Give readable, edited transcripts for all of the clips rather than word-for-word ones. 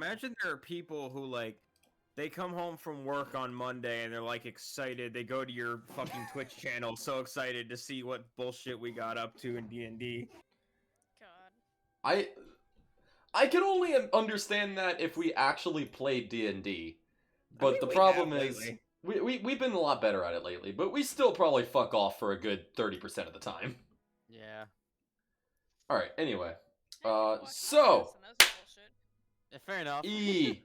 imagine there are people who like they come home from work on Monday and they're like excited. They go to your fucking Twitch channel, so excited to see what bullshit we got up to in D&D. God. I can only understand that if we actually played D&D. But the problem is, we've been a lot better at it lately, but we still probably fuck off for a good 30% of the time. Yeah. Alright, anyway. Yeah, fair enough. E.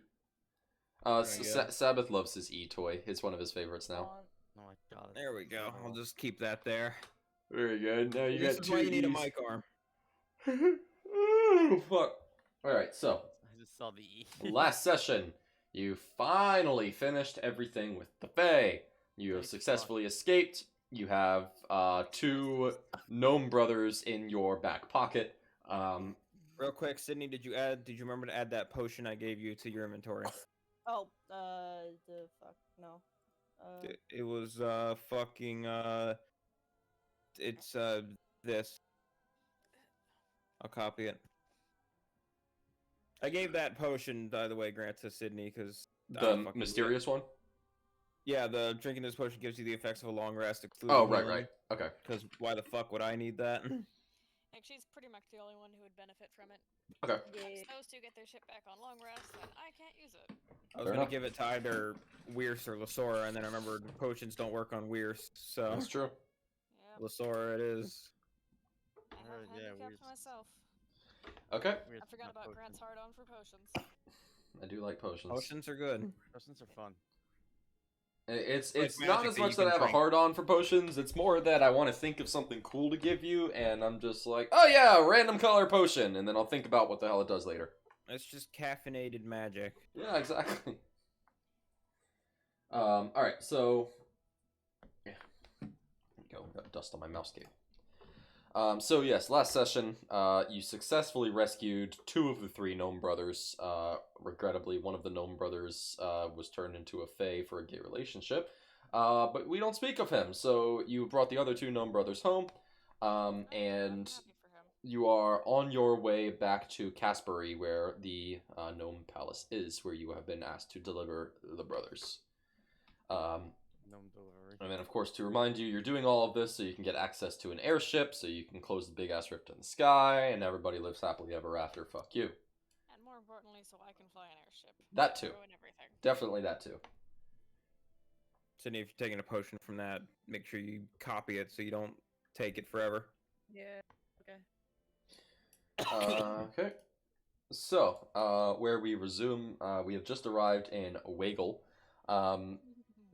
Sabbath loves his E-toy. It's one of his favorites now. Oh my god. There we go. I'll just keep that there. Very good. Now you This got is two why you need a E's. mic arm. Oh, fuck. Alright, so. I just saw the E. Last session, you finally finished everything with the Fae. You have successfully escaped. You have 2 gnome brothers in your back pocket. Real quick, Sydney, did you remember to add that potion I gave you to your inventory? Oh, the fuck, no. It was fucking it's this. I'll copy it. I gave that potion, by the way, Grant, to Sydney because the mysterious one. Yeah, the drinking this potion gives you the effects of a long rest, excluding. Oh, right. Okay. Because why the fuck would I need that? And she's pretty much the only one who would benefit from it. Okay. If those two get their shit back on long rest, then I can't use it. I was gonna give it to either Weirs or Lasora, and then I remembered potions don't work on Weirs, so That's true. Yep. Lasora it is. I have yeah, handicapped myself. Okay. I forgot about Grant's hard on for potions. I do like potions. Potions are good. Potions are fun. It's like not magic as that much you that can I have a drink. hard on for potions. It's more that I want to think of something cool to give you, and I'm just like, oh yeah, random color potion, and then I'll think about what the hell it does later. It's just caffeinated magic. Yeah, exactly. All right, so yeah, there you go. Got dust on my mouse cable. So yes, last session, you successfully rescued 2 of the 3 gnome brothers. Regrettably, one of the gnome brothers was turned into a fae for a gay relationship. But we don't speak of him, so you brought the other 2 gnome brothers home, and I'm happy for him. you are on your way back to Caspery, where the gnome palace is, where you have been asked to deliver the brothers. Gnome delivery. And then, of course, to remind you, you're doing all of this so you can get access to an airship, so you can close the big-ass rift in the sky, and everybody lives happily ever after. Fuck you. And more importantly, so I can fly an airship. That too. Ruin everything. Definitely that too. Sydney, if you're taking a potion from that, make sure you copy it so you don't take it forever. Yeah. Okay. Okay. So, where we resume, we have just arrived in Wagel.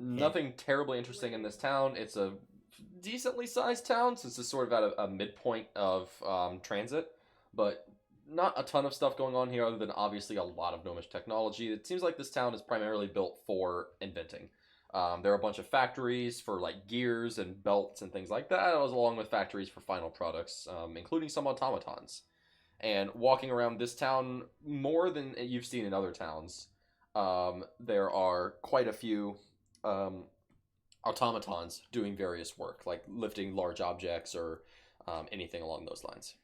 Nothing terribly interesting in this town. It's a decently sized town, since it's sort of at a midpoint of transit, but not a ton of stuff going on here other than obviously a lot of gnomish technology. It seems like this town is primarily built for inventing. There are a bunch of factories for like gears and belts and things like that, along with factories for final products, including some automatons. And walking around this town more than you've seen in other towns, there are quite a few automatons doing various work, like lifting large objects or anything along those lines.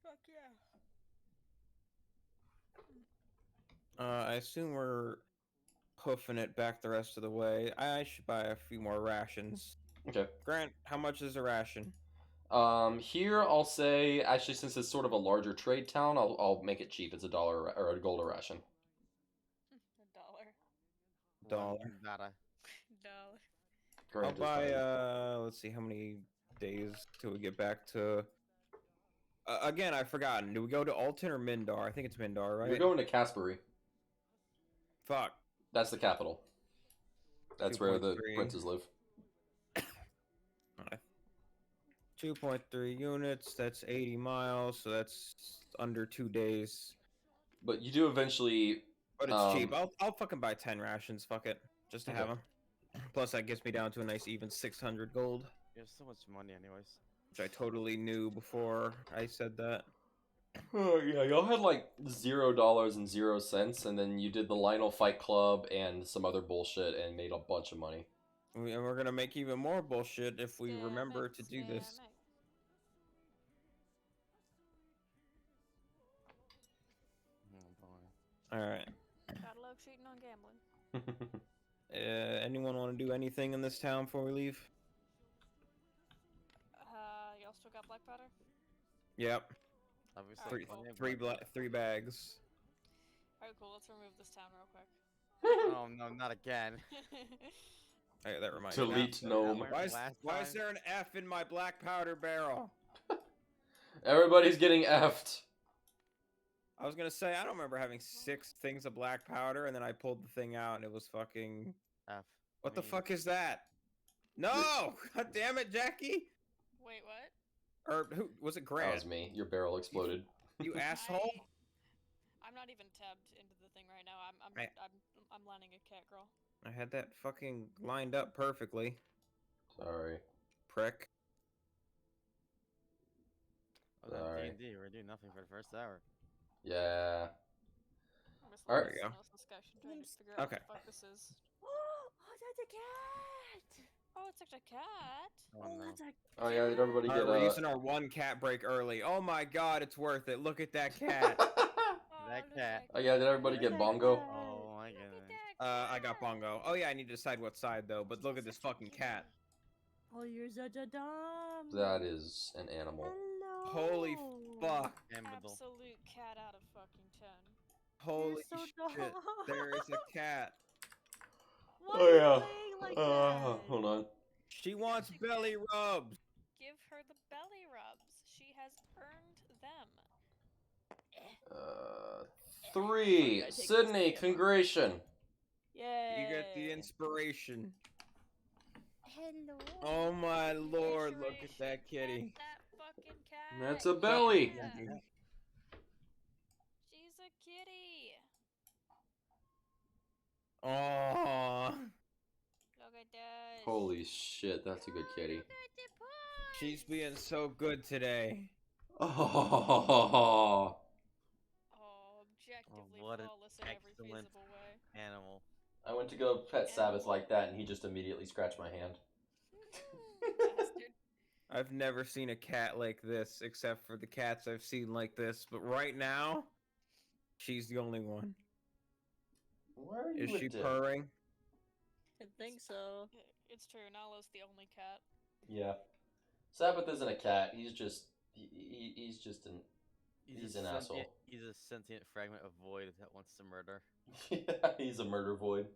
Fuck yeah. I assume we're hoofing it back the rest of the way. I should buy a few more rations. Okay. Grant, how much is a ration? Here I'll say, actually, since it's sort of a larger trade town, I'll make it cheap. It's $1 or a gold a ration. $1. Dollar. Nada. $1. I'll Grant is buy, fine. let's see, how many days till we get back to... again, I've forgotten. Do we go to Alton or Mindar? I think it's Mindar, right? You're going to Caspery. Fuck. That's the capital. That's where the 2.3. princes live. 2.3 units, that's 80 miles, so that's under 2 days. But you do eventually... But it's cheap. I'll fucking buy 10 rations, fuck it. Just to Okay. have them. Plus, that gets me down to a nice even 600 gold. You have so much money anyways. Which I totally knew before I said that. Oh, yeah, y'all had like $0.00, and then you did the Lionel Fight Club and some other bullshit and made a bunch of money. And we're gonna make even more bullshit if we Damn remember it, to do this. damn it. All right. Gotta love cheating on gambling. Anyone want to do anything in this town before we leave? Y'all still got black powder? Yep. Obviously, Alright, plenty of Three black three bags. Alright, cool. Let's remove this town real quick. powder. Oh no, not again. Hey, that reminds me. Delete Now- gnome. now Why is, last why is time- there an F in my black powder barrel? Everybody's getting effed. I was gonna say I don't remember having 6 things of black powder, and then I pulled the thing out, and it was fucking. F. What the Me. fuck is that? No! God damn it, Jackie! Wait, what? Or who was it? That Grant? was me. Your barrel exploded. You asshole! I'm not even tabbed into the thing right now. Right. I'm landing a cat girl. I had that fucking lined up perfectly. Sorry. Prick. Oh, that Sorry. D&D, we're doing nothing for the first hour. Yeah. I'm just Alright. letting There we this discussion trying to figure out Okay. what the fuck this is. Oh, that's a cat. Oh, it's such a cat. Oh, no. that's a Oh yeah, did everybody Alright, get we're using our 1 cat break early. Oh my god, it's worth it. Look at that cat. Oh, That look cat. at Oh yeah, did everybody Look get at bongo? that. Oh my Look at goodness. that I got cat. bongo. Oh yeah, I need to decide what side though. But look at this fucking cat. Oh, you're such a dumb. That is an animal. Hello. Holy fuck! Ambidal. Absolute cat out of fucking 10. Holy so shit! dumb. There is a cat. Why Oh, are you yeah. laying like that? Hold on. She wants belly rubs. Give her the belly rubs. She has earned them. 3. I take this Sydney, camera. congratulations. Yay. You get the inspiration. Hello. Oh my lord! Look at that kitty. That fucking cat. That's a belly. Yeah. She's a kitty. Oh, Look at that. Holy shit, that's a good kitty. Look at the paws. she's being so good today. Oh. Oh, objectively what an flawless in every excellent feasible way. Animal. I went to go pet Sabbath like that, and he just immediately scratched my hand. Bastard. I've never seen a cat like this, except for the cats I've seen like this. But right now, she's the only one. Where are you Is with she Dim? purring? I think so. It's true. Nalo's the only cat. Yeah. Sabbath isn't a cat. He's just he's just an He's a an sentient- asshole. He's a sentient fragment of void that wants to murder. yeah, he's a murder void.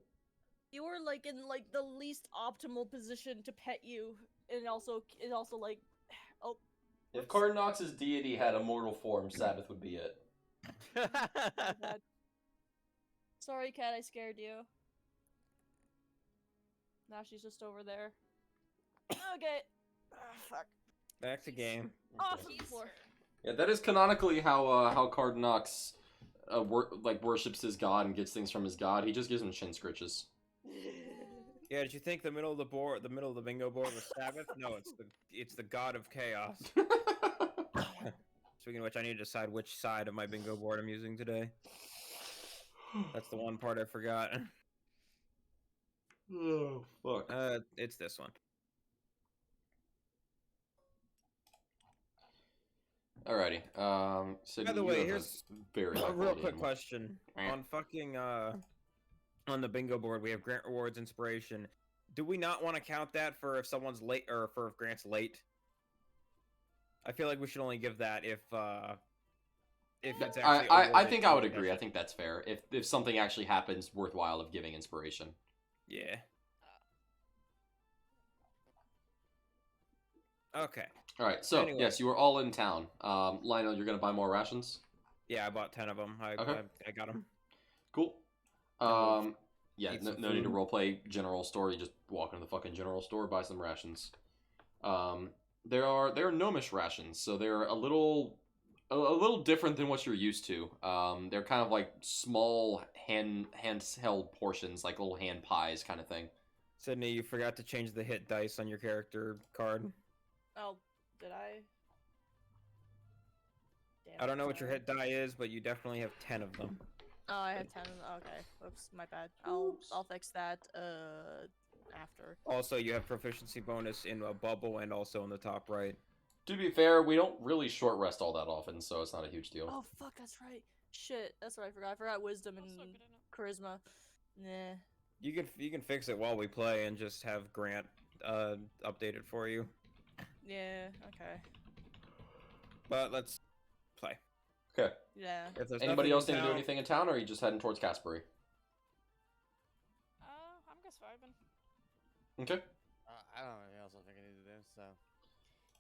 You were like in like the least optimal position to pet you, and also like, oh, If Cardnox's deity had a mortal form, Sabbath would be it. my bad. Sorry, cat, I scared you. Now she's just over there. Okay. Fuck. Back to game. Off Okay. the floor. Yeah, that is canonically how Cardnox worships his god and gets things from his god. He just gives him shin scritches. Yeah, did you think the middle of the board, the middle of the bingo board was Sabbath? No, it's the god of chaos. Speaking of which, I need to decide which side of my bingo board I'm using today. That's the one part I forgot. Oh fuck. It's this one. Alrighty. Sydney, By the you way, have here's very high A real quality quick animal. question. Eh. On fucking on the bingo board, we have Grant rewards inspiration. Do we not want to count that for if someone's late or for if Grant's late? I feel like we should only give that if it's actually. I awarded think to I would the agree. I session. think that's fair. If something actually happens worthwhile of giving inspiration. Yeah. Okay. All right. So Anyway. yes, you are all in town. Lionel, you're gonna buy more rations. Yeah, I bought 10 of them. Okay. I got them. Cool. we'll Yeah. eat No, some no need to food. roleplay general store. You just walk into the fucking general store, buy some rations. There are gnomish rations, so they're a little different than what you're used to. They're kind of like small handheld portions, like little hand pies kind of thing. Sydney, you forgot to change the hit dice on your character card. Oh, did I? Damn I don't it, know what your sorry. hit die is, but you definitely have 10 of them. Oh, I have 10. Okay, whoops, my bad. I'll fix that after. Also, you have proficiency bonus in a bubble and also in the top right. To be fair, we don't really short rest all that often, so it's not a huge deal. Oh fuck, that's right. Shit, that's what I forgot. I forgot wisdom Also and good enough. charisma. Nah. You can fix it while we play and just have Grant update it for you. Yeah. Okay. But let's play. Okay. Yeah. If there's Anybody nothing else in need to do town- anything in town, or are you just heading towards Caspery? I'm just vibing. Okay. I don't know anything else I think I need to do, so.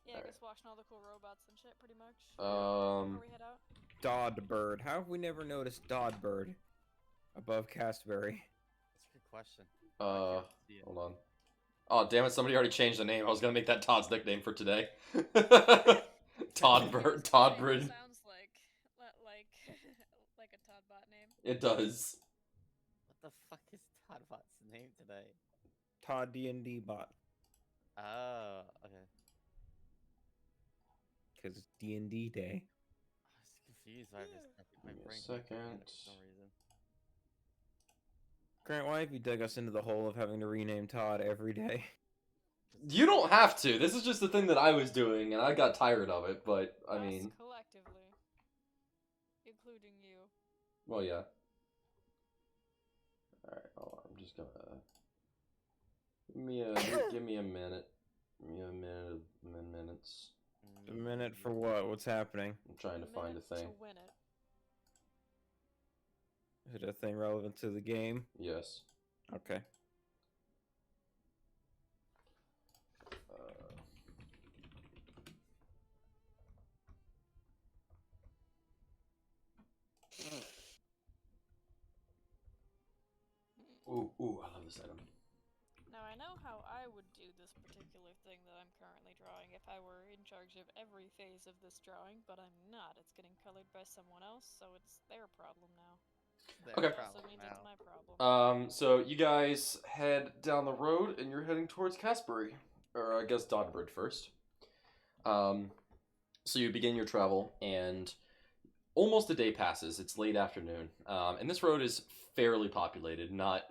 Yeah, Alright. just watching all the cool robots and shit, pretty much. Um, Before we head out. Dodbird. How have we never noticed Dodbird above Castberry? That's a good question. I can't see it. hold on. Oh, damn it, somebody already changed the name. I was gonna make that Todd's nickname for today. Toddbird. Toddbird. Sounds like like a Toddbot name. It does. What the fuck is Toddbot's name today? Todd D&D bot. Oh, okay. Because it's D&D day. I was confused by this. My Give me a brain second. for some reason. Grant, why have you dug us into the hole of having to rename Todd every day? You don't have to. This is just the thing that I was doing, and I got tired of it, but, I Us mean, collectively, including you. well, yeah. Alright, hold on. I'm just gonna... Give me a minute. Give me a minute of minutes. A minute for what? What's happening? I'm trying to find a Minute thing. To win it. Is it a thing relevant to the game? Yes. Okay. Ooh, I love this item. Now I know how I would do this particular thing that I'm currently drawing if I were in charge of every phase of this drawing, but I'm not. It's getting colored by someone else, so it's their problem now. Their Okay. It also problem means now. it's my problem. So you guys head down the road, and you're heading towards Caspery. Or, I guess, Dodbird first. So you begin your travel, and almost a day passes. It's late afternoon. And this road is fairly populated. Not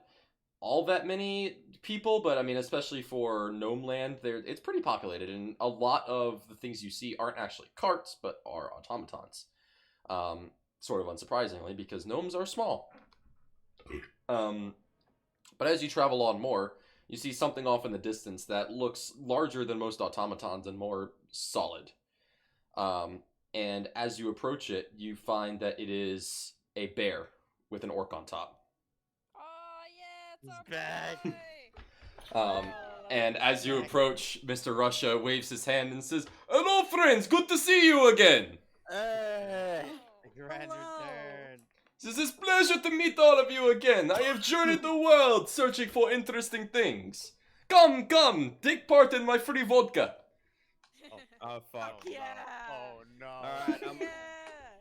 all that many people, but I mean, especially for Gnome Land, it's pretty populated, and a lot of the things you see aren't actually carts, but are automatons. Sort of unsurprisingly, because gnomes are small. But as you travel on more, you see something off in the distance that looks larger than most automatons and more solid. And as you approach it, you find that it is a bear with an orc on top. Oh yeah, it's He's our back. boy! And as you approach, Mr. Russia waves his hand and says, "Hello, friends! Good to see you again! Hey! Oh. The grand Hello. return! It is a pleasure to meet all of you again. I have journeyed the world searching for interesting things. Come, take part in my free vodka." Oh, fuck. no. Yeah. Oh no! Alright, Yeah.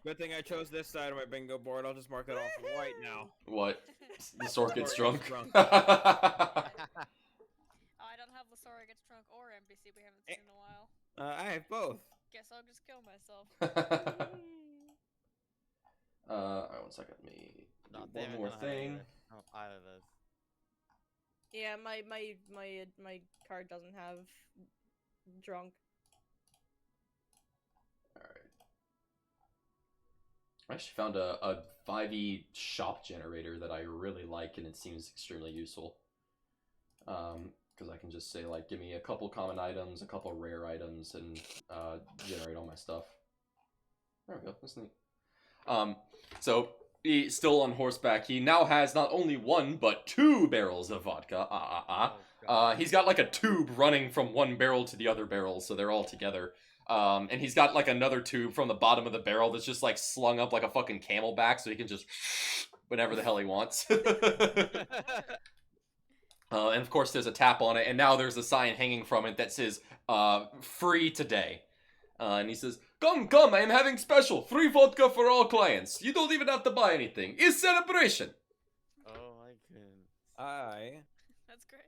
Good thing I chose this side of my bingo board. I'll just mark it off right now. What? The sword gets Sword drunk? gets drunk. Oh, I don't have Lasora Gets Drunk or NPC we haven't seen in a while. I have both. Guess I'll just kill myself. Alright, 1 second. Let me No, do damn one it, more I don't have thing. either. I don't have either of those. Yeah, my card doesn't have drunk. Alright. I actually found a 5e shop generator that I really like, and it seems extremely useful. Because I can just say, like, give me a couple common items, a couple rare items, and generate all my stuff. There we go, that's neat. So, he's still on horseback. He now has not only 1, but 2 barrels of vodka. Oh, God. He's got like a tube running from one barrel to the other barrel, so they're all together. And he's got like another tube from the bottom of the barrel that's just like slung up like a fucking camelback, so he can just whenever the hell he wants. And of course there's a tap on it, and now there's a sign hanging from it that says, free today. And he says, come, I am having special, free vodka for all clients. You don't even have to buy anything. It's celebration. Oh my goodness. That's great.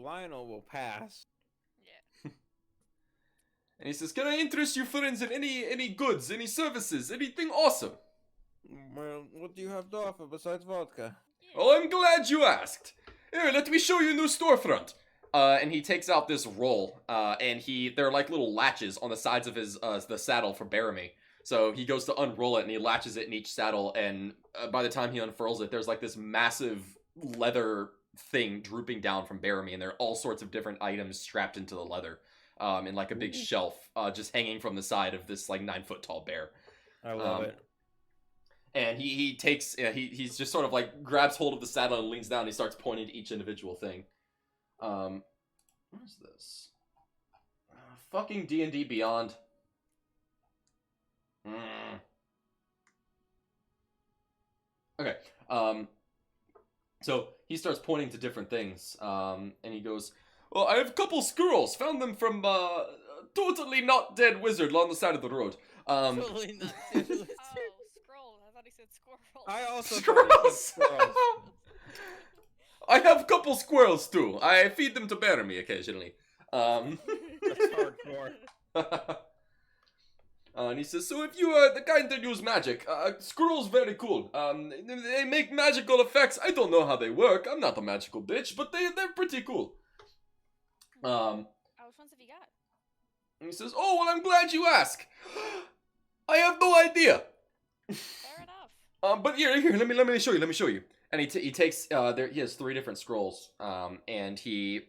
Lionel will pass. Yeah. And he says, can I interest you friends in any goods, any services, anything awesome? Well, what do you have to offer besides vodka? Yeah. Oh, I'm glad you asked. Here, let me show you a new storefront. And he takes out this roll, and they're like little latches on the sides of his the saddle for Baramy. So he goes to unroll it and he latches it in each saddle, and by the time he unfurls it, there's like this massive leather thing drooping down from Baramy, and there are all sorts of different items strapped into the leather, in like a big shelf, just hanging from the side of this like 9-foot tall bear. I love it. And he takes, he's just sort of like grabs hold of the saddle and leans down. And he starts pointing to each individual thing. What is this? Fucking D&D Beyond. Okay. So he starts pointing to different things. And he goes, "Well, I have a couple squirrels. Found them from totally not dead wizard along the side of the road. Totally not. Oh, scroll. I thought he said squirrel. I also thought he said Squirrels. squirrels. I have a couple squirrels too. I feed them to Baramy occasionally. That's hardcore. And he says, so if you are the kind that use magic, squirrels very cool. They make magical effects. I don't know how they work. I'm not a magical bitch, but they're pretty cool. Oh, which ones have you got? And he says, oh, well, I'm glad you ask. I have no idea. Fair enough. But here, let me show you. And he takes, he has 3 different scrolls, and he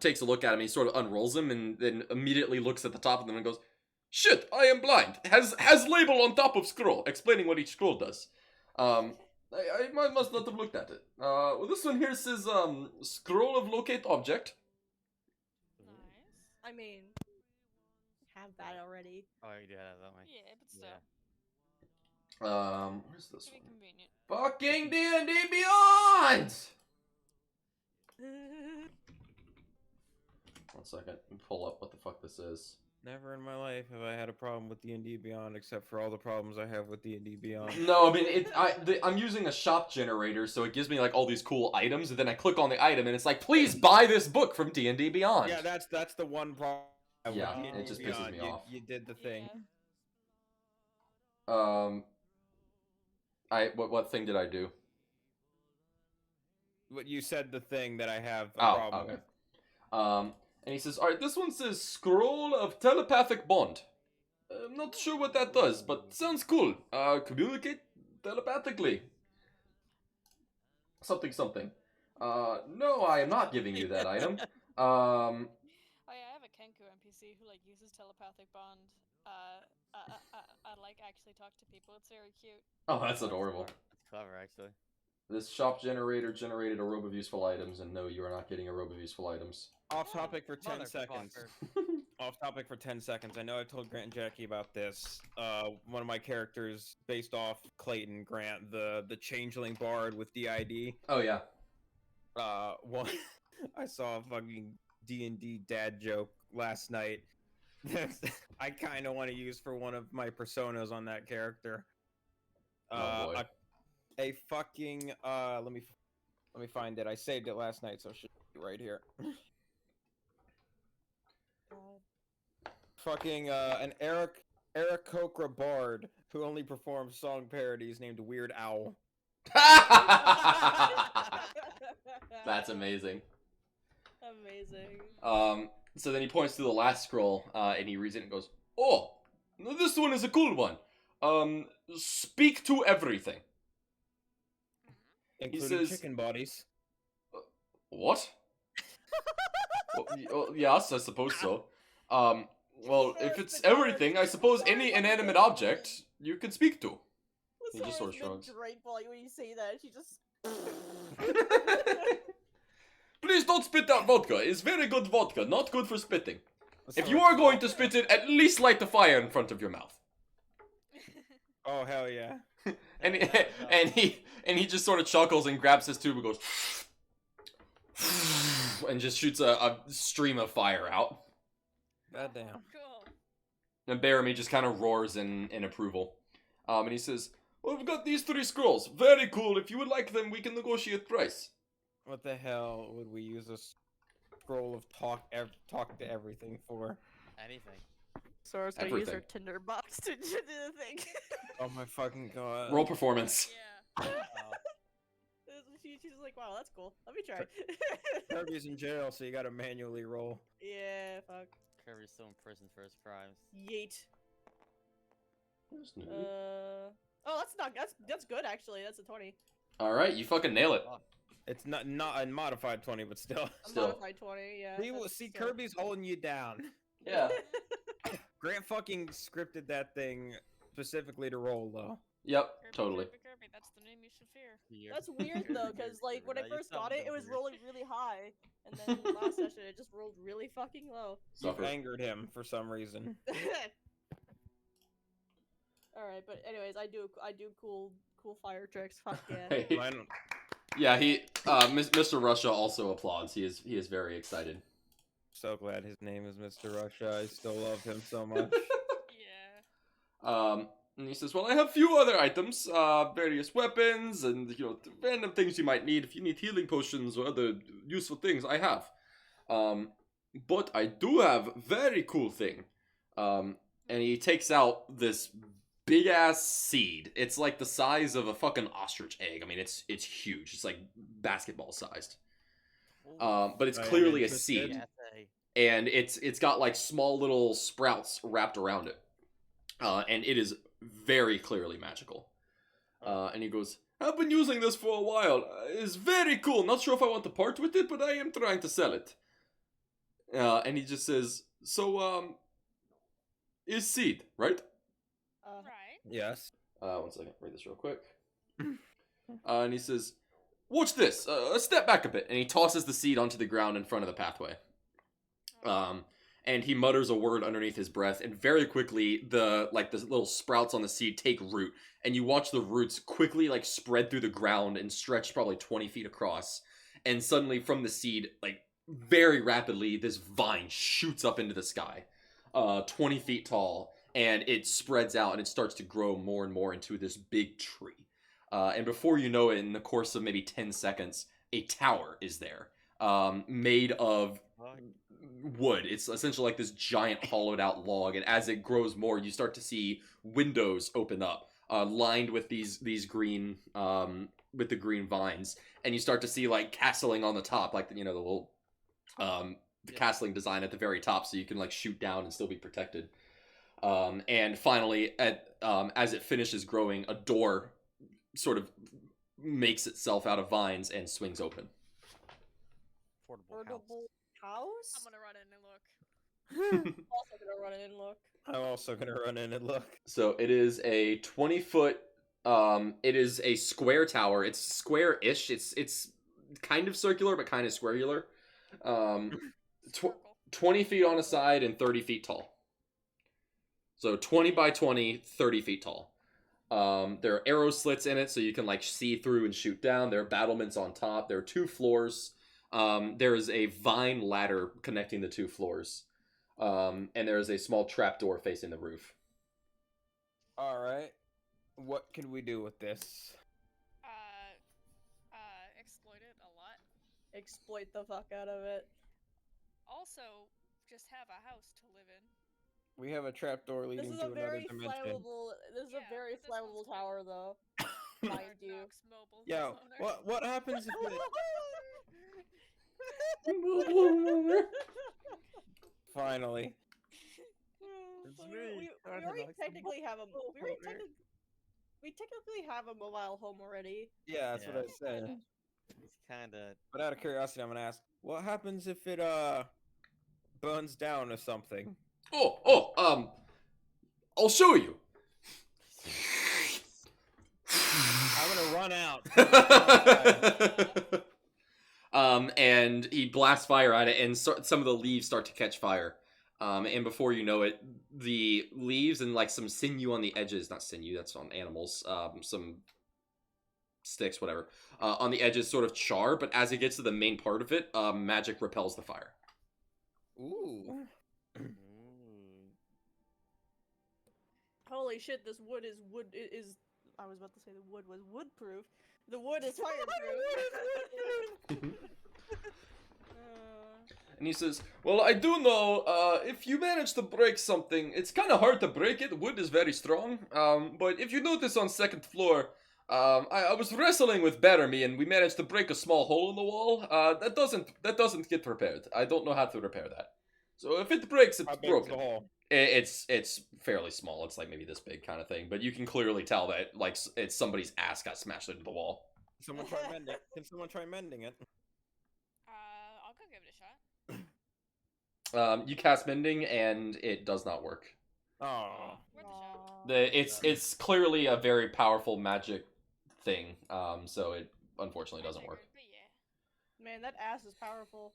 takes a look at him, and he sort of unrolls them, and then immediately looks at the top of them and goes, shit, I am blind. Has label on top of scroll, explaining what each scroll does. I must not have looked at it. Well, this one here says, scroll of locate object. Nice. I mean, have that already. Oh, you do have that one. Yeah, but still. Yeah. Where's this To be one? convenient. Fucking D&D Beyond! One second, let me pull up what the fuck this is. Never in my life have I had a problem with D&D Beyond, except for all the problems I have with D&D Beyond. No, I mean, I'm using a shop generator, so it gives me, like, all these cool items, and then I click on the item, and it's like, please buy this book from D&D Beyond. Yeah, that's the one problem. with Yeah, D&D it just pisses Beyond. me off. You did the thing. Yeah. What thing did I do? What you said the thing that I have a Oh, problem okay. with. And he says, alright, this one says Scroll of Telepathic Bond. I'm not sure what that does, but sounds cool. Communicate telepathically. Something. No, I am not giving you that item. Oh yeah, I have a Kenku NPC who like uses telepathic bond. I like actually talk to people. It's very cute. Oh, that's adorable. That's clever, actually. This shop generator generated a robe of useful items, and no, you are not getting a robe of useful items. Off topic for 10 seconds. Motherfucker. Off topic for 10 seconds. I know I've told Grant and Jackie about this. One of my characters, based off Clayton Grant, the changeling bard with DID. Oh, yeah. One, I saw a fucking D&D dad joke last night. I kind of want to use for one of my personas on that character. Oh, boy. A fucking let me find it. I saved it last night, so it should be right here. Fucking an Eric Kokra bard who only performs song parodies named Weird Owl. That's amazing. Amazing. So then he points to the last scroll, and he reads it and goes, oh, this one is a cool one. Speak to everything. Including says- chicken bodies. What? Well, yes, I suppose so. Well, if it's everything, I suppose any inanimate object you can speak to. He just sort of shrugs. Grateful like, when you say that. She just. Please don't spit out vodka. It's very good vodka, not good for spitting. If So- you are going to spit it, at least light the fire in front of your mouth. Oh hell yeah. And he just sort of chuckles and grabs his tube and goes and just shoots a stream of fire out. Goddamn. Cool. And Baramy just kind of roars in approval. And he says, well, we've got these 3 scrolls. Very cool. If you would like them, we can negotiate price. What the hell would we use a scroll of talk to everything for? Anything. Sora's gonna use her Everything. Tinder box to do the thing. Oh my fucking god. Roll performance. Yeah. Oh, She's like, wow, that's cool. Let me try. Kirby's in jail, so you gotta manually roll. Yeah, fuck. Kirby's still in prison for his crimes. Yeet. There's no- Oh, that's not. That's good actually. That's a 20. All right, you fucking nail it. It's not a modified 20, but still. A Still. modified 20. Yeah. See, that's see, still- Kirby's holding you down. Yeah. Grant fucking scripted that thing specifically to roll, though. Yep. Kirby, Totally. Kirby, that's the name you should fear. That's weird though, because like when I first got it, it was rolling really high, and then last session it just rolled really fucking low. You Suffer. angered him for some reason. All right, but anyways, I do cool fire tricks. Fuck yeah. Hey. Mine- Yeah, Mr. Russia also applauds. He is very excited. So glad his name is Mr. Russia. I still love him so much. Yeah. And he says, "Well, I have few other items, various weapons, and random things you might need. If you need healing potions or other useful things, I have. But I do have very cool thing." And he takes out this big ass seed. It's like the size of a fucking ostrich egg. I mean, it's huge. It's like basketball sized. But it's I am clearly a interested. seed, Yes, and it's got like small little sprouts wrapped around it, and it is very clearly magical. And he goes, "I've been using this for a while. It's very cool. Not sure if I want to part with it, but I am trying to sell it." And he just says, "So, is seed, right?" Right. Yes. 1 second, read this real quick. And he says, "Watch this. Step back a bit." And he tosses the seed onto the ground in front of the pathway. And he mutters a word underneath his breath, and very quickly the little sprouts on the seed take root, and you watch the roots quickly like spread through the ground and stretch probably 20 feet across. And suddenly from the seed, like very rapidly, this vine shoots up into the sky, 20 feet tall, and it spreads out and it starts to grow more and more into this big tree. And before you know it, in the course of maybe 10 seconds, a tower is there, made of wood. It's essentially like this giant hollowed out log, and as it grows more, you start to see windows open up, lined with these green with the green vines, and you start to see like castling on the top, like the little the castling design at the very top, so you can like shoot down and still be protected. And finally, as it finishes growing, a door sort of makes itself out of vines and swings open. Portable house. House? I'm gonna run in and look. Also gonna run in and look. I'm also gonna run in and look. So it is a 20-foot. It is a square tower. It's square-ish. It's kind of circular, but kind of squarular. Circle. 20 feet on a side and 30 feet tall. So 20 by 20, 30 feet tall. There are arrow slits in it, so you can like see through and shoot down. There are battlements on top. There are 2 floors. There is a vine ladder connecting the 2 floors. And there is a small trapdoor facing the roof. All right. What can we do with this? Exploit it a lot. Exploit the fuck out of it. Also, just have a house to live in. We have a trapdoor This leading is to a another very dimension. flammable. This is Yeah, a very but this one's flammable cool. tower, though. Mind Hard you. Knocks mobile Yo, homeowner. what happens if it... Finally. It's So me, we Hard already Knocks technically have a. homeowner. We technically have a mobile home already. Yeah, that's what I Yeah. said. It's kind of. But out of curiosity, I'm gonna ask, what happens if it burns down or something? I'll show you. I'm gonna run out. And he blasts fire at it, and some of the leaves start to catch fire. And before you know it, the leaves and like some sinew on the edges, not sinew, that's on animals, some sticks, whatever, on the edges sort of char, but as it gets to the main part of it, magic repels the fire. Ooh. Holy shit! This wood is I was about to say the wood was woodproof. The wood is fireproof. And he says, "Well, I do know, if you manage to break something, it's kind of hard to break it. Wood is very strong. But if you notice on 2nd floor, I was wrestling with Baramy, and we managed to break a small hole in the wall. That doesn't get repaired. I don't know how to repair that. So if it breaks, How it's big's broken. the hole? It's fairly small. It's like maybe this big kind of thing, but you can clearly tell that like it's somebody's ass got smashed into the wall. Someone try mending. Can someone try mending it? I'll go give it a shot. You cast mending and it does not work. Oh. Worth a shot. It's clearly a very powerful magic thing. So it unfortunately doesn't work. But yeah. Man, that ass is powerful.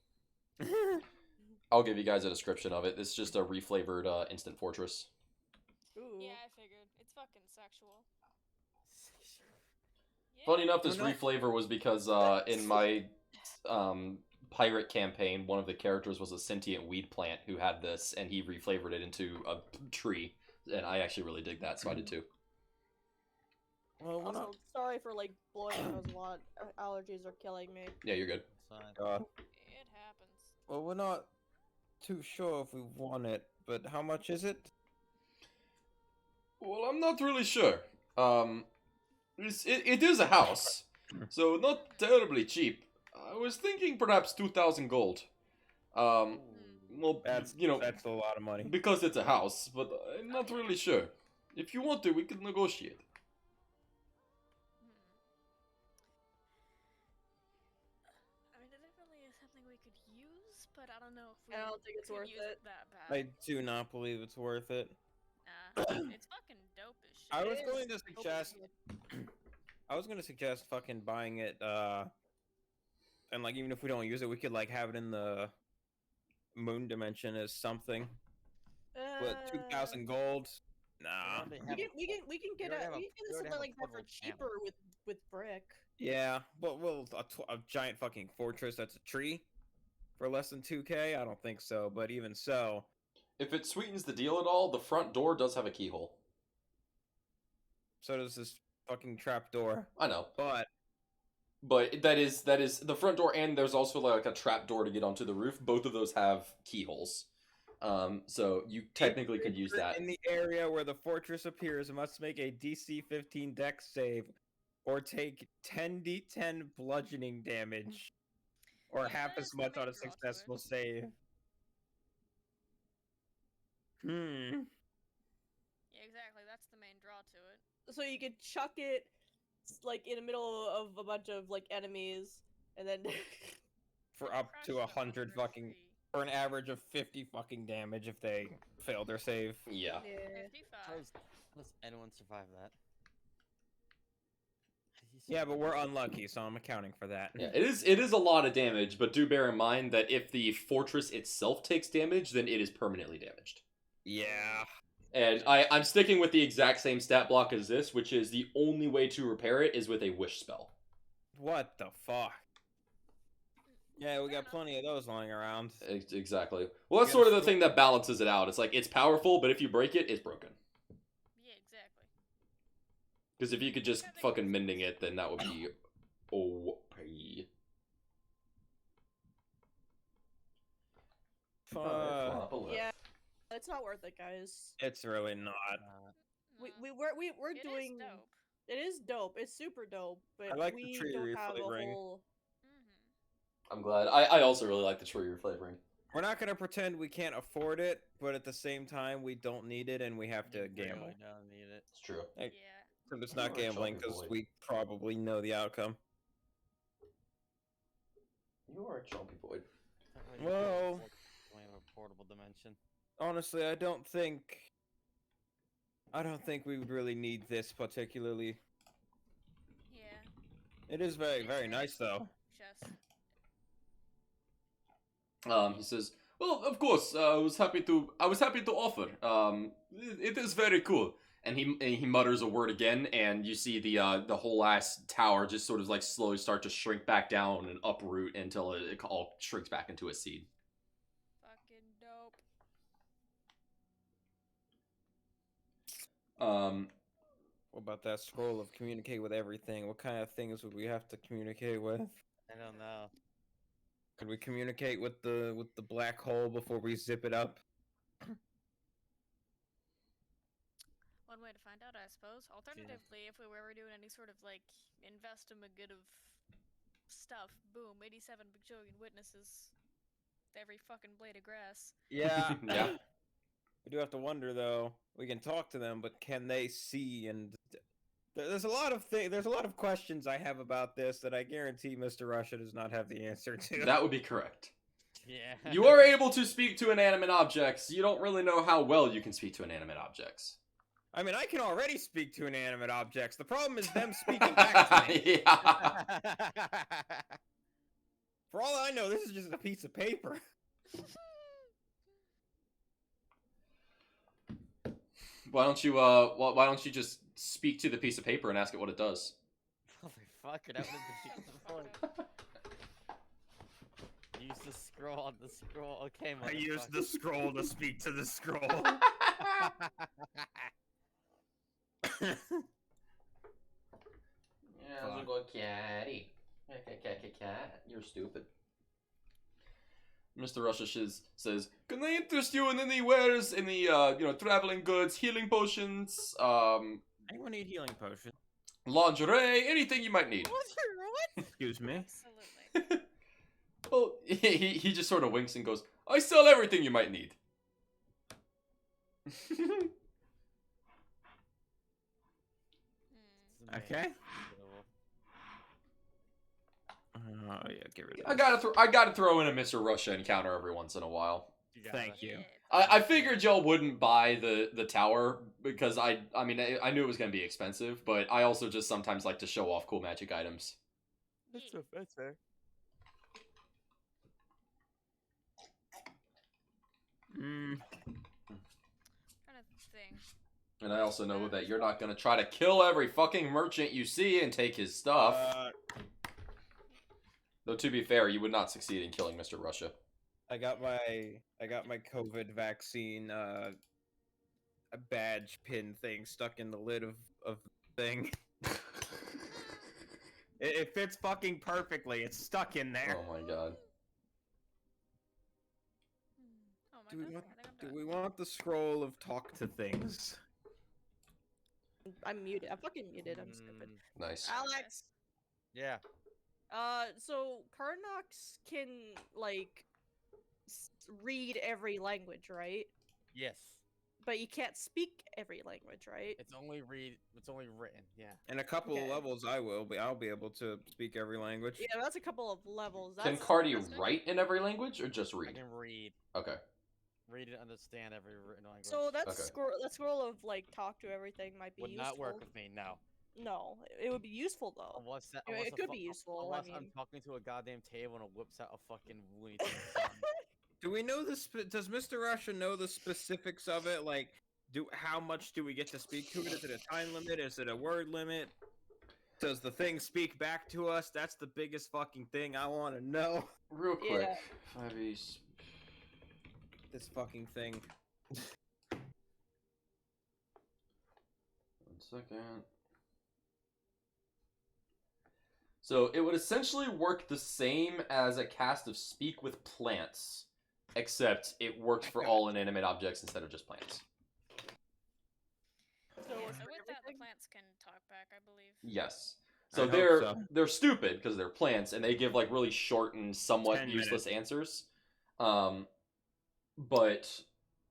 I'll give you guys a description of it. It's just a reflavored instant fortress. Ooh. Yeah, I figured. It's fucking sexual. Yeah. Funny enough, this Oh, no. reflavor was because in my pirate campaign, one of the characters was a sentient weed plant who had this, and he reflavored it into a tree, and I actually really dig that, so I did too. Well, we're Also, not. sorry for like blowing your nose a lot. Allergies are killing me. Yeah, you're good. Fine. It happens. Well, we're not too sure if we want it, but how much is it? Well, I'm not really sure. It is a house, so not terribly cheap. I was thinking perhaps 2,000 gold. Well, That's you know, that's a lot of money. because it's a house, but I'm not really sure. If you want to, we could negotiate. I mean, it definitely is something we could use, but I don't know if we I don't think it's could worth use it. that bad. I do not believe it's worth it. It's fucking dope as shit. I was It going is to suggest. I was going to suggest fucking buying it. And like even if we don't use it, we could like have it in the moon dimension as something. But 2,000 gold. Nah. We can get already have we already something have a like that for portable cheaper with brick. Yeah, but will a giant fucking fortress that's a tree for less than 2K? I don't think so. But even so, If it sweetens the deal at all, the front door does have a keyhole. so does this fucking trap door. I know, But that is the front door, and there's also like a trap door to get onto the roof. Both of those have keyholes. So you technically could use that. in the area where the fortress appears, must make a DC 15 Dex save, or take 10d10 bludgeoning damage, or Yeah, half that as is the much main on a draw to it. successful save. Hmm. Yeah, exactly. That's the main draw to it. So you could chuck it like in the middle of a bunch of like enemies, and then For And up crush to them 100 under fucking, tree. for an average of 50 fucking damage if they fail their save. Yeah. yeah. 55. How does anyone survive that? How do you Yeah, but survive we're that? unlucky, so I'm accounting for that. Yeah, it is a lot of damage, but do bear in mind that if the fortress itself takes damage, then it is permanently damaged. Yeah. And I'm sticking with the exact same stat block as this, which is the only way to repair it is with a wish spell. What the fuck? Yeah, we Fair got enough. plenty of those lying around. Exactly. Well, that's You sort of gotta the thing that balances it out. It's like it's powerful, but if you break it, it's broken. Yeah, exactly. Because if you could just fucking mending it, then that would be OP. Fuck. Yeah, it's not worth it, guys. It's really not. We're It is doing. dope. It is dope. It's super dope, but I like the we tree don't have a reflavoring. whole. I'm glad. I also really like the tree reflavoring. We're not gonna pretend we can't afford it, but at the same time, we don't need it, and we have to You gamble. really don't need it. It's true. Hey. Yeah. So it's You not are a gambling chunky because boy. we probably know the outcome. You are a chompy boy. Not really Well- we have a portable dimension. Honestly, I don't think we would really need this particularly. Yeah. It is very, It's very nice though. Chest. He says, "Well, of course, I was happy to offer. It is very cool." And he mutters a word again, and you see the whole ass tower just sort of like slowly start to shrink back down and uproot until it all shrinks back into a seed. Fucking dope. What about that scroll of communicate with everything? What kind of things would we have to communicate with? I don't know. Could we communicate with the black hole before we zip it up? One way to find out, I suppose. Alternatively, if we were ever doing any sort of like investigative stuff, boom, 87 bajillion witnesses. every fucking blade of grass. Yeah. Yeah. We do have to wonder though. We can talk to them, but can they see? And there's a lot of there's a lot of questions I have about this that I guarantee Mr. Russia does not have the answer to. That would be correct. Yeah. You are able to speak to inanimate objects. You don't really know how well you can speak to inanimate objects. I mean, I can already speak to inanimate objects. The problem is them speaking back to me. Yeah. For all I know, this is just a piece of paper. Why don't you just speak to the piece of paper and ask it what it does? Motherfucker, that would have been the point. Use the scroll on the scroll. Okay, I used the motherfucker. scroll to speak to the scroll. Yeah, little catty. Cat. You're stupid. Mr. Russia says, "Can I interest you in any wares, any traveling goods, healing potions, Anyone need healing potion? lingerie, anything you might need?" What? Excuse me. Absolutely. Well, he just sort of winks and goes, "I sell everything you might need." Hmm. Okay. Oh yeah, get rid of I gotta throw in a Mr. Russia encounter every once in a while. Thank you. Yeah. I figured y'all wouldn't buy the tower because I knew it was gonna be expensive, but I also just sometimes like to show off cool magic items. Yeah. That's fair. Mm, Trying to think. And I also know that you're not gonna try to kill every fucking merchant you see and take his stuff. Though to be fair, you would not succeed in killing Mr. Russia. I got my COVID vaccine a badge pin thing stuck in the lid of the thing. It fits fucking perfectly. It's stuck in there. Oh my god. Oh my Do we god. want- I think I'm Do done. we want the scroll of talk to things? I'm muted. I'm fucking muted. I'm stupid. Nice. Alex. Yeah. So Karnox can like read every language, right? Yes. But you can't speak every language, right? It's only written. Yeah. In a couple Okay. of levels, I'll be able to speak every language. Yeah, that's a couple of levels. Can That's, Cardi that's- write in every language or just I read? can read Okay. and understand every written language. So that Okay. scroll of like talk to everything might be would useful. not work with me. No. No, it would be useful though. Unless that. I mean, Unless it a could fu- be useful, I Unless I'm mean. talking to a goddamn table and it whips out a fucking Looney Tunes song. Do we know this? Does Mr. Russia know the specifics of it? Like, how much do we get to speak to it? Is it a time limit? Is it a word limit? Does the thing speak back to us? That's the biggest fucking thing I want to know. Real quick. Yeah. 5e. This fucking thing. 1 second. So it would essentially work the same as a cast of Speak with Plants, except it works for all inanimate objects instead of just plants. So Yeah, it's so for with that, the everything? plants can talk back, I believe. Yes. I So hope they're so. they're stupid because they're plants and they give like really short and somewhat 10 useless minutes. answers. But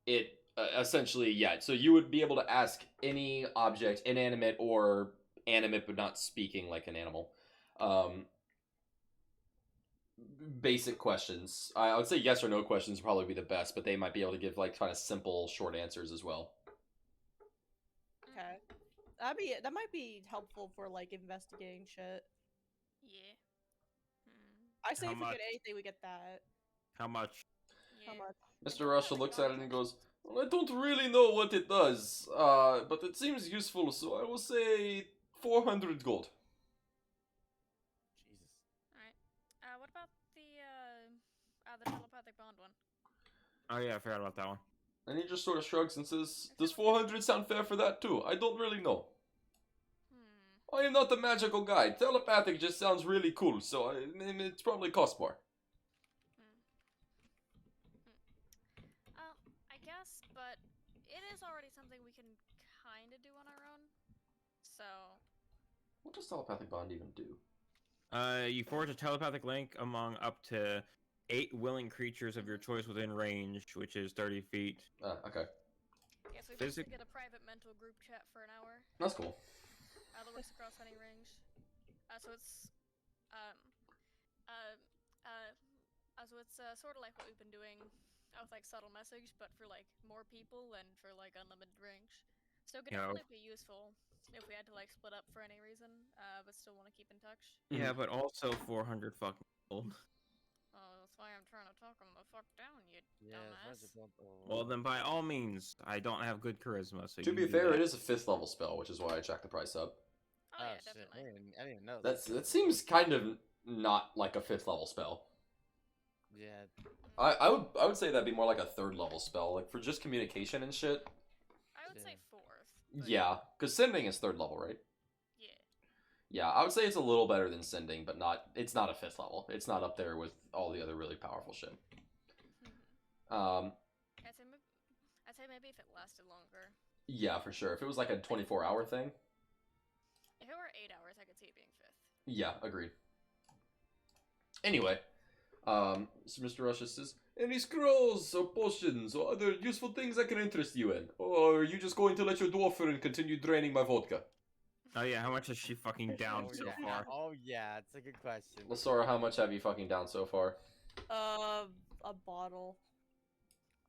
it essentially, yeah. So you would be able to ask any object, inanimate or animate, but not speaking like an animal. Basic questions. I would say yes or no questions would probably be the best, but they might be able to give like kind of simple, short answers as well. Okay. That might be helpful for like investigating shit. Yeah. Hmm. I say How if we much? get anything, we get that. How much? Yeah. How much? Mr. Russia looks at it and goes, "Well, I don't really know what it does, but it seems useful, so I will say 400 gold." Jesus. What about the telepathic bond one? Oh yeah, I forgot about that one. And he just sort of shrugs and says, "Does 400 sound fair for that too? I don't really know. Hmm. I am not a magical guy. Telepathic just sounds really cool, so it's probably cost more." I guess, but it is already something we can kind of do on our own. So, What does telepathic bond even do? You forge a telepathic link among up to 8 willing creatures of your choice within range, which is 30 feet. Okay. Yeah, so we Physic- basically get a private mental group chat for an hour. That's cool. That works across any range. So it's sort of like what we've been doing with like subtle message, but for like more people and for like unlimited range. So it could Yeah. definitely be useful if we had to like split up for any reason, but still want to keep in touch. Yeah, but also 400 fucking gold. Oh, that's why I'm trying to talk them the fuck down, you Yeah, dumbass. Well, then by all means, I don't have good charisma, so To you be do fair, that. it is a 5th level spell, which is why I jacked the price up. Oh, Oh yeah, shit! definitely. I didn't even know That seems kind of not like a 5th level spell. Yeah. I would say that'd be more like a 3rd level spell, like for just communication and shit. I would say Yeah. 4th. but Yeah, because sending is 3rd level, right? Yeah. Yeah, I would say it's a little better than sending, but it's not a 5th level. It's not up there with all the other really powerful shit. I'd say maybe if it lasted longer. Yeah, for sure. If it was like a 24-hour thing. If it were 8 hours, I could see it being 5th. Yeah, agreed. Anyway, so Mr. Russia says, any scrolls or potions or other useful things I can interest you in? Or are you just going to let your dwarf friend continue draining my vodka? Oh yeah, how much is she fucking down so yeah. far? Oh yeah, it's a good question. Lasora, how much have you fucking down so far? A bottle.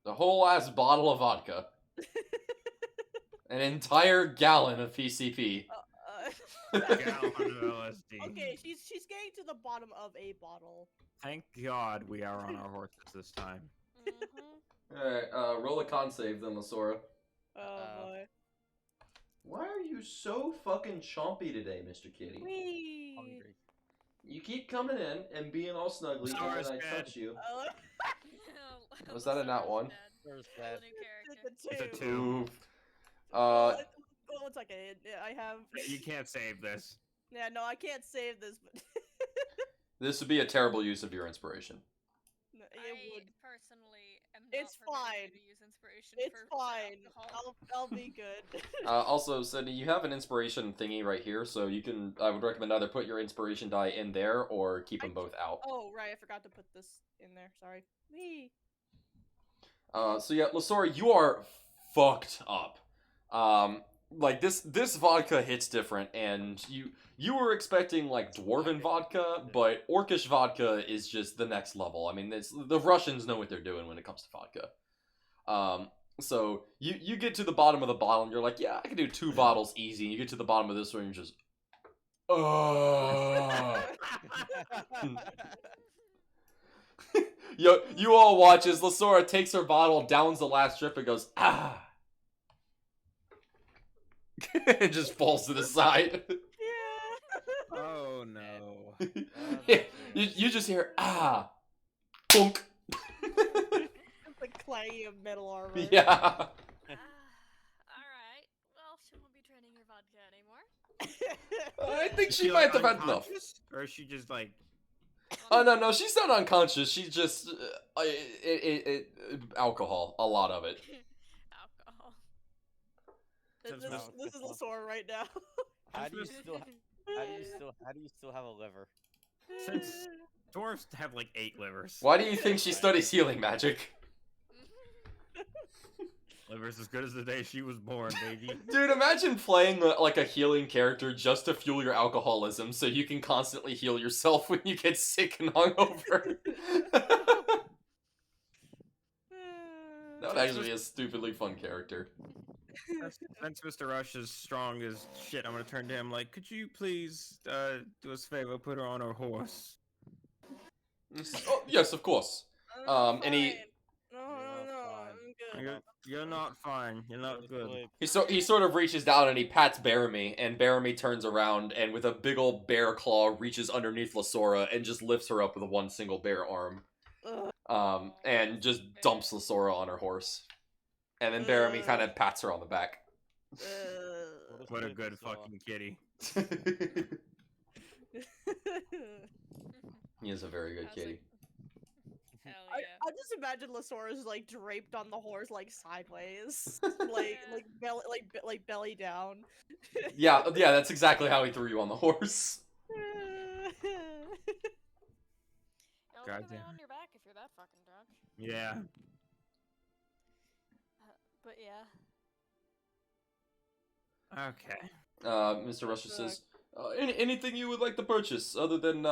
The whole ass bottle of vodka. An entire gallon of PCP. Gallon of LSD. Okay, she's getting to the bottom of a bottle. Thank God we are on our horses this time. Mm-hmm. Alright, roll a con save then, Lasora. Oh Uh-oh. boy. Why are you so fucking chompy today, Mr. Kitty? Whee! Hungry. You keep coming in and being all snuggly, Sora's and then I dead. touch you. Was Was that a nat one? First That's bad. a new It's character. a It's a 2. 2. Oof. One second. I have. You can't save this. Yeah, no, I can't save this, but This would be a terrible use of your inspiration. no, I it would. personally am It's not permitted fine. to use inspiration It's for fine. alcohol. I'll be good. Also, Sydney, you have an inspiration thingy right here, so you can. I would recommend either put your inspiration die in there or keep them both out. Oh right, I forgot to put this in there. Sorry. Whee! So yeah, Lasora, you are fucked up. Like this vodka hits different, and you were expecting like dwarven vodka, but orcish vodka is just the next level. I mean, the Russians know what they're doing when it comes to vodka. So you get to the bottom of the bottle, and you're like, yeah, I can do 2 bottles easy. And you get to the bottom of this one, and you're just, you all watch as Lasora takes her bottle, downs the last drip, and goes, ah. It just falls to the side. Yeah. Oh no. Yeah, you just hear, ah. Boonk. It's the clanging of metal armor. Yeah. Alright. Well, she won't be draining your vodka anymore. I think Is she like, might have had enough. unconscious? Or is she just like Oh, no, she's not unconscious. She's just, alcohol. A lot of it. Alcohol. This is Lasora right now. How do you still have a liver? Since dwarves have like 8 livers? Why do you think she studies healing magic? Livers as good as the day she was born, baby. Dude, imagine playing like a healing character just to fuel your alcoholism so you can constantly heal yourself when you get sick and hungover. That would actually be a stupidly fun character. Since Mr. Rush is strong as shit, I'm gonna turn to him like, could you please do us a favor, put her on her horse? Oh, yes, of course. Any- Fine. No, I'm good. You're not fine. You're not good. He sort of reaches down and he pats Baramy, and Baramy turns around and with a big old bear claw reaches underneath Lasora and just lifts her up with one single bear arm. Ugh. And just dumps Lasora on her horse. And then Baramy kind of pats her on the back. What a good fucking kitty. He is a very good How's kitty. it- Hell I yeah. just imagine Lasora's like draped on the horse like sideways, like belly down. Yeah, that's exactly how he threw you on the horse. I'll put Goddamn. it on your back if you're that fucking drunk. Yeah. But yeah. Okay. Mr. Rusher says, anything you would like to purchase other than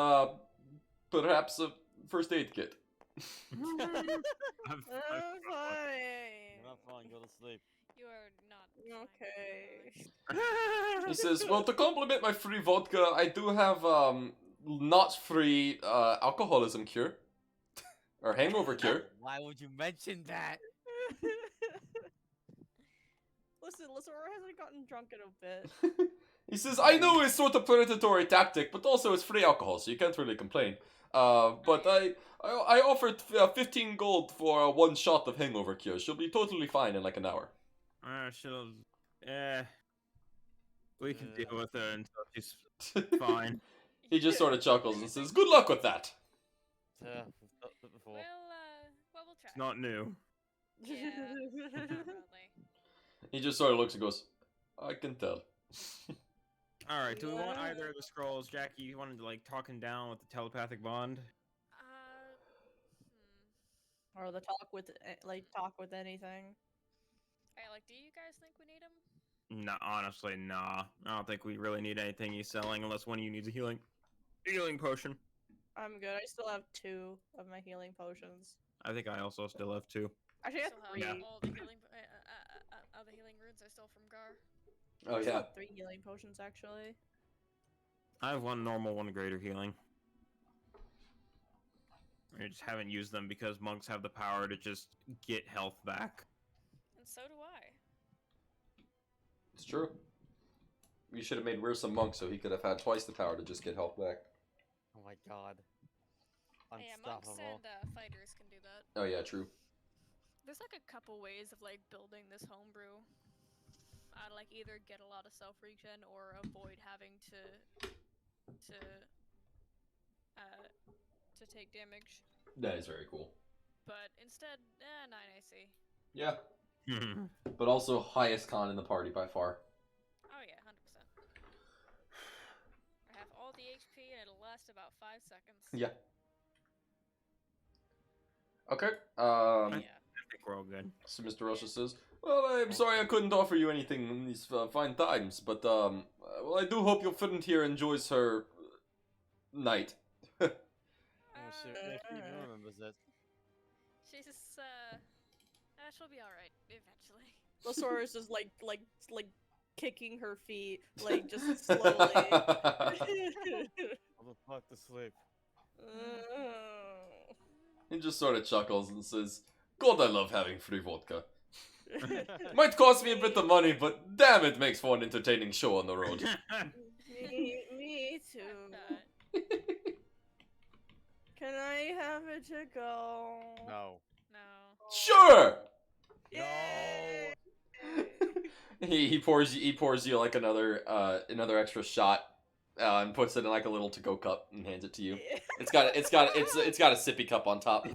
perhaps a first aid kit? I've- Fine. You're not fine. Go to sleep. You are not. Okay. He says, well, to compliment my free vodka, I do have not free alcoholism cure or hangover cure. Why would you mention that? Listen, Lazora hasn't gotten drunk in a bit. He says, I know it's sort of predatory tactic, but also it's free alcohol, so you can't really complain. But I offered 15 gold for one shot of hangover cure. She'll be totally fine in like an hour. she'll. We can deal with her until she's fine. He just sort of chuckles and says, good luck with that. We've done it before. Well, we'll try. It's not new. Yeah, definitely. He just sort of looks and goes, I can tell. All right. Do we want Yeah. either of the scrolls, Jackie? You wanted to like talking down with the telepathic bond? Or the talk with anything. Hey, like, do you guys think we need him? No, honestly, nah. I don't think we really need anything he's selling unless one of you needs a healing potion. I'm good. I still have 2 of my healing potions. I think I also still have 2. Actually, I have Still 3. have all the healing, all the healing runes are still from Gar. Oh, I still yeah. have 3 healing potions actually. I have 1 normal, 1 greater healing. I just haven't used them because monks have the power to just get health back. And so do I. It's true. You should have made Weir some monk so he could have had twice the power to just get health back. Oh my god. Yeah, monks Unstoppable. and fighters can do that. Oh, yeah, true. There's like a couple ways of like building this homebrew. Like either get a lot of self regen or avoid having to take damage. That is very cool. But instead, 9 AC. Yeah. But also highest con in the party by far. Oh yeah, 100%. I have all the HP and it'll last about 5 seconds. Yeah. Okay. Yeah. I think we're all good. So Mr. Russia says, well, I'm sorry I couldn't offer you anything in these fine times, but, well, I do hope your friend here enjoys her night. Oh shit, if he even remembers it. She's she'll be alright eventually. Lasora's just like kicking her feet, like just slowly. I'm the fuck to sleep. He just sort of chuckles and says, God, I love having free vodka. Might cost me a bit of money, but damn, it makes for an entertaining show on the road. me too. Can I have it to go? No. No. Sure! Yay! He pours you like another extra shot, and puts it in like a little to-go cup and hands it to you. It's got a sippy cup on top.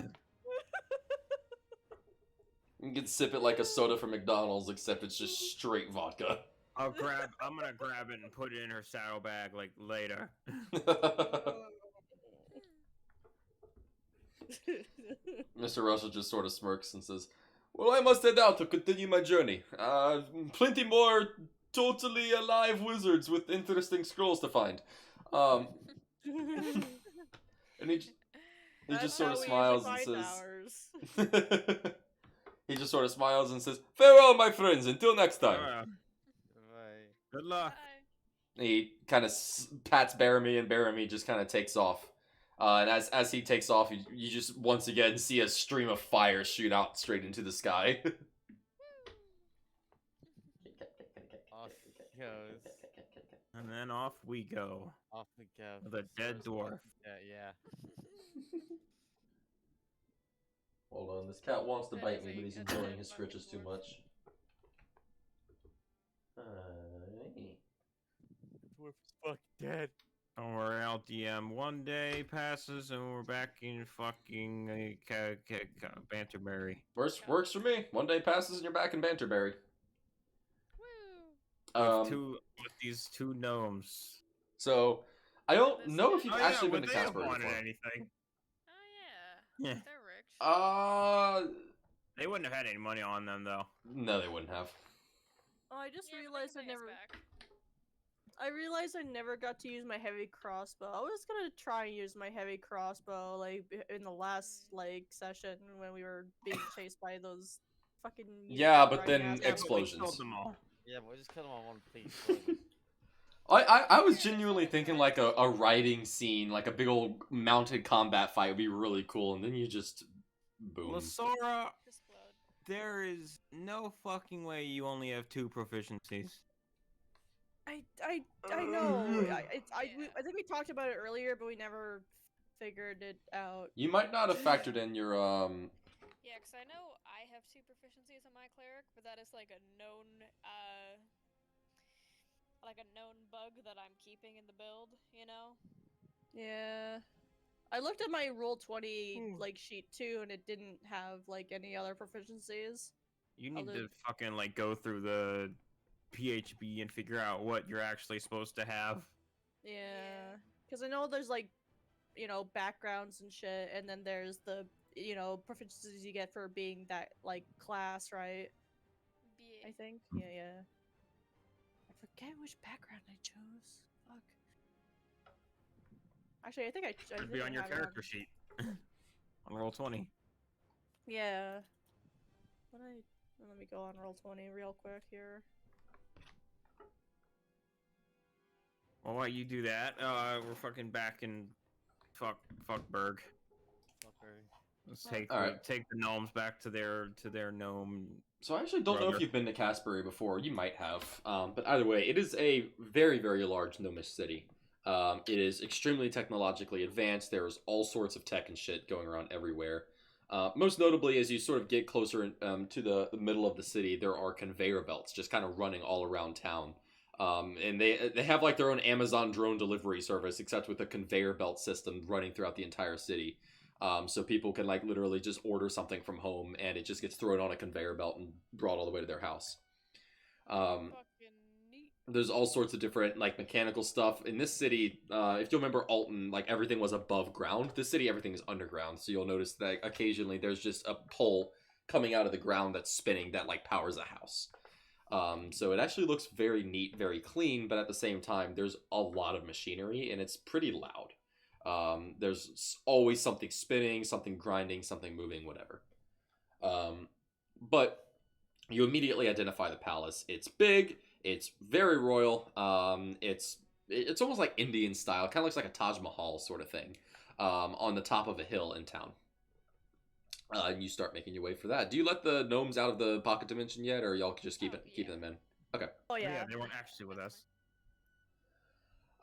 You can sip it like a soda from McDonald's, except it's just straight vodka. I'm gonna grab it and put it in her saddlebag like later. Mr. Russell just sort of smirks and says, well, I must head out to continue my journey. Plenty more totally alive wizards with interesting scrolls to find. And he just sort of smiles and says... He just sort of smiles and says, farewell, my friends, until next time. Right. Good luck. Bye. He kind of pats Baramy, and Baramy just kind of takes off. And as he takes off, you just once again see a stream of fire shoot out straight into the sky. Off he goes. And then off we go. Off we go. With a dead dwarf. Yeah. Hold on, this cat wants to That bite is me, a- but he's that's a enjoying his fucking scritches too dwarf. much. Dwarf is fucking dead. Don't worry, LDM. One day passes and we're back in fucking Banterberry. Works for me. One day passes and you're back in Banterberry. Woo! With these 2 gnomes. So I don't know if you've Oh, actually yeah, been to would they have Casper wanted before. anything? Oh yeah. Yeah. They're rich. They wouldn't have had any money on them though. No, they wouldn't have. Oh, I just Yeah, but they realized can I pay us never. back. I realized I never got to use my heavy crossbow. I was gonna try and use my heavy crossbow like in the last like session when we were being chased by those fucking Yeah, unicorn but riding then assholes. Yeah, but we explosions. killed them all. Yeah, but we just killed him on one piece. slowly. I was genuinely thinking like a riding scene, like a big old mounted combat fight would be really cool, and then you just boom. Lasora, Explode. there is no fucking way you only have 2 proficiencies. I know. Yeah. I think we talked about it earlier, but we never figured it out. You might not have factored in your Yeah, because I know I have 2 proficiencies on my cleric, but that is like a known bug that I'm keeping in the build, you know? Yeah. I looked at my roll 20 like sheet too, and it didn't have like any other proficiencies. You need Although- to fucking like go through the PHB and figure out what you're actually supposed to have. Yeah, because I know there's like, backgrounds and shit, and then there's the proficiencies you get for being that like class, right? I think. Yeah. I forget which background I chose. Fuck. Actually, I think I Should think be I on your have it character sheet. On roll 20. Yeah. Let me go on roll 20 real quick here. Well, while you do that, we're fucking back in fuckburg. Fucker. Let's Oh. take Alright. take the gnomes back to their gnome. So I actually don't know if Brother. you've been to Casbury before. You might have. But either way, it is a very, very large gnomish city. It is extremely technologically advanced. There's all sorts of tech and shit going around everywhere. Most notably, as you sort of get closer to the middle of the city, there are conveyor belts just kind of running all around town. And they have like their own Amazon drone delivery service, except with a conveyor belt system running throughout the entire city. So people can like literally just order something from home, and it just gets thrown on a conveyor belt and brought all the way to their house. Fucking neat. There's all sorts of different like mechanical stuff in this city. If you remember Alton, like everything was above ground. This city, everything is underground. So you'll notice that occasionally there's just a pole coming out of the ground that's spinning that like powers a house. So it actually looks very neat, very clean, but at the same time, there's a lot of machinery and it's pretty loud. There's always something spinning, something grinding, something moving, whatever. But you immediately identify the palace. It's big. It's very royal. It's almost like Indian style. Kind of looks like a Taj Mahal sort of thing. On the top of a hill in town. And you start making your way for that. Do you let the gnomes out of the pocket dimension yet, or y'all just keep Yeah. them in? Oh Yeah, yeah. they weren't actually with us.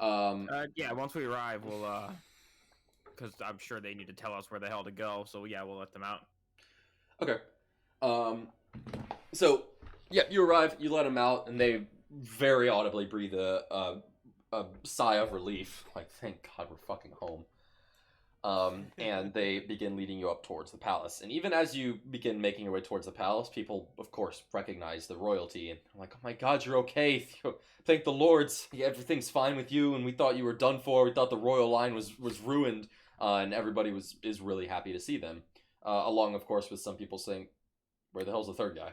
Yeah. Once we arrive, we'll because I'm sure they need to tell us where the hell to go. So yeah, we'll let them out. Okay. So yeah, you arrive, you let them out, and they very audibly breathe a sigh of relief. Like, thank God we're fucking home. And they begin leading you up towards the palace. And even as you begin making your way towards the palace, people, of course, recognize the royalty. And I'm like, oh my God, you're okay. Thank the lords. Yeah, everything's fine with you. And we thought you were done for. We thought the royal line was ruined. And everybody is really happy to see them. Along, of course, with some people saying, where the hell's the third guy?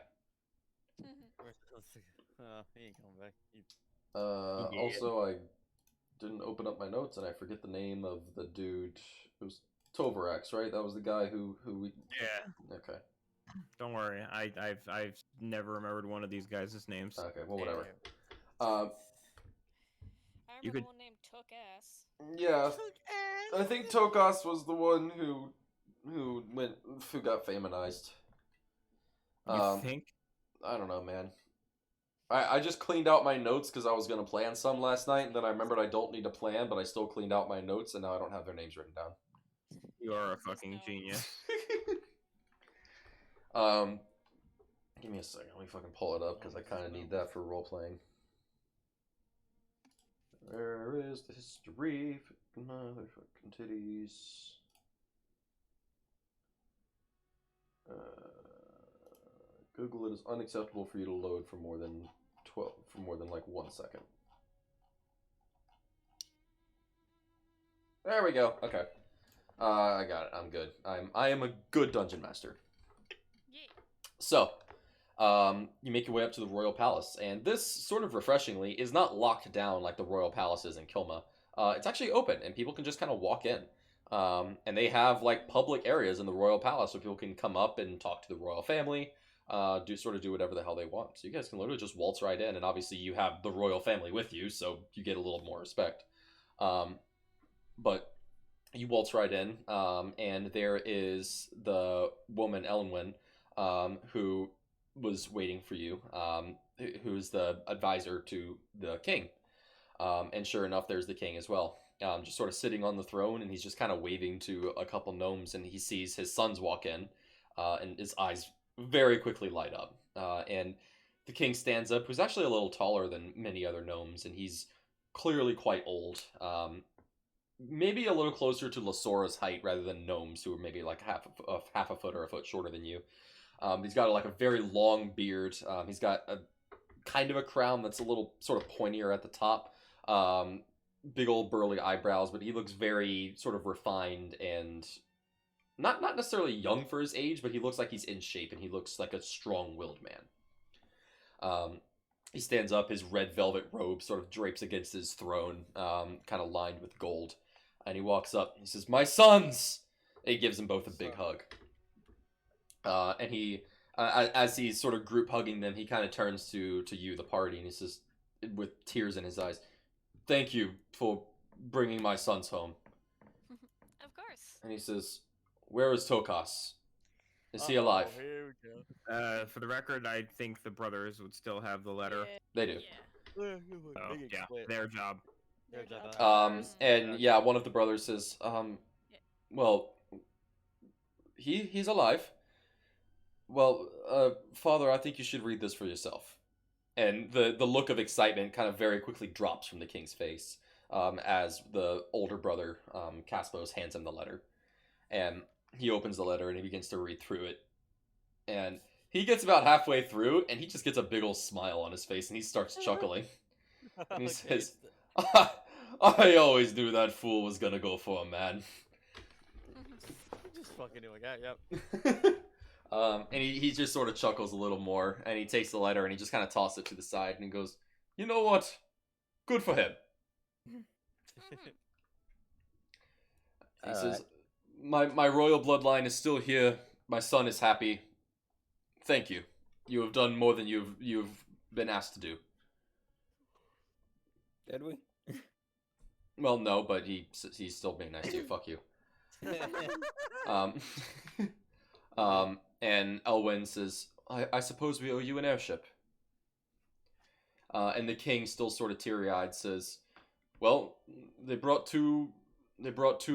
He ain't coming back. Yeah. Also, I didn't open up my notes, and I forget the name of the dude. It was Tovarax, right? That was the guy who we. Yeah. Okay. Don't worry. I've never remembered one of these guys' names. Okay. Well, whatever. I remember You the could- one named Took Ass. Yeah, I think Tokas was the one who got feminized. You think? I don't know, man. I just cleaned out my notes because I was gonna plan some last night, and then I remembered I don't need to plan, but I still cleaned out my notes, and now I don't have their names written down. You are a What's his fucking name? genius. Give me a second. Let me fucking pull it up because I kind of need that for role playing. Where is the history? Motherfucking titties. Google, it is unacceptable for you to load for more than like 1 second. There we go. Okay. I got it. I'm good. I am a good dungeon master. Yeah. So, you make your way up to the royal palace, and this sort of refreshingly is not locked down like the royal palaces in Kilma. It's actually open, and people can just kind of walk in. And they have like public areas in the royal palace where people can come up and talk to the royal family, do whatever the hell they want. So you guys can literally just waltz right in, and obviously you have the royal family with you, so you get a little more respect. But you waltz right in, and there is the woman Elenwen, who was waiting for you, who's the advisor to the king. And sure enough, there's the king as well, just sort of sitting on the throne, and he's just kind of waving to a couple gnomes, and he sees his sons walk in, and his eyes very quickly light up. And the king stands up, who's actually a little taller than many other gnomes, and he's clearly quite old. Maybe a little closer to Lasora's height rather than gnomes, who are maybe like half a foot or a foot shorter than you. He's got like a very long beard. He's got a kind of a crown that's a little sort of pointier at the top. Big old burly eyebrows, but he looks very sort of refined and not necessarily young for his age, but he looks like he's in shape and he looks like a strong-willed man. He stands up, his red velvet robe sort of drapes against his throne, kind of lined with gold. And he walks up, he says, "My sons!" And he gives them both a big hug. And he, as he's sort of group hugging them, he kind of turns to you, the party, and he says, with tears in his eyes, "Thank you for bringing my sons home." Of course. And he says, "Where is Tokas? Is he alive?" Here we go. For the record, I think the brothers would still have the letter. Yeah, They do. Yeah. So, yeah, their job. their Their job. job. And yeah, one of the brothers says, well, he's alive. Well, Father, I think you should read this for yourself. And the look of excitement kind of very quickly drops from the king's face, as the older brother, Caspos, hands him the letter. And he opens the letter and he begins to read through it. And he gets about halfway through and he just gets a big old smile on his face and he starts chuckling. And he says, "I always knew that fool was gonna go for a man." Just fucking doing that. Yep. And he just sort of chuckles a little more, and he takes the letter and he just kind of tosses it to the side, and he goes, "You know what? Good for him." He says, my royal bloodline is still here. My son is happy. Thank you. You have done more than you've been asked to do." Did we? Well, no, but he's still being nice to you. Fuck you. And Elwyn says, I suppose we owe you an airship. And the king, still sort of teary-eyed, says, "Well, they brought two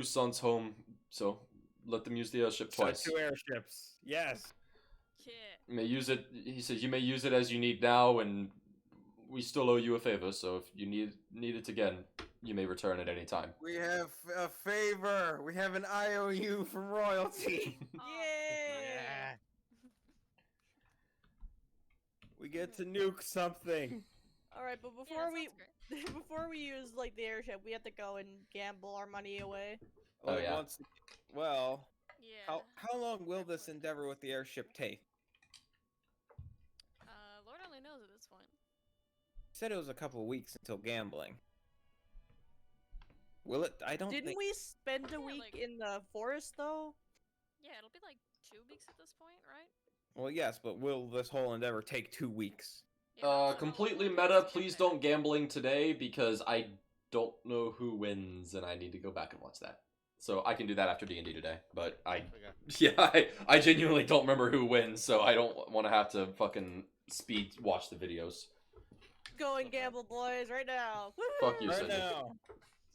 sons home, so let them use the airship twice. So 2 airships. Yes. Yeah. You may use it," he says, "you may use it as you need now, and we still owe you a favor, so if you need it again, you may return at any time." We have a favor. We have an IOU from royalty. Yeah. We get to nuke something. All right, but Yeah, before that we sounds great. before we use like the airship, we have to go and gamble our money away. Oh, yeah. Well, Yeah. how long will this endeavor with the airship take? Lord only knows at this point. Said it was a couple of weeks until gambling. Will it? I don't Didn't think. we spend a Yeah, week like- in the forest though? Yeah, it'll be like 2 weeks at this point, right? Well, yes, but will this whole endeavor take 2 weeks? Yeah, that's not Completely a lot of meta, weeks to get please there. don't gambling today, because I don't know who wins, and I need to go back and watch that. So I can do that after D&D today, but Okay. I genuinely don't remember who wins, so I don't want to have to fucking speed watch the videos. Go and gamble, boys, right now. Fuck you, Right Cindy. now.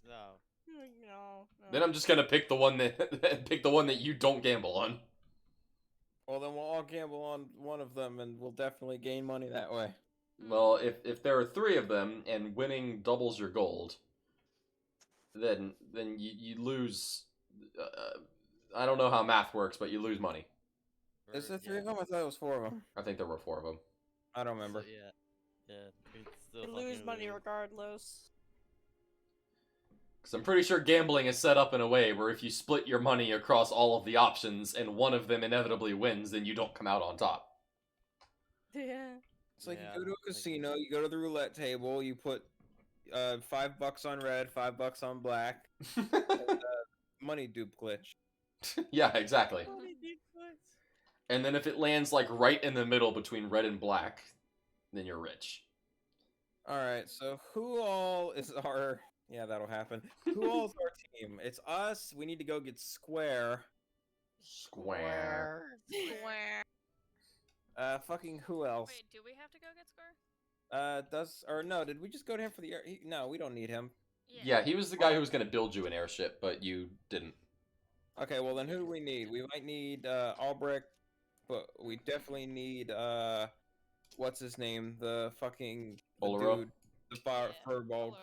No. No. Then I'm just gonna pick the one that you don't gamble on. Well, then we'll all gamble on one of them, and we'll definitely gain money that way. Well, if there are 3 of them and winning doubles your gold, then you lose. I don't know how math works, but you lose money. Is there 3 of them? I thought it was 4 of them. I think there were 4 of them. I don't remember. So, yeah. Yeah. It's still You lose fucking money weird. regardless. Because I'm pretty sure gambling is set up in a way where if you split your money across all of the options and one of them inevitably wins, then you don't come out on top. Yeah. It's like Yeah, you go to a I think- casino, you go to the roulette table, you put $5 on red, $5 on black, money dupe glitch. Yeah, exactly. And then if it lands like right in the middle between red and black, then you're rich. All right, so who all is our? Yeah, that'll happen. Who all is our team? It's us. We need to go get Square. Square. Square. Fucking who else? Wait, do we have to go get Square? Does or no? Did we just go to him for the air? No, we don't need him. Yeah, he was the guy who was going to build you an airship, but you didn't. Okay, well then who do we need? We might need Albrecht, but we definitely need what's his name? The fucking Olero? dude, the fire furball. Olero.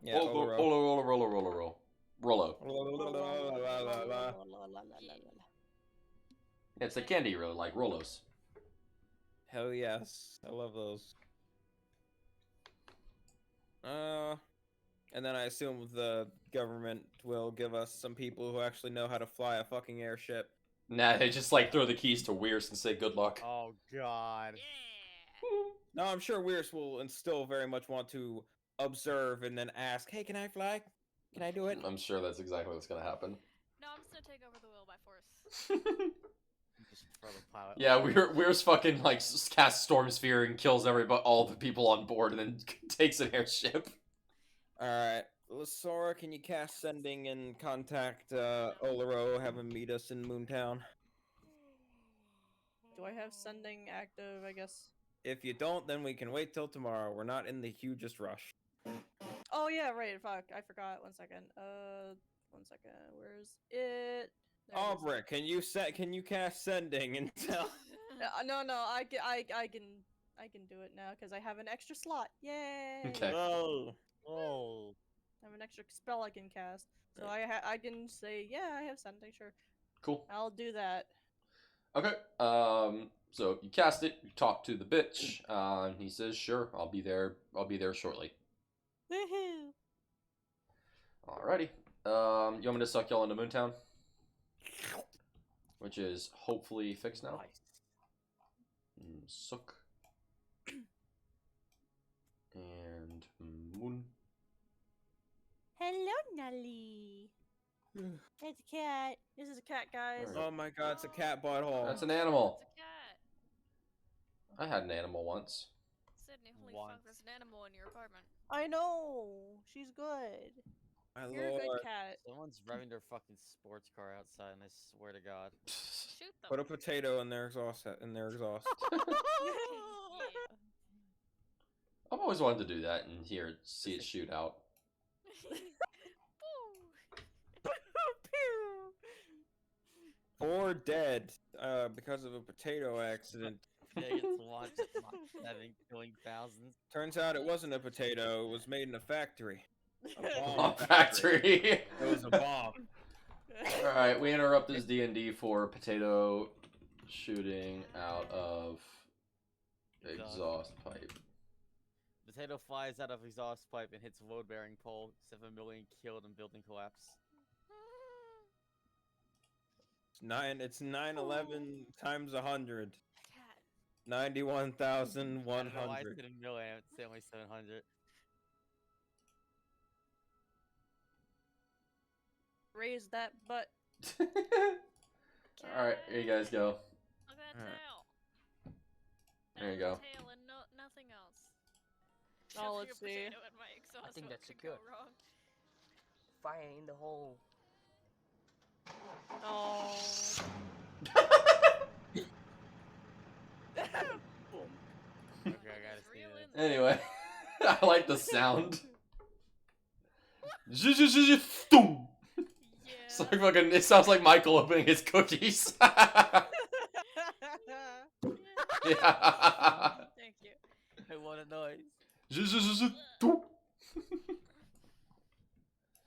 Yeah, Olero. Rollo. It's a candy roll, like Rolos. Hell yes, I love those. And then I assume the government will give us some people who actually know how to fly a fucking airship. Nah, they just like throw the keys to Weirs and say good luck. Oh god. Yeah. No, I'm sure Weirs will and still very much want to observe and then ask, "Hey, can I fly? Can I do it?" I'm sure that's exactly what's gonna happen. No, I'm just gonna take over the wheel by force. Just throw the pilot. Yeah, Weirs fucking like casts Storm Sphere and kills all the people on board, and then takes an airship. All right, Sora, can you cast sending and contact Olero, have him meet us in Moontown? Do I have sending active? I guess. If you don't, then we can wait till tomorrow. We're not in the hugest rush. Oh yeah, right. Fuck, I forgot. 1 second. 1 second. Where's it? There it is. Albrecht, can you cast sending and tell? No, I can do it now because I have an extra slot. Yay! Okay. No. Oh. I have an extra spell I can cast, so I can say yeah, I have sending. Sure, Cool. I'll do that. Okay. So you cast it. You talk to the bitch. He says, "Sure, I'll be there. I'll be there shortly." Woohoo! Alrighty. You want me to suck y'all into Moontown? Which is hopefully fixed now. Suck. And Moon. Hello, Nelly. It's a cat. This is a cat, guys. Alright. Oh my god, it's a cat butthole. That's an animal. It's a cat. I had an animal once. Sydney, holy Once. fuck, there's an animal in your apartment. I know. She's good. My You're a lord. good cat. Someone's driving their fucking sports car outside, and I swear to God. Shoot them. Put a potato in their exhaust. I've always wanted to do that and see it shoot out. Or dead because of a potato accident. They get to watch it Mach 7 killing thousands. Turns out it wasn't a potato. It was made in a factory. A bomb Bomb factory. It was a bomb. All right, we interrupt this D&D for potato shooting out of exhaust pipe. Potato flies out of exhaust pipe and hits load bearing pole. 7 million killed and building collapse. It's 911 times 100. Cat. 91,100. I don't know why I said a million. It's only 700. Raise that butt. All right, here you guys go. Look at that Alright. tail. There you That go. Tail and nothing else. Oh, Shoving let's a see. potato in my exhaust, think what that's could good. go wrong? Fire in the hole. Oh. Okay, I gotta see Reel this. in there. Anyway, I like the sound. Zoom. Yeah. It's like fucking. It sounds like Michael opening his cookies. Yeah. Thank you. I want a noise. Zoom.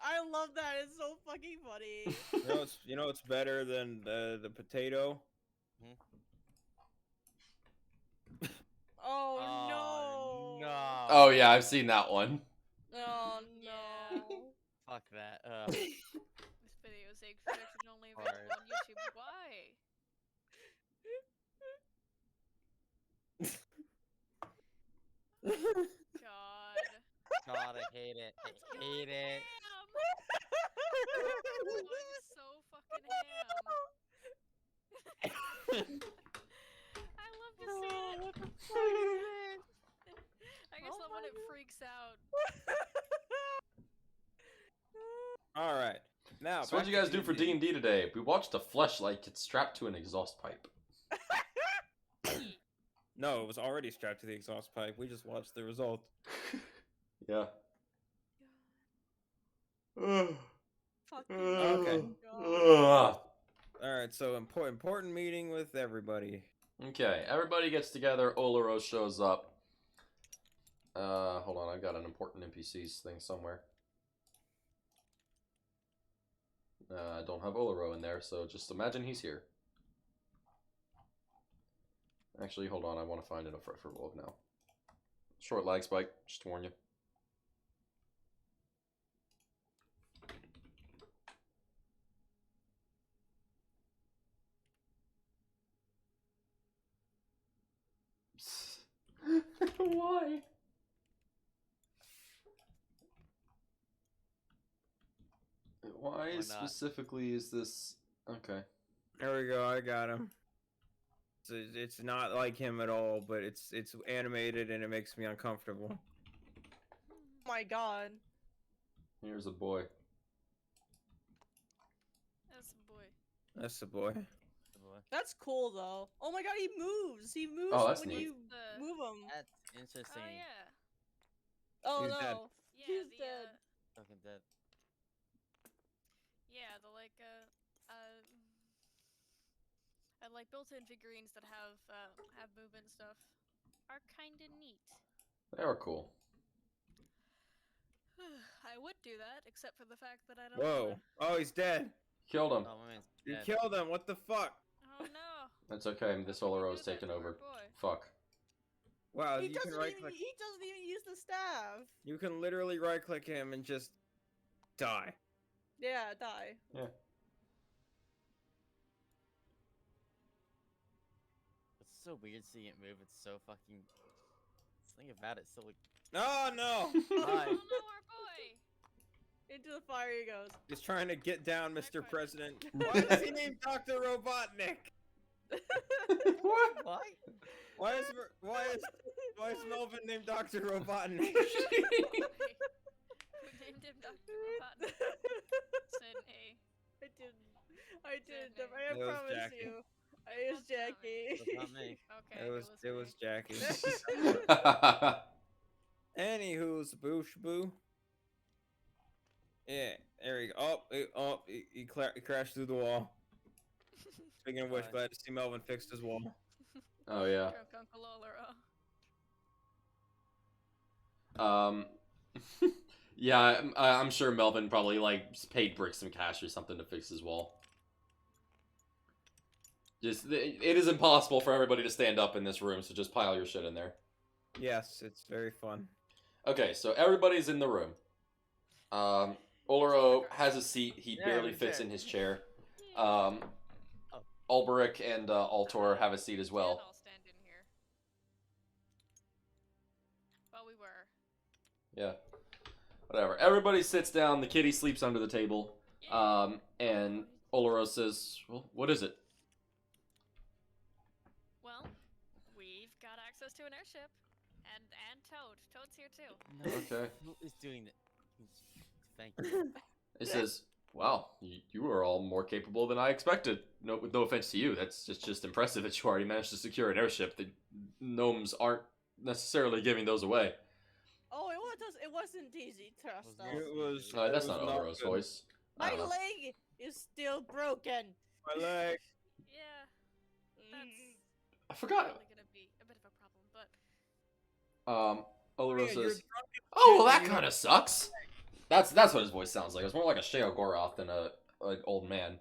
I love that. It's so fucking funny. You know what's better than the potato? Oh, no. No. Oh yeah, I've seen that one. Oh no. Yeah. Fuck that. This video is age protection only available on YouTube. Why? God. God, I hate it. I hate it. Ham! Going so fucking ham. I love to see it. I just love when it freaks out. All right. Now, So what'd you guys do for D&D today? We watched a fleshlight get strapped to an exhaust pipe. No, it was already strapped to the exhaust pipe. We just watched the result. Yeah. Fucking Okay. God. All right, so important meeting with everybody. Okay, everybody gets together. Oloro shows up. Hold on, I've got an important NPCs thing somewhere. I don't have Oloro in there, so just imagine he's here. Actually, hold on, I want to find it for Wolf now. Short lag spike, just to warn you. Why? Why not? specifically is this... Okay. There we go. I got him. It's not like him at all, but it's animated and it makes me uncomfortable. Oh my God. Here's a boy. That's a boy. That's the boy. That's cool though. Oh my God, he moves. He moves Oh, that's when neat. you The- move him. That's interesting. Oh yeah. Oh He's no. dead. Yeah, He's the dead. Fucking dead. yeah, the like like built-in figurines that have movement stuff are kind of neat. They are cool. I would do that, except for the fact that I don't. Whoa! Oh, he's dead. Killed him. Oh, my man's You dead. killed him. What the fuck? Oh no! That's okay, this How can you Oloro do is that taken to our over. boy? Fuck. Wow! He You can doesn't right even. click. He doesn't even use the staff. You can literally right click him and just die. Yeah, die. Yeah. It's so weird seeing it move. It's so fucking. Something about it. So like. Oh no! Hi. Oh no, our boy! Into the fire he goes. He's trying to get down, Mr. Bye-bye. President. Why is he named Dr. Robotnik? What? What? Why is Melvin named Dr. Robotnik? We named him Dr. Robotnik. Sydney. I didn't. Sydney. I It was promise Jackie. you. It was Jackie. It's not me. Okay. It was Jackie. Yeah. Anywho's boosh boo. Yeah, there we go. He crashed through the wall. Speaking of which, Bye. glad to see Melvin fixed his wall. Oh yeah. Drunk Uncle Oloro. Yeah, I'm sure Melvin probably like paid Brick some cash or something to fix his wall. Just it is impossible for everybody to stand up in this room, so just pile your shit in there. Yes, it's very fun. Okay, so everybody's in the room. Oloro has a seat. He Yeah, barely he's fits there. in his chair. Ulberich and Altor have a seat as well. I'll stand in here. Well, we were. Yeah. Whatever. Everybody sits down. The kitty sleeps under the table. And Oloro says, "Well, what is it?" Well, we've got access to an airship, and Toad. Toad's here too. No, Okay. Who is doing that? Thank you. It says, "Wow, you are all more capable than I expected. No offense to you. That's just impressive that you already managed to secure an airship. The gnomes aren't necessarily giving those away." Oh, it wasn't easy. Trust Was us. not- It was. That's it not was Oloro's good. voice. I My don't know. leg is still broken. My leg. Yeah, that's I forgot. probably gonna be a bit of a problem, but Oloro Yeah, you're says, drunk as "Oh, well, shit, that you kind have- of sucks." That's what his voice sounds like. It's more like a Sheo Goroth than a old man.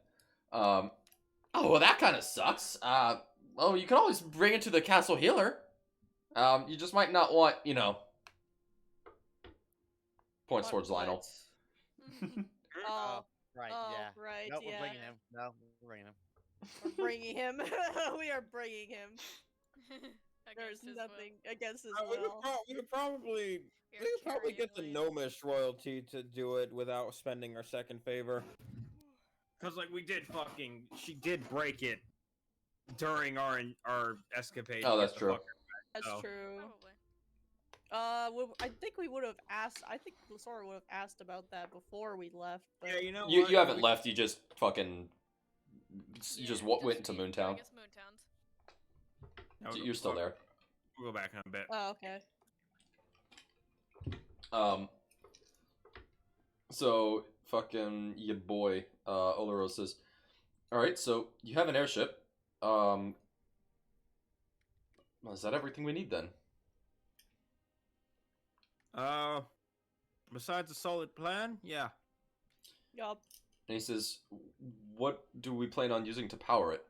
Oh, well, that kind of sucks. Well, you can always bring it to the castle healer. You just might not want, points towards Lionel. Oh, Right, oh, yeah. right, Nope, yeah. we're bringing him. No, we're bringing him. We're bringing him. We are bringing him. There's Against his nothing against his We could, will. we could probably We we are could probably get the carrying gnomish royalty to do it without spending our second favor. Cause like she did break it during our escapade. Oh, to that's get the true. fucker. That's Oh. true. Probably. I think we would have asked. I think Sora would have asked about that before we left. But Yeah, you know You what? you haven't left. You just fucking Yeah, just just went into me Moontown. going as Moontown. No, You're still there. We'll go back in a bit. Oh, okay. So fucking your boy, Oloro says, all right, so you have an airship. Well, is that everything we need then? Besides a solid plan, yeah. Yup. And he says, what do we plan on using to power it?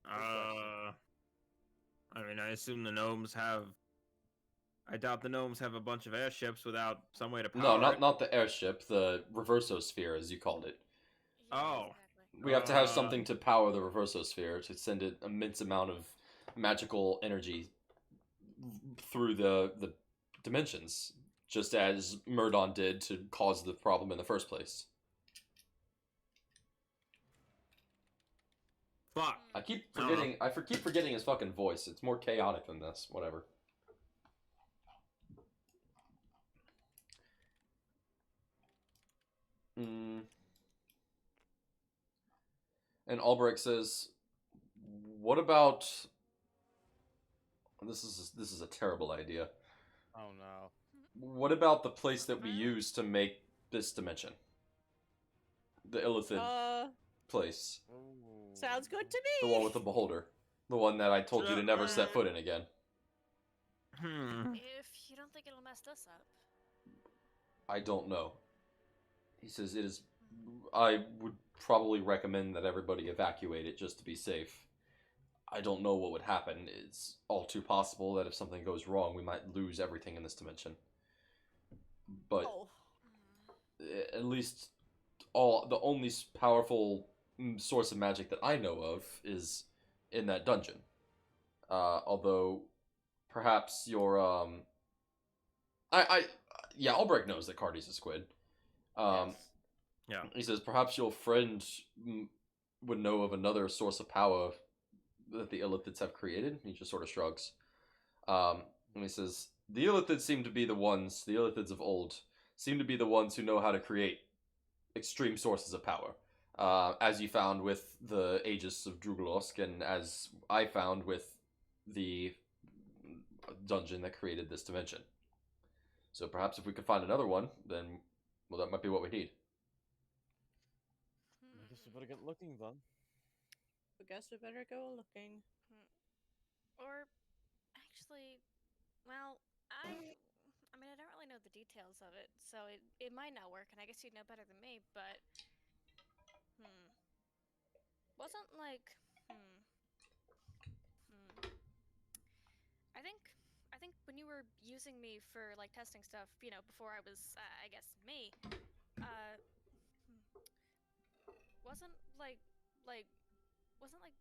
I mean, I assume the gnomes have. I doubt the gnomes have a bunch of airships without some way to power No, it. not the airship, the reversosphere, as you called it. Yeah, Oh. exactly. We have to have something to power the reversosphere to send an immense amount of magical energy through the dimensions, just as Murdon did to cause the problem in the first place. Fuck. I keep I don't forgetting. Keep forgetting his fucking voice. It's more chaotic than this. Whatever. And Albrecht says, "What about?" This is a terrible idea. Oh no. What about the place that we use to make this dimension? The Illithid place. Ooh. Sounds good to The me. one with the beholder. The one that I told you to never set foot in again. If you don't think it'll mess us up. I don't know. He says it is. I would probably recommend that everybody evacuate it just to be safe. I don't know what would happen. It's all too possible that if something goes wrong, we might lose everything in this dimension. But Oh. at least the only powerful source of magic that I know of is in that dungeon. Although perhaps your yeah, Albrecht knows that Cardi's a squid. Yes. Yeah. He says perhaps your friend would know of another source of power that the Illithids have created. He just sort of shrugs. And he says the Illithids seem to be the ones. The Illithids of old seem to be the ones who know how to create extreme sources of power. As you found with the Aegis of Drugolosk, and as I found with the dungeon that created this dimension. So perhaps if we could find another one, then, well, that might be what we need. I guess we better get looking then. I guess we better go looking. Or, actually, well, I mean, I don't really know the details of it, so it might not work, and I guess you'd know better than me, but, wasn't like, I think when you were using me for, like, testing stuff, you know, before I was, I guess, me, wasn't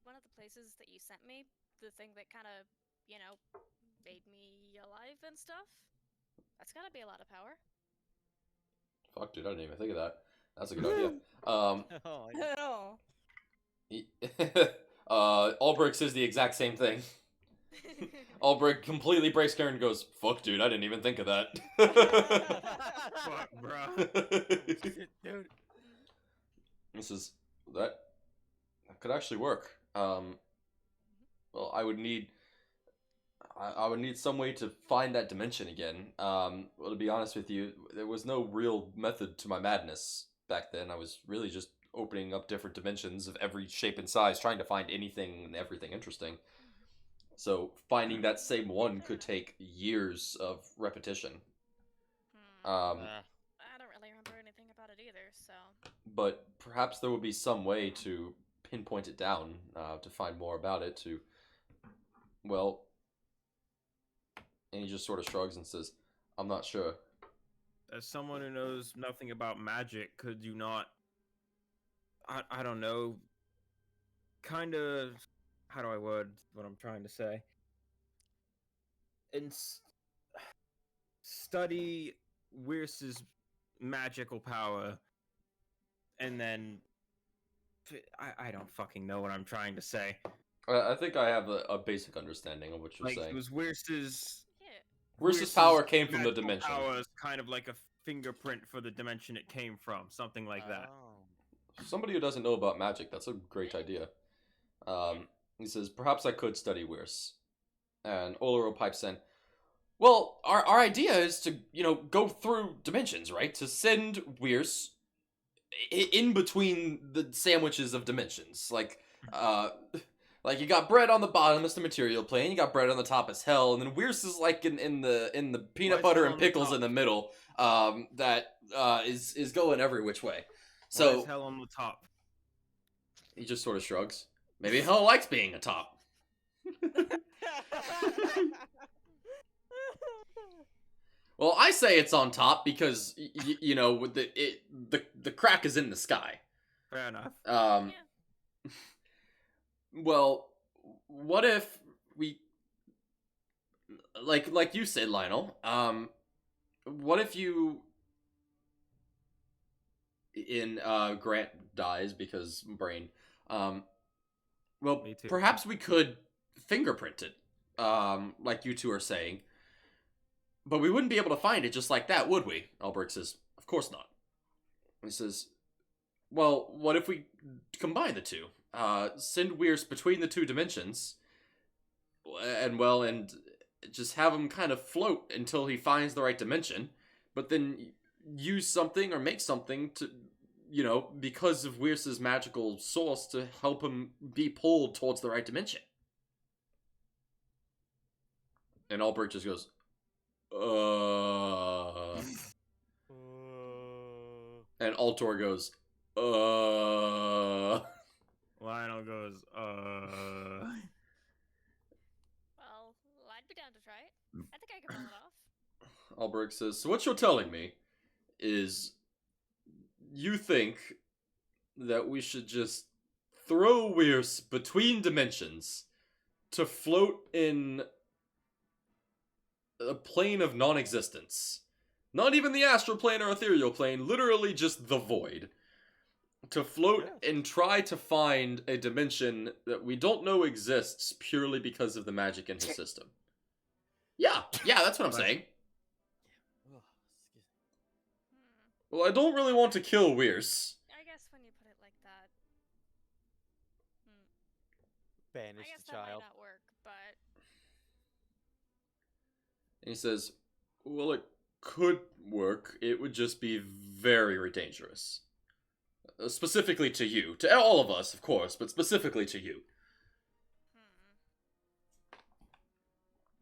one of the places that you sent me the thing that kind of, you know, made me alive and stuff? That's gotta be a lot of power. Fuck, dude, I didn't even think of that. That's a good idea. Oh, I guess- Oh. Albrecht says the exact same thing. Albrecht completely breaks character and goes, "Fuck, dude, I didn't even think of that." Fuck, bro. Dude. This is that could actually work. Well, I would need some way to find that dimension again. Well, to be honest with you, there was no real method to my madness back then. I was really just opening up different dimensions of every shape and size, trying to find anything and everything interesting. So finding that same one could take years of repetition. Ah. I don't really remember anything about it either, so... But perhaps there would be some way to pinpoint it down, to find more about it, to... Well... And he just sort of shrugs and says, "I'm not sure." as someone who knows nothing about magic, could you not? I don't know. Kind of. How do I word what I'm trying to say? And study Wyrce's magical power, and then I don't fucking know what I'm trying to say. I think I have a basic understanding of what you're Like it saying. was Wyrce's. Yeah. Wyrce's power came from the magical dimension. Power is kind of like a fingerprint for the dimension it came from, something like that. Oh. Somebody who doesn't know about magic, that's a great idea. He says, perhaps I could study Wyrce. And Olero pipes in, well, our idea is to, go through dimensions, right? To send Wyrce in between the sandwiches of dimensions. Like you got bread on the bottom, that's the material plane. You got bread on the top as hell, and then Wyrce is like in the peanut butter and pickles in the middle. That is going every which way. So Why hell on the top. he just sort of shrugs. Maybe hell likes being atop. Well, I say it's on top because with the crack is in the sky. Fair enough. Well, what if we like you said, Lionel, what if you Grant dies because brain. Well, Me too. perhaps we could fingerprint it, like you two are saying. But we wouldn't be able to find it just like that, would we? Albrecht says, of course not. He says, well, what if we combine the two? Send Wyrce between the two dimensions, and just have him kind of float until he finds the right dimension, but then use something or make something to, because of Wyrce's magical source to help him be pulled towards the right dimension. And Albrecht just goes, and Altor goes, Lionel goes, Well, I'd be down to try it. I think I can pull it off. Albrecht says, so what you're telling me is you think that we should just throw Wyrce between dimensions to float in a plane of non-existence. Not even the astral plane or ethereal plane, literally just the void. To float and try to find a dimension that we don't know exists purely because of the magic in his system. Yeah, that's what I'm saying. Oh, excuse me. Well, I don't really want to kill Wyrce. I guess when you put it like that, Banish I guess the that child. might not work, but And he says, well, it could work. It would just be very, very dangerous. Specifically to you. To all of us, of course, but specifically to you.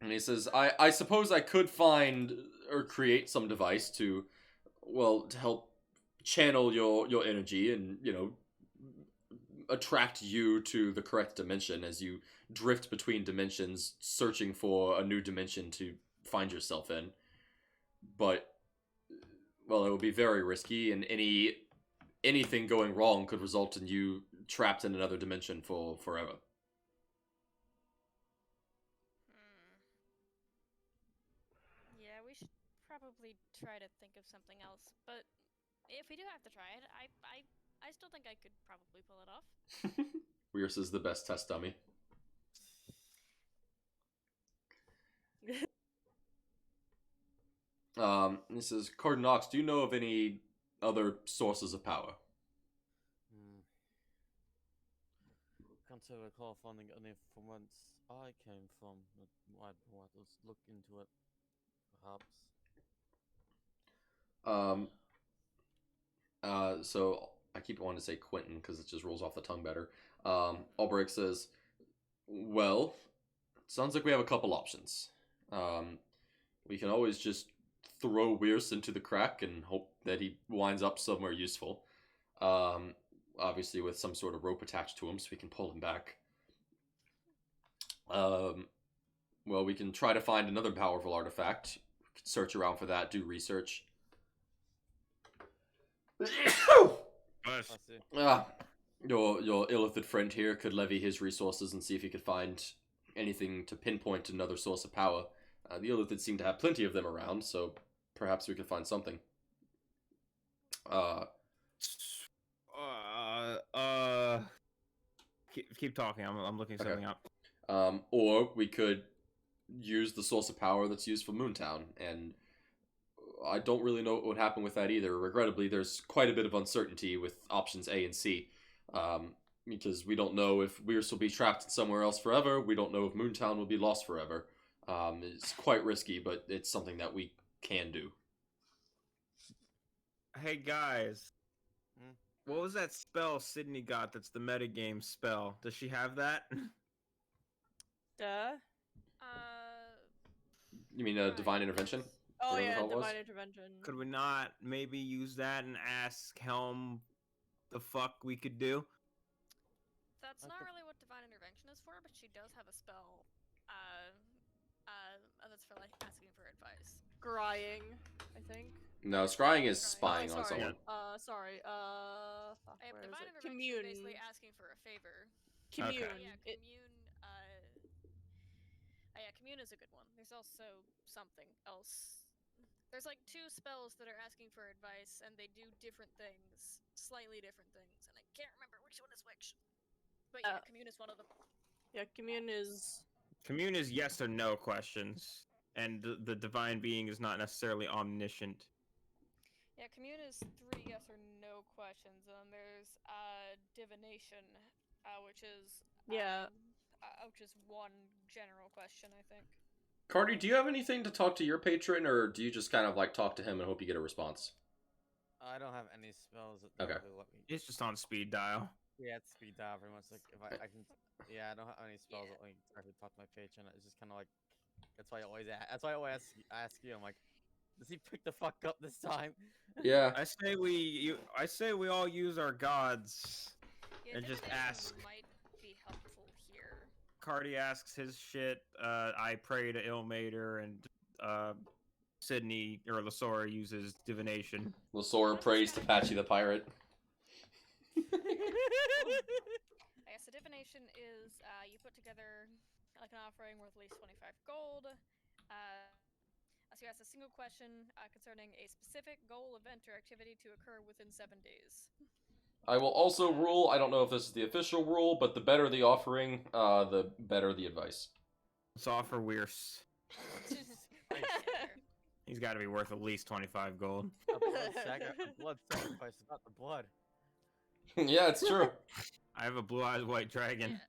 And he says, I suppose I could find or create some device to help channel your energy and, attract you to the correct dimension as you drift between dimensions, searching for a new dimension to find yourself in. But, well, it would be very risky, and anything going wrong could result in you trapped in another dimension for forever. yeah, we should probably try to think of something else. But if we do have to try it, I still think I could probably pull it off. Wyrce is the best test dummy. He says, Cardinox, do you know of any other sources of power? Can't recall finding any from whence I came from. But let's look into it, perhaps. So I keep wanting to say Quentin because it just rolls off the tongue better. Albrecht says, well, sounds like we have a couple options. We can always just throw Wyrce into the crack and hope that he winds up somewhere useful. Obviously with some sort of rope attached to him so we can pull him back. Well, we can try to find another powerful artifact. Search around for that, do research. Us. I see. Your illithid friend here could levy his resources and see if he could find anything to pinpoint another source of power. The illithid seem to have plenty of them around, so perhaps we could find something. Keep talking. I'm looking Okay. something up. Or we could use the source of power that's used for Moontown, and I don't really know what would happen with that either. Regrettably, there's quite a bit of uncertainty with options A and C, because we don't know if Weirs will be trapped somewhere else forever. We don't know if Moontown will be lost forever. It's quite risky, but it's something that we can do. Hey guys, Hmm? what was that spell Sydney got? That's the metagame spell. Does she have that? Duh. You mean divine intervention? Oh Whatever the yeah, hell it was? divine intervention. Could we not maybe use that and ask Helm the fuck we could do? That's What not the- really what divine intervention is for, but she does have a spell. That's for like asking for advice. Scrying, I think. No, scrying is spying Oh, on sorry. someone. Sorry. Fuck, I have where is divine it? intervention Commune. is basically asking for a favor. Commune. Yeah, It- commune. Yeah, commune is a good one. There's also something else. There's like two spells that are asking for advice, and they do different things, slightly different things, and I can't remember which one is which. But yeah, commune is one of them. yeah, commune is. Commune is yes or no questions, and the divine being is not necessarily omniscient. Yeah, commune is 3 yes or no questions, and then there's divination, which is Yeah. which is one general question, I think. Cardi, do you have anything to talk to your patron, or do you just kind of like talk to him and hope you get a response? I don't have any spells that Okay. really let me. It's just on speed dial. Yeah, it's speed dial very much. Like if I can. Yeah, I don't have any spells that like directly talk to my patron. It's just kind of like. That's why I always. That's why I always ask you. I'm like, does he pick the fuck up this time? Yeah. I say we all use our gods. Yeah, And just divination ask. might be helpful here. Cardi asks his shit. I pray to Ilmater, and Sydney or Lasora uses divination. Lasora prays to Patchy the pirate. I guess the divination is you put together like an offering worth at least 25 gold. So you ask a single question concerning a specific goal, event, or activity to occur within 7 days. I will also rule, I don't know if this is the official rule, but the better the offering, the better the advice. Let's offer Weirs. He's got to be worth at least 25 gold. A blood sacrifice about the blood. Yeah, it's true. I have a blue-eyed white dragon.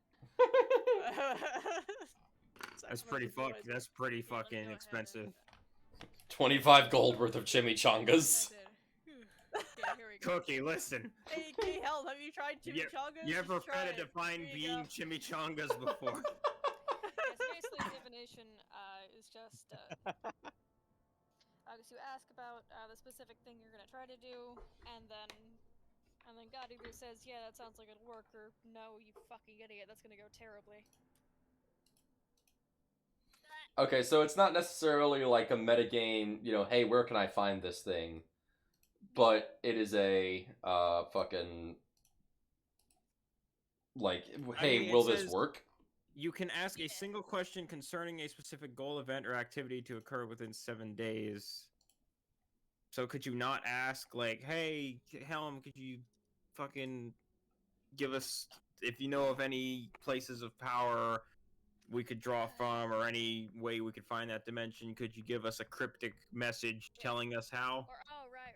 That's pretty That's pretty Yeah, let me fucking go ahead expensive. 25 gold worth of chimichangas. Yeah, here we go. Cookie, listen. Hey, Helm, have you tried You- chimichangas? You ever Just try fed a it. divine Here you being go. chimichangas before? Yeah, so basically, divination is just you ask about the specific thing you're gonna try to do, and then God either says, "Yeah, that sounds like it'll work," or "No, you fucking idiot, that's gonna go terribly." Okay, so it's not necessarily like a metagame, you know, hey, where can I find this thing? But it is a fucking like, hey, mean, it will this says- work? You can ask a Yeah. single question concerning a specific goal, event, or activity to occur within 7 days. So could you not ask, like, hey, Helm, could you fucking give us, if you know of any places of power we could draw from, or any way we could find that dimension, could you give us a cryptic message telling us how? Or right.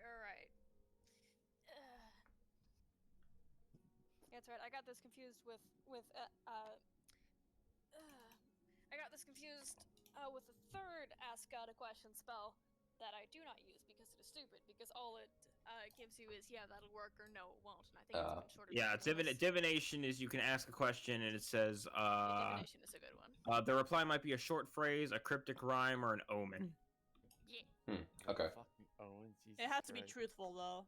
That's right. I got this confused with a third Ask God a Question spell that I do not use because it is stupid. Because all it gives you is that'll work or no it won't, and I think it's even shorter. Yeah, than this. divination is you can ask a question and it says, Yeah, divination is a good one. the reply might be a short phrase, a cryptic rhyme, or an omen. Okay. Fucking Owen, Jesus It has to be Christ. truthful, though.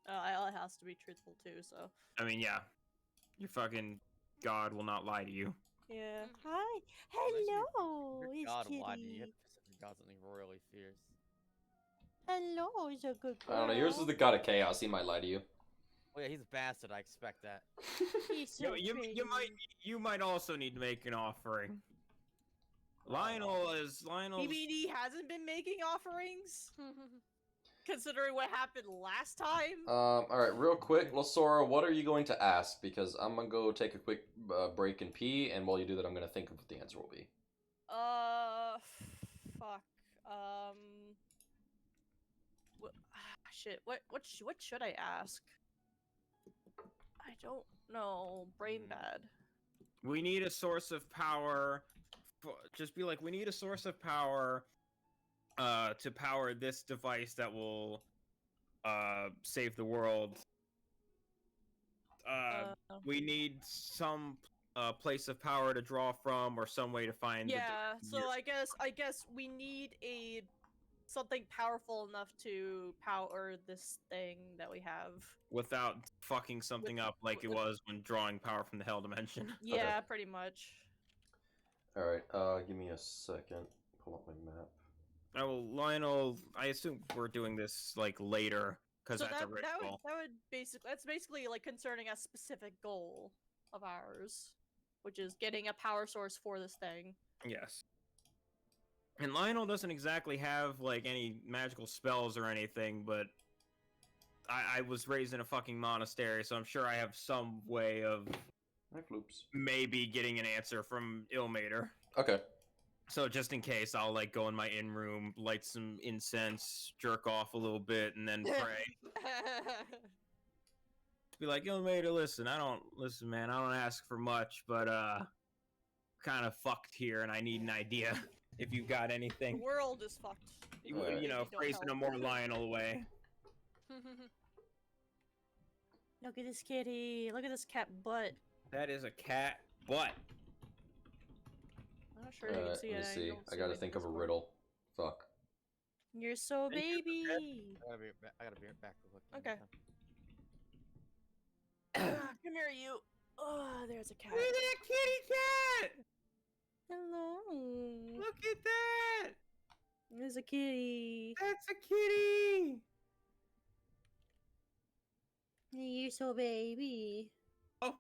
It has to be truthful, too, so. I mean, yeah. Your fucking god will not lie to you. Yeah. Mhm. Hi. Imagine Hello. Your It's God Kitty. why do you have to got something royally fierce? Hello, is a good I don't know. Yours is the god of chaos. He might lie to you. Oh yeah, he's a bastard. I expect that. He's so You might also need to make an offering. Lionel. You mean he hasn't been making offerings? Considering what happened last time? All right, real quick, Losora, what are you going to ask? Because I'm gonna go take a quick break and pee, and while you do that, I'm gonna think of what the answer will be. Fuck. Shit. What should I ask? I don't know. Brain bad. We need a source of power. Just be like, we need a source of power to power this device that will save the world. We need some place of power to draw from, or some way to find. Yeah. So I guess we need something powerful enough to power this thing that we have. Without fucking something up like it was when drawing power from the Hell Dimension. Yeah, pretty much. All right, give me a second. Pull up my map. Oh, well, Lionel, I assume we're doing this like later because So that's a that ritual. would basically like concerning a specific goal of ours, which is getting a power source for this thing. Yes. And Lionel doesn't exactly have like any magical spells or anything, but I was raised in a fucking monastery, so I'm sure I have some way of Hi, Floops. maybe getting an answer from Ilmater. Okay. So just in case, I'll like go in my in room, light some incense, jerk off a little bit, and then pray. Be like, Ilmater, listen, man, I don't ask for much, but kind of fucked here, and I need an idea. If you've got The anything, world is fucked. you Alright. know, Don't phrased in a help. more Lionel way. Look at this kitty. Look at this cat butt. That is a cat butt. I'm not sure if you can see Let me it. see. I gotta think of a riddle. Fuck. You're so baby. I gotta be back real quick. Okay. Come here, you. Oh, there's a cat. Look at that kitty cat! Hello. Look at that! There's a kitty. That's a kitty! You're so baby. Oh!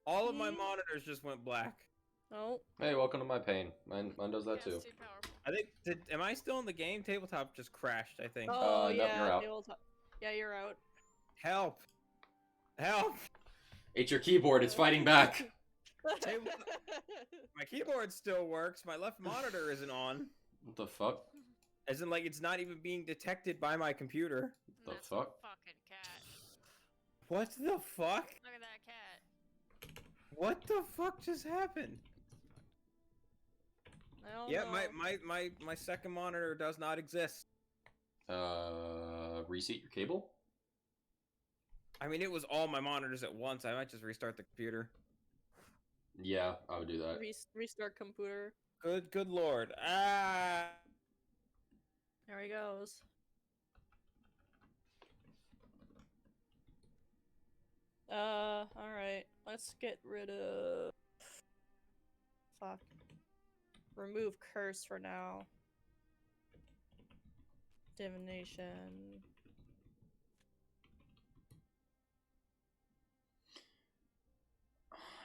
All of my Yeah. monitors just went black. Oh. Hey, welcome to my pain. Mine does that Yeah, too. it's too powerful. I think, am I still in the game? Tabletop just crashed, I think. Oh, nope, yeah. you're out. Yeah, you're out. Help! Help! It's your keyboard. It's fighting back. My keyboard still works, my left monitor isn't on. What the fuck? As in, like, it's not even being detected by my computer. The That's fuck? a fucking cat. What the fuck? Look at that cat. What the fuck just happened? I don't Yeah, know. my second monitor does not exist. Reset your cable? I mean, it was all my monitors at once. I might just restart the computer. Yeah, I would do that. Restart computer. Good lord. Ah! There he goes. Alright. Let's get rid of... Fuck. Remove curse for now. Divination.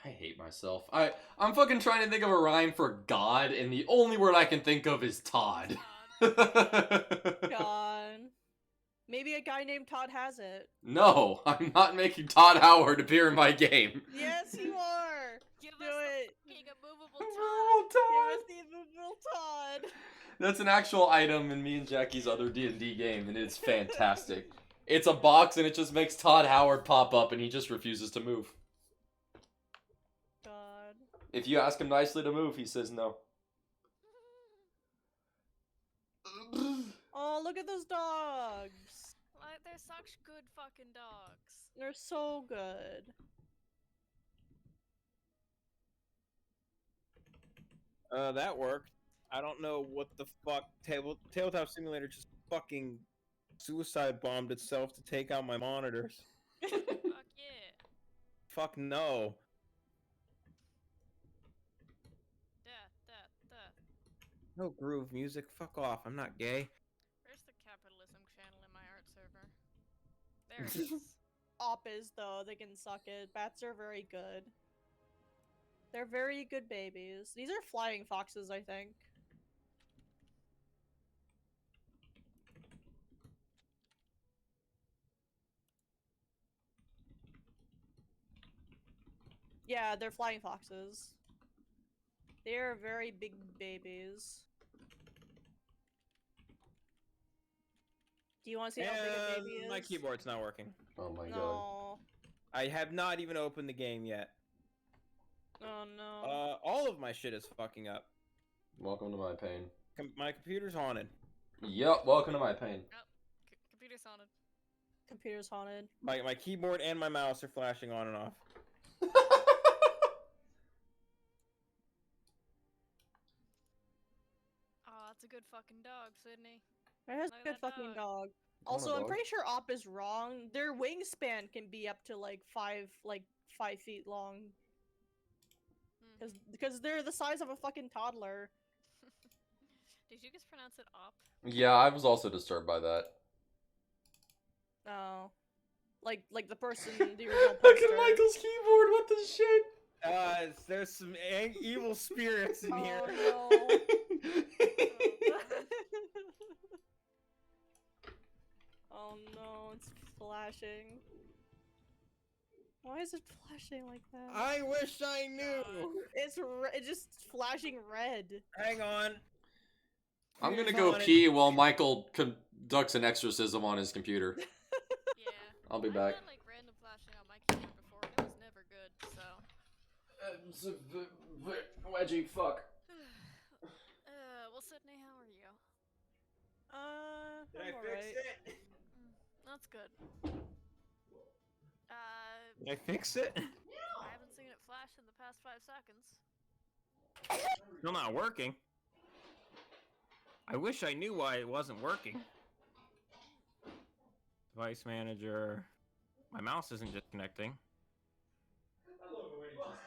I hate myself. I'm fucking trying to think of a rhyme for God, and the only word I can think of is Todd. God. Maybe a guy named Todd has it. No, I'm not making Todd Howard appear in my game. Yes, you are! Give Do us it! the fucking immovable Immovable Todd. Give Todd. us the immovable Todd! That's an actual item in me and Jackie's other D&D game, and it's fantastic. It's a box, and it just makes Todd Howard pop up, and he just refuses to move. God. If you ask him nicely to move, he says no. Oh, look at those dogs! Like, they're such good fucking dogs. They're so good. That worked. I don't know what the fuck. Tabletop Simulator just fucking suicide bombed itself to take out my monitors. Fuck yeah. Fuck no. Death. No groove music. Fuck off. I'm not gay. Where's the Hilarious. Op is though, they can suck it. Bats are very good. They're very good babies. These are flying foxes, I think. Yeah, they're flying foxes. They're very big babies. Do you want to see how big a baby is? My keyboard's not working. Oh my god. No. I have not even opened the game yet. Oh no. All of my shit is fucking up. Welcome to my pain. My computer's haunted. Yep, welcome to my pain. Computer sounded. Computer's haunted. My keyboard and my mouse are flashing on and off. Oh, that's a good fucking dog, Sydney. It has Look a at good that fucking dog. dog. Also, I'm dog. pretty sure Op is wrong. Their wingspan can be up to like 5 feet long. Mhm. Because they're the size of a fucking toddler. Did you just pronounce it op? Yeah, I was also disturbed by that. Oh. Like the person the original Look poster. at Michael's keyboard, what the shit? There's some evil spirits in here. Oh no. Oh no, it's flashing. Why is it flashing like that? I wish I knew. It's just flashing red. Hang on. I'm gonna Here's go on it. pee while Michael conducts an exorcism on his computer. Yeah. I'll be I've back. had like random flashing on my keyboard before, and it was never good. So. Wedgie, fuck. Well, Sydney, how are you? Did I I'm fix alright. it? That's good. Did I fix it? I haven't seen it flash in the past 5 seconds. Still not working. I wish I knew why it wasn't working. Device manager. My mouse isn't just connecting. Hello, Aaron.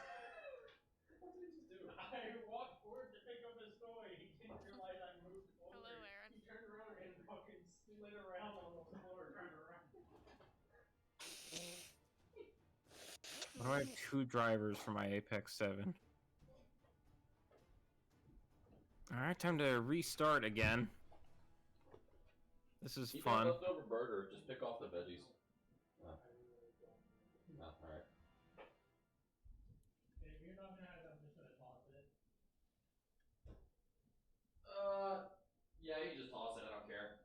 Why do I have 2 drivers for my Apex 7? Alright, time to restart again. This is Keep fun. a leftover burger, just pick off the veggies. Oh. Oh, alright. Yeah, you just toss it, I don't care.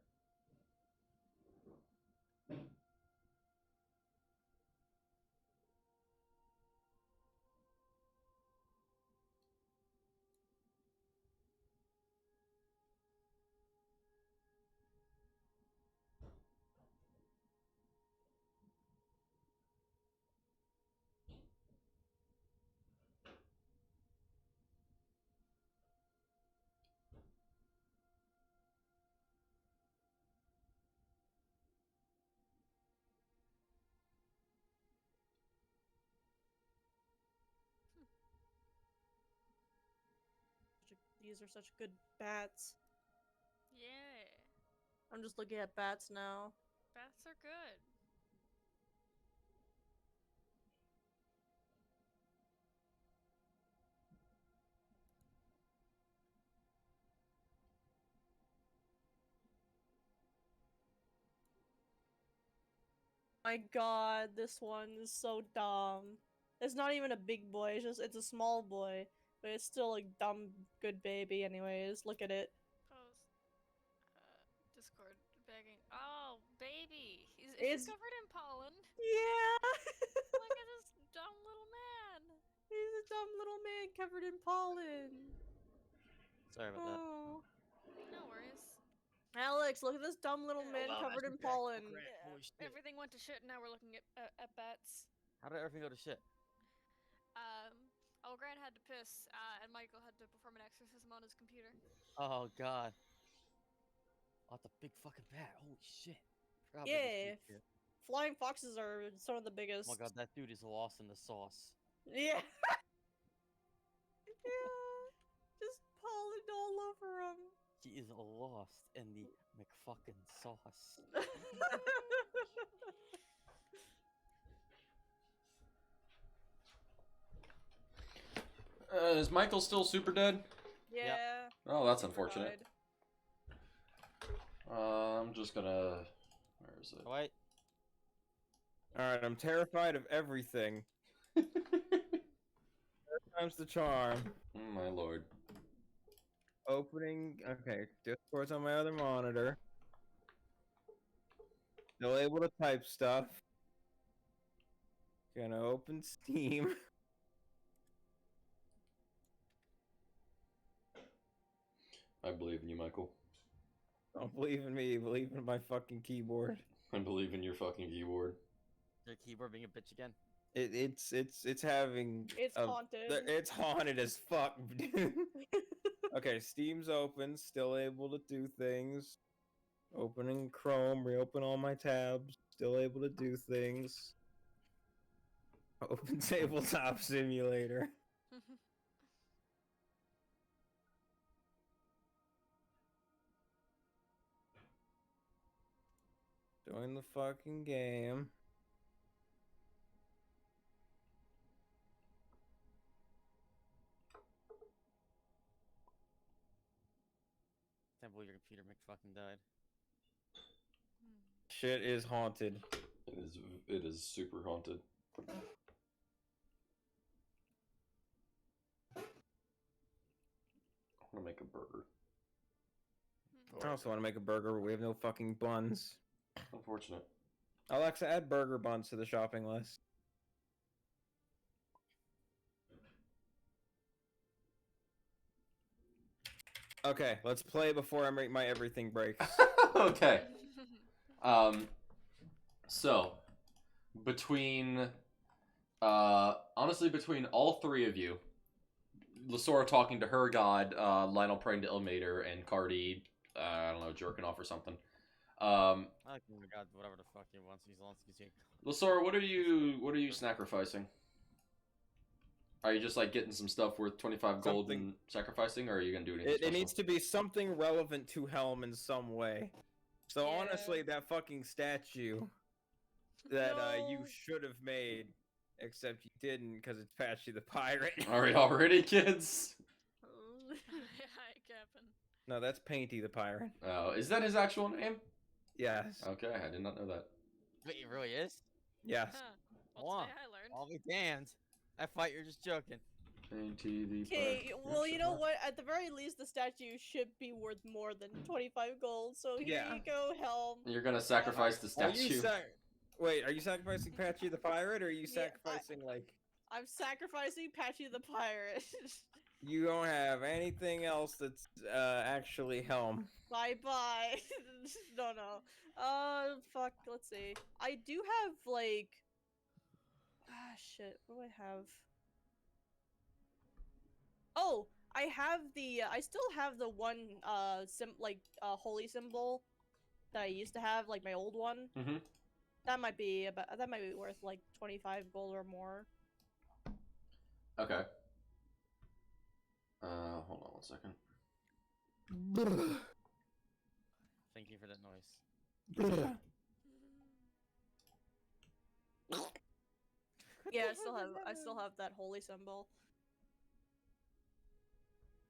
These are such good bats. Yeah. I'm just looking at bats now. Bats are good. My god, this one is so dumb. It's not even a big boy, it's a small boy. But it's still a dumb good baby anyways. Look at it. Post. Discord begging. Oh, baby. Is It's- he covered in pollen? Yeah! Look at this dumb little man. He's a dumb little man covered in pollen. Sorry about that. Oh. No worries. Alex, look at this dumb little man covered in pollen. Everything went to shit, and now we're looking at bats. How did everything go to shit? Grant had to piss, and Michael had to perform an exorcism on his computer. Oh god. Oh, it's a big fucking bat. Holy shit. Forgot about this Yeah. big shit. Flying foxes are some of the biggest. Oh my god, that dude is lost in the sauce. Yeah. Yeah. Just pollen all over him. He is lost in the McFucking sauce. Is Michael still super dead? Yeah. Oh, that's super unfortunate. died. I'm just gonna. Where is it? Wait. Alright, I'm terrified of everything. Times the charm. Oh, my lord. Opening. Okay, Discord's on my other monitor. Still able to type stuff. Gonna open Steam. I believe in you, Michael. Don't believe in me, believe in my fucking keyboard. I believe in your fucking keyboard. Your keyboard being a bitch again. It's having It's a- haunted. It's haunted as fuck, dude. Okay, Steam's open, still able to do things. Opening Chrome, reopen all my tabs, still able to do things. Open Tabletop Simulator. Join the fucking game. Can't believe your computer fucking died. Shit is haunted. It is super haunted. I want to make a burger. I also want to make a burger, but we have no fucking buns. Unfortunate. Alexa, add burger buns to the shopping list. Okay, let's play before my everything breaks. Okay. So between honestly between all three of you, Lasora talking to her god, Lionel praying to Ilmater, and Cardi, I don't know, jerking off or something. I like my god, whatever the fuck he wants. He's Zelensky's. Lasora, what are you sacrificing? Are you just like getting some stuff worth 25 gold Something- and sacrificing, or are you gonna do anything It special? needs to be something relevant to Helm in some way. So Yeah. honestly, that fucking statue that you No. should have made, except you didn't because it's Patchy the Pirate. Are we all ready, kids? Hi, Captain. No, that's Painty the Pirate. Oh, is that his actual name? Yes. Okay, I did not know that. Wait, it really is? Yes. Huh. Hold Well, on. today I learned. I'll be damned. I fight, you're just joking. Painty the Okay, Pirate. well, you know what? At the very least, the statue should be worth more than 25 gold. So here Yeah. you go, Helm. You're gonna sacrifice the Are you statue. Wait, are you sacrificing Patchy the Pirate, or are you Yeah, sacrificing like I'm sacrificing Patchy the Pirate. you don't have anything else that's actually Helm? Bye bye. No. Fuck. Let's see. I do have like. Ah, shit. What do I have? Oh, I have the. I still have the one holy symbol that I used to have, like my old one. Mm-hmm. That might be worth like 25 gold or more. Okay. Hold on one second. Thank you for that noise. Yeah, I still have that holy symbol.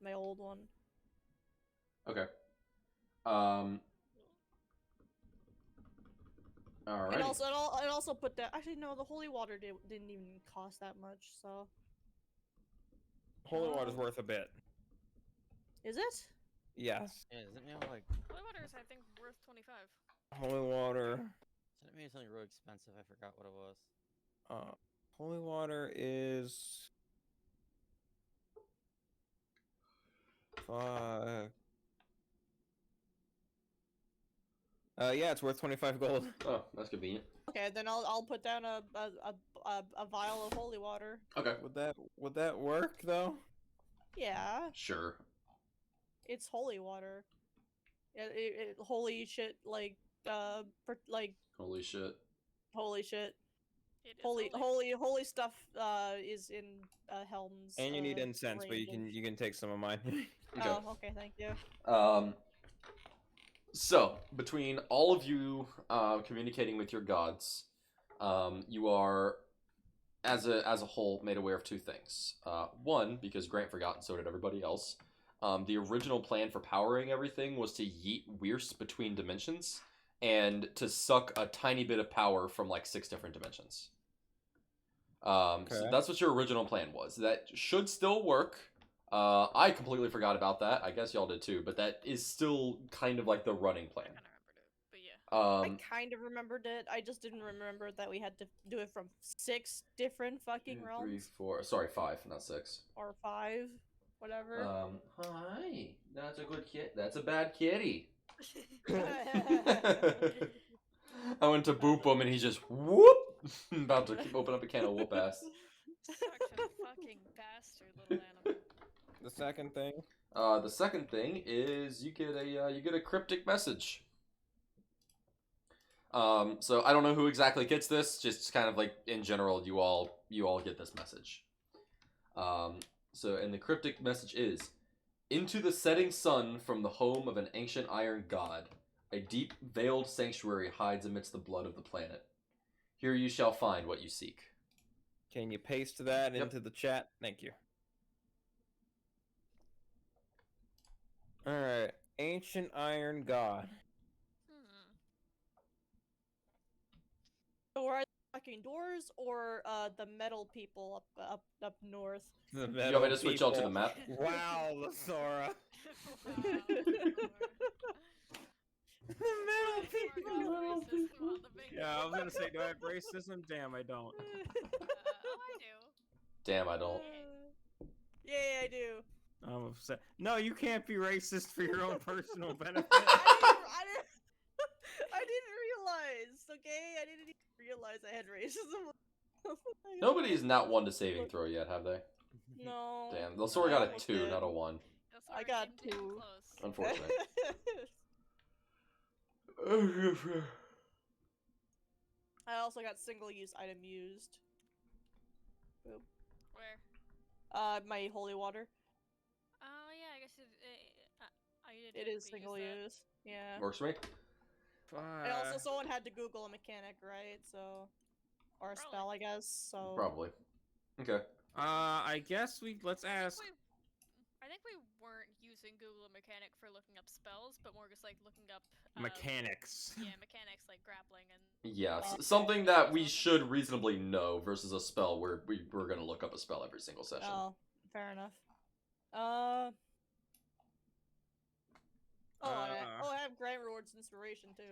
My old one. Okay. Alright. And also put that. Actually, no, the holy water didn't even cost that much. So Holy water's worth a bit. is it? Yes. Yeah, doesn't it mean like Holy water is, I think, worth 25. Holy water. doesn't it mean something really expensive? I forgot what it was. Holy water is. Fuck. Yeah, it's worth 25 gold. Oh, that's convenient. Okay, then I'll put down a vial of holy water. Okay. Would that work though? Yeah, Sure. it's holy water. Holy shit, like Holy shit. holy shit. It is Holy stuff is in Helm's. And you need incense, but range. you can take some of mine. Okay. Oh, okay, thank you. So between all of you communicating with your gods, you are as a whole, made aware of two things. One, because Grant forgot, and so did everybody else. The original plan for powering everything was to yeet Wierce between dimensions and to suck a tiny bit of power from like 6 different dimensions. So Okay. that's what your original plan was. That should still work. I completely forgot about that. I guess y'all did too, but that is still kind of like the running I plan. kind of remembered it, but yeah. I kind of remembered it. I just didn't remember that we had to do it from 6 different fucking 2, realms 3, 4. Sorry, 5, not 6. or 5, whatever. Hi. That's a good kid. That's a bad kitty. I went to boop him and he just whoop. About to open up a can of whoop ass. Such a fucking bastard, little animal. The second thing. The second thing is you get a cryptic message. So I don't know who exactly gets this. Just kind of like in general, you all get this message. So and the cryptic message is, into the setting sun from the home of an ancient iron god, a deep veiled sanctuary hides amidst the blood of the planet. Here you shall find what you seek. Can you paste that Yep. into the chat? Thank you. Alright. Ancient Iron God. Hmm. So are the fucking doors or the metal people up north? The You want me to switch y'all to the map? Wow, Lasora. Wow. The metal people. Racism on the bingo Yeah, I was board. gonna say, do I have racism? Damn, I don't. Oh, I do. Damn, I don't. Yeah, I do. I'm upset. No, you can't be racist for your own personal benefit. I didn't realize. Okay, I didn't even realize I had racism. Nobody's not one to saving throw yet, have they? No. Damn, Lasora got a almost 2, did. not a 1. That's I already got damn 2. close. Unfortunately. I also got single-use item used. Where? My holy water. Oh yeah, I guess you did It is technically use single-use. Yeah. Works for me. And also, someone had to Google a mechanic, right? So, or a Probably. spell, I guess. So. Probably. Okay. I guess let's that. ask. I think we weren't using Google Mechanic for looking up spells, but more just like looking up Mechanics. Yeah, mechanics like grappling and. Yes, something that we should reasonably know versus a spell where we're gonna look up a spell every single session. Oh, fair enough. I have Grant Rewards inspiration too.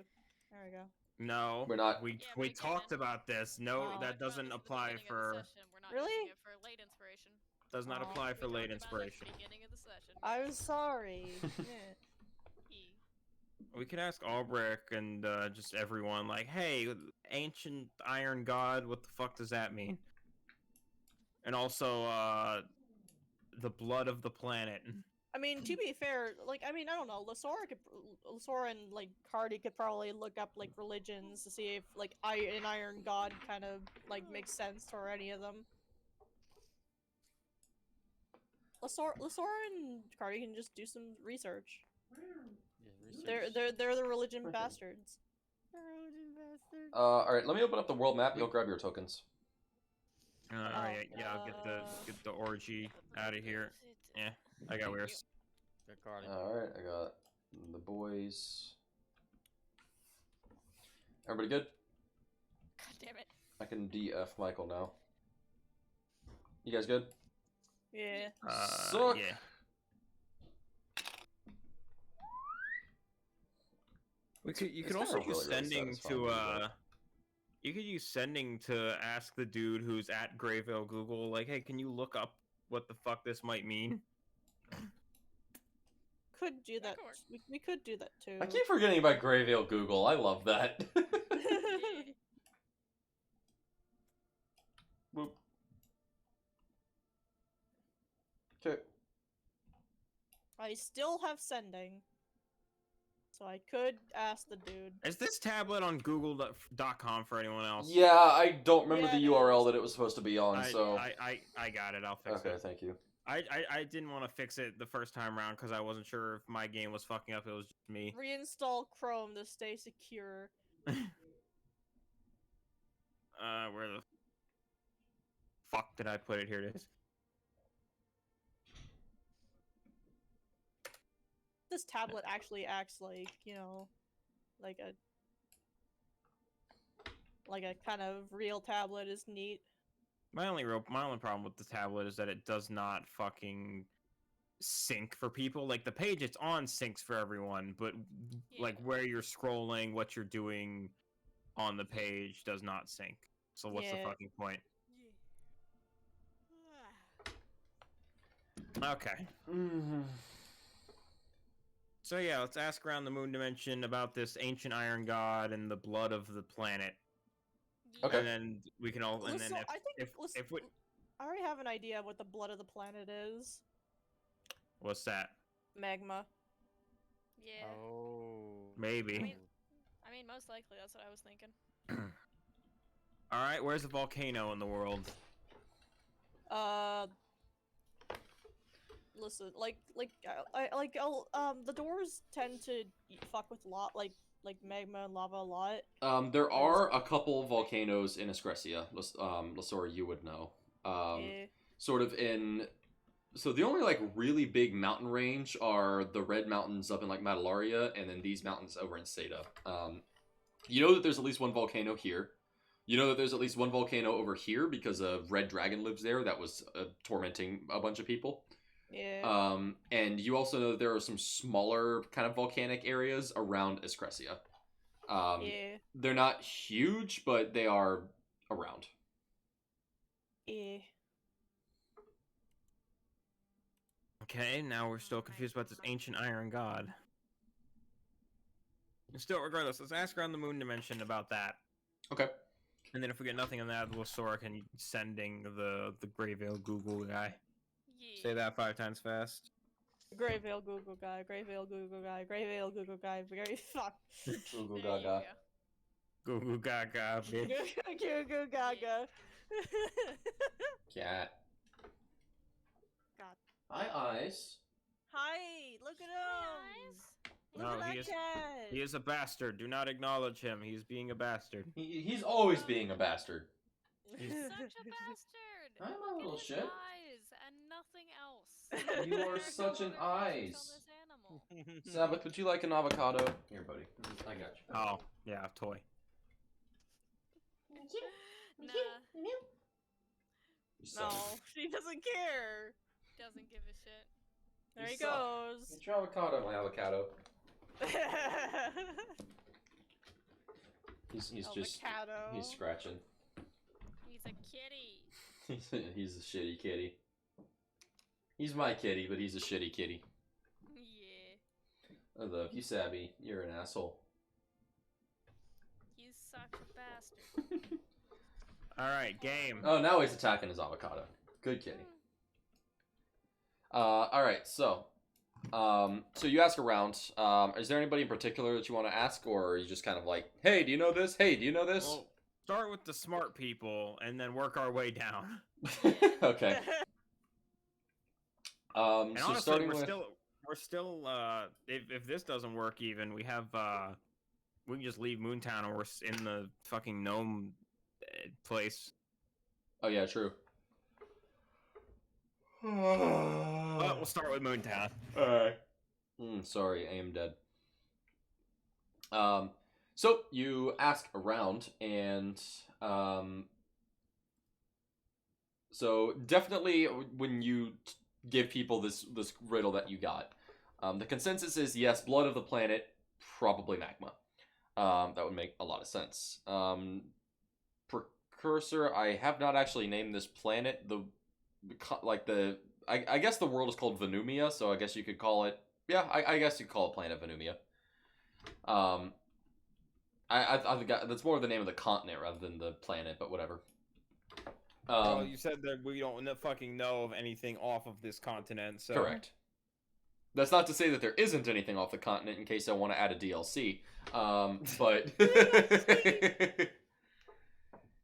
There we go. No, We're not- We Yeah, we we talked can't. about this. No, Oh. that doesn't apply for. We're not Really? using it for late inspiration. Does not Oh. apply for We late talked about it at inspiration. the beginning of the session. I'm sorry. Yeah. E. We could ask Albrecht and just everyone, like, hey, ancient iron god, what the fuck does that mean? And also, the blood of the planet. I mean, to be fair, like, I mean, I don't know. Lasora and like Cardi could probably look up like religions to see if like an iron god kind of like makes sense for any of them. Lasora and Cardi can just do some research. Yeah, They're the religion Okay. bastards. All right. Let me open up the world map. You'll grab your tokens. Alright, yeah, I'll get the orgy out of here. Yeah, I got Weirs. Good card. All right. I got the boys. Everybody good? God damn it. I can DF Michael now. You guys good? Yeah. Suck. Yeah. You could It's also kinda use really sending satisfying, to but- you could use sending to ask the dude who's at Greyville Google, like, hey, can you look up what the fuck this might mean? Could do that. could work. We could do that too. I keep forgetting about Greyvale Google. I love that. Yeah. Boop. Okay. I still have sending. So I could ask the dude. Is this tablet on Google.com for anyone else? Yeah, I don't remember Yeah, the it URL is. that it was supposed to be on, so. I got it. I'll fix Okay, it. thank you. I didn't want to fix it the first time around because I wasn't sure if my game was fucking up. It was just me. Reinstall Chrome to stay secure. Where the fuck did I put it? Here it is. This tablet actually acts like, you know, like a kind of real tablet is neat. My only problem with the tablet is that it does not fucking sync for people. Like the page it's on syncs for everyone, but like Yeah. where you're scrolling, what you're doing on the page does not sync. So what's the Yeah. fucking point? Okay. So yeah, let's ask around the moon dimension about this ancient iron god and the blood of the planet. Okay. And then we can all and then Listen, I think if we I already have an idea of what the blood of the planet is. what's that? Magma. Yeah. Oh. Maybe. I mean, most likely that's what I was thinking. All right, where's the volcano in the world? Listen, the doors tend to fuck with like magma and lava a lot. There are a couple volcanoes in Escrecia, Lasora, you would know. Yeah. Sort of in. So the only like really big mountain range are the Red Mountains up in like Madalaria, and then these mountains over in Seda. You know that there's at least one volcano here. You know that there's at least one volcano over here because a red dragon lives there that was tormenting a bunch of people. Yeah. And you also know that there are some smaller kind of volcanic areas around Escrecia. Yeah. They're not huge, but they are around. Yeah. Okay, now we're still confused about this ancient iron god. Still, regardless, let's ask around the moon dimension about that. Okay. And then if we get nothing on that, Sora can sending the Greyvale Google guy. Yeah. Say that 5 times fast. Greyvale Google guy, Greyvale Google guy, Greyvale Google guy, very fuck. Google There you Gaga. go. Google Gaga, bitch. Google Gaga. Cat. God. Hi, Eyes. Hi, look at him. Look No, at that he is- cat. He is a bastard. Do not acknowledge him. He's being a bastard. He's always being a bastard. He's such a bastard. Hi, my Look little at his shit. eyes and nothing else. You are There's such no an other eyes. features on this animal. Sabbath, would you like an avocado? Here, buddy. I got you. Oh, yeah, toy. Nah, You suck. No, she doesn't care. doesn't give a shit. There You he suck. goes. Get your avocado, my avocado. He's just Avocado. he's scratching. He's a kitty. He's a shitty kitty. He's my kitty, but he's a shitty kitty. Yeah. I love you, Sabby. You're an asshole. He's such a bastard. All right, game. Oh, now he's attacking his avocado. Good kitty. All right, so you ask around. Is there anybody in particular that you want to ask, or are you just kind of like, hey, do you know this? Hey, do you know this? Well, start with the smart people and then work our way down. Okay. And So honestly, starting we're with still if this doesn't work even, we have we can just leave Moontown and we're in the fucking gnome place. oh yeah, true. But we'll start with Moontown. Alright. Sorry, I am dead. So you ask around, and so definitely when you give people this riddle that you got, the consensus is yes, blood of the planet, probably magma. That would make a lot of sense. Precursor, I have not actually named this planet. I guess the world is called Venumia, so I guess you could call it. Yeah, I guess you could call it planet Venumia. I think that's more of the name of the continent rather than the planet, but whatever. Well, you said that we don't fucking know of anything off of this continent, so Correct. That's not to say that there isn't anything off the continent in case I want to add a DLC. But